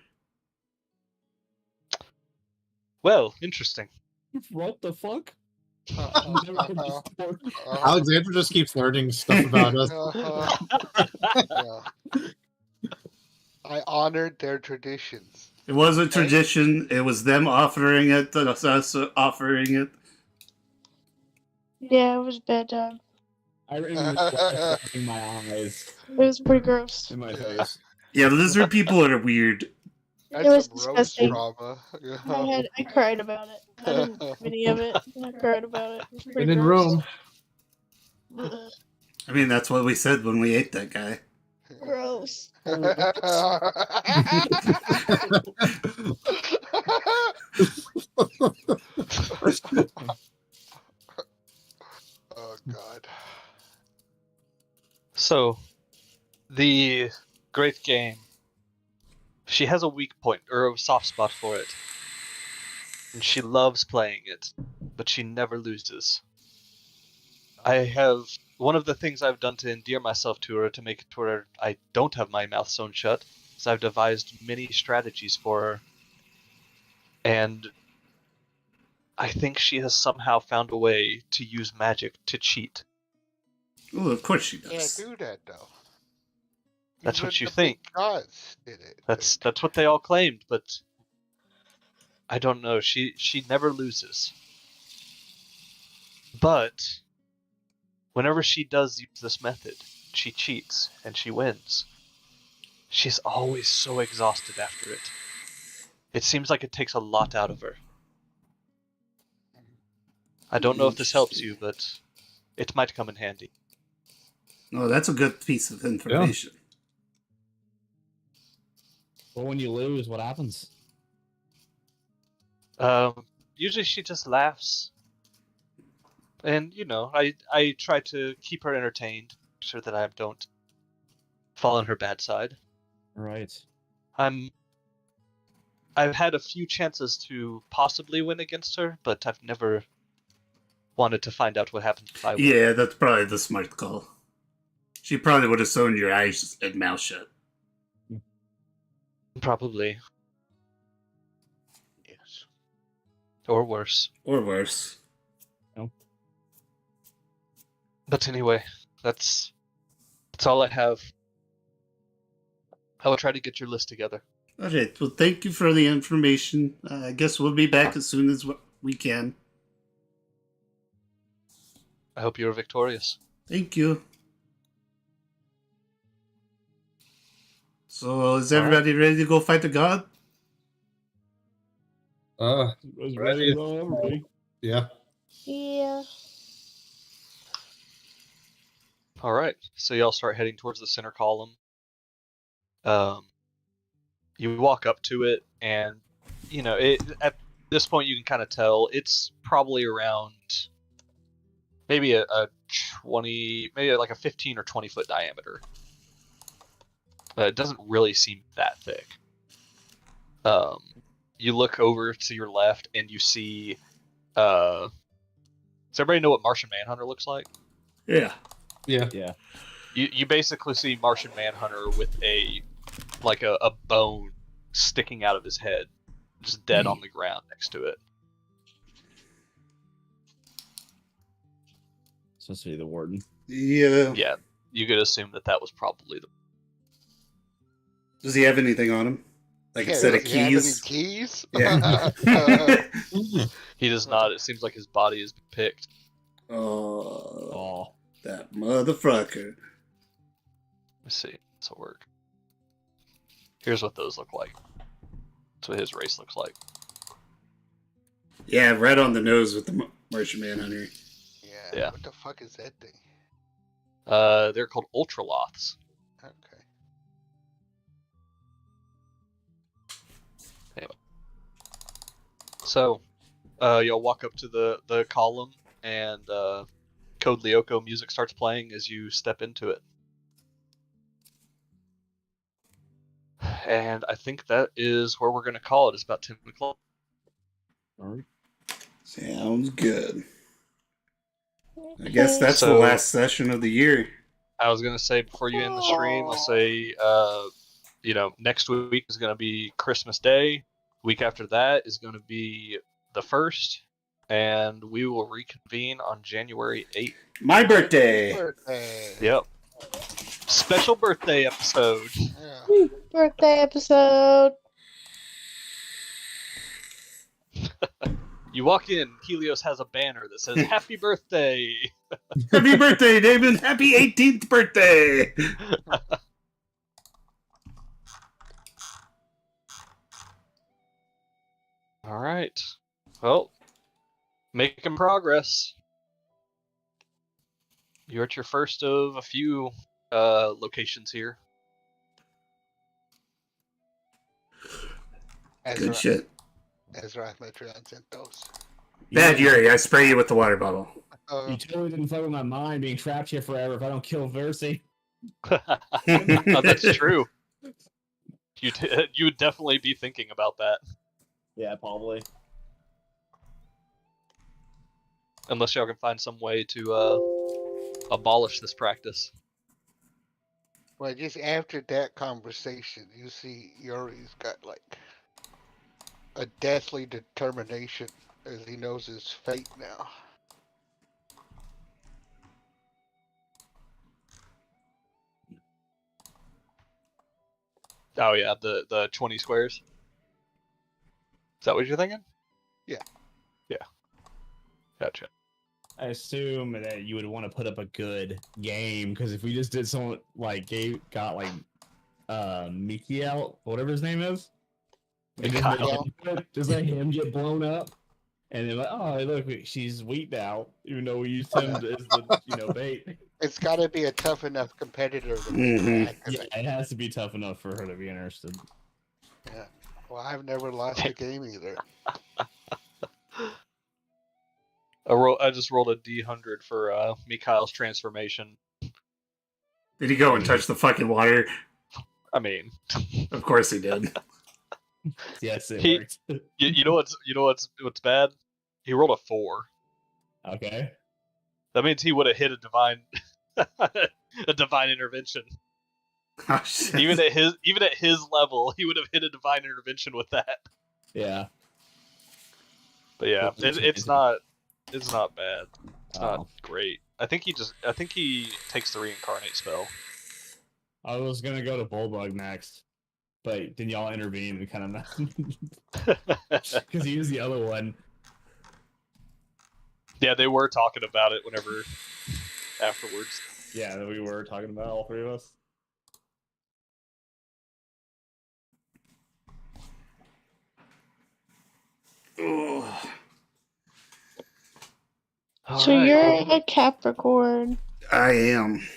Well, interesting. What the fuck? Alexandra just keeps learning stuff about us. Yeah. I honored their traditions. It was a tradition. It was them offering it, us offering it. Yeah, it was bedtime. I remember in my eyes, It was pretty gross. in my face. Yeah, lizard people are weird. That's It was some roast disgusting. trauma. I cried about it. I didn't have any of it. I cried about it. It was pretty And in gross. Rome. Ugh, I mean, that's what we said when we ate that guy. gross. So, the great game. She has a weak point, or a soft spot for it. And she loves playing it, but she never loses. One of the things I've done to endear myself to her, to make it to where I don't have my mouth sewn shut, is I've devised many strategies for her. And I think she has somehow found a way to use magic to cheat. Oh, of course she Can't does. do that though. That's Even what you the big think. gods did it. That's what they all claimed, but I don't know. She never loses. But whenever she does use this method, she cheats and she wins. She's always so exhausted after it. It seems like it takes a lot out of her. I don't know if this helps you, but it might come in handy. Oh, that's a good piece of information. Well, when you lose, what happens? Usually she just laughs. And, I try to keep her entertained, sure that I don't fall on her bad side. Right. I've had a few chances to possibly win against her, but I've never wanted to find out what happens if I win. Yeah, that's probably the smart call. She probably would have sewn your eyes and mouth shut. Probably. Yes. Or worse. Or worse. But anyway, that's all I have. I will try to get your list together. Alright, well, thank you for the information. I guess we'll be back as soon as we can. I hope you're victorious. Thank you. So, is everybody ready to go fight the god? As ready as everybody. Yeah. Yeah. All right, so y'all start heading towards the center column. You walk up to it, and at this point you can kind of tell it's probably around maybe a 20, maybe like a 15 or 20 foot diameter. It doesn't really seem that thick. You look over to your left, and you see. Does everybody know what Martian Manhunter looks like? Yeah. Yeah. You basically see Martian Manhunter with a bone sticking out of his head, just dead on the ground next to it. Supposed to be the warden. Yeah. Yeah, you could assume that was probably the. Does he have anything on him? Like a set of does he have keys? any keys? Yeah. He does not. It seems like his body has been picked. Oh, that motherfucker. Let's see. This will work. Here's what those look like. That's what his race looks like. Yeah, right on the nose with the Martian Manhunter. Yeah. What the fuck is that thing? They're called Ultraloths. Okay. Anyway. So, you'll walk up to the column, and Code Lyoko music starts playing as you step into it. And I think that is where we're going to call it. It's about 10 o'clock. All right. Sounds good. I guess that's the last session of the year. I was going to say, before you end the stream, I'll say, next week is going to be Christmas Day. Week after that is going to be the 1st. And we will reconvene on January 8th. My birthday! Yep. Special birthday episode. Yeah. Birthday episode. You walk in, Helios has a banner that says, Happy Birthday! Happy birthday, David! Happy 18th birthday! Alright. Well, making progress. You're at your first of a few locations here. Good shit. Ezra Metron sent those. Bad Yuri, I spray you with the water bottle. You totally didn't fuck with my mind being trapped here forever if I don't kill Versi. Oh, that's true. You would definitely be thinking about that. Yeah, probably. Unless y'all can find some way to abolish this practice. Well, just after that conversation, you see Yuri's got like a deathly determination as he knows his fate now. Oh yeah, the 20 squares. Is that what you're thinking? Yeah. Yeah. Gotcha. I assume that you would want to put up a good game, because if we just did someone like got like Mickey out, whatever his name is, and just let him get blown up, and then like, oh look, she's weak now, even though we used him as the bait. It's got to be a tough enough competitor to make back. Yeah, it has to be tough enough for her to be interested. Yeah. Well, I've never lost a game either. I just rolled a D100 for Mikhail's transformation. Did he go and touch the fucking water? I mean, of course he did. Yes, it worked. You know what's bad? He rolled a 4. Okay. That means he would have hit a divine intervention. Oh, shit. Even at his level, he would have hit a divine intervention with that. Yeah. But yeah, it's not bad. It's not great. I think he takes the reincarnate spell. I was gonna go to Bullbug next, but then y'all intervened and kind of because he used the other one. Yeah, they were talking about it whenever afterwards. Yeah, we were talking about all three of us. So you're a Capricorn. I am.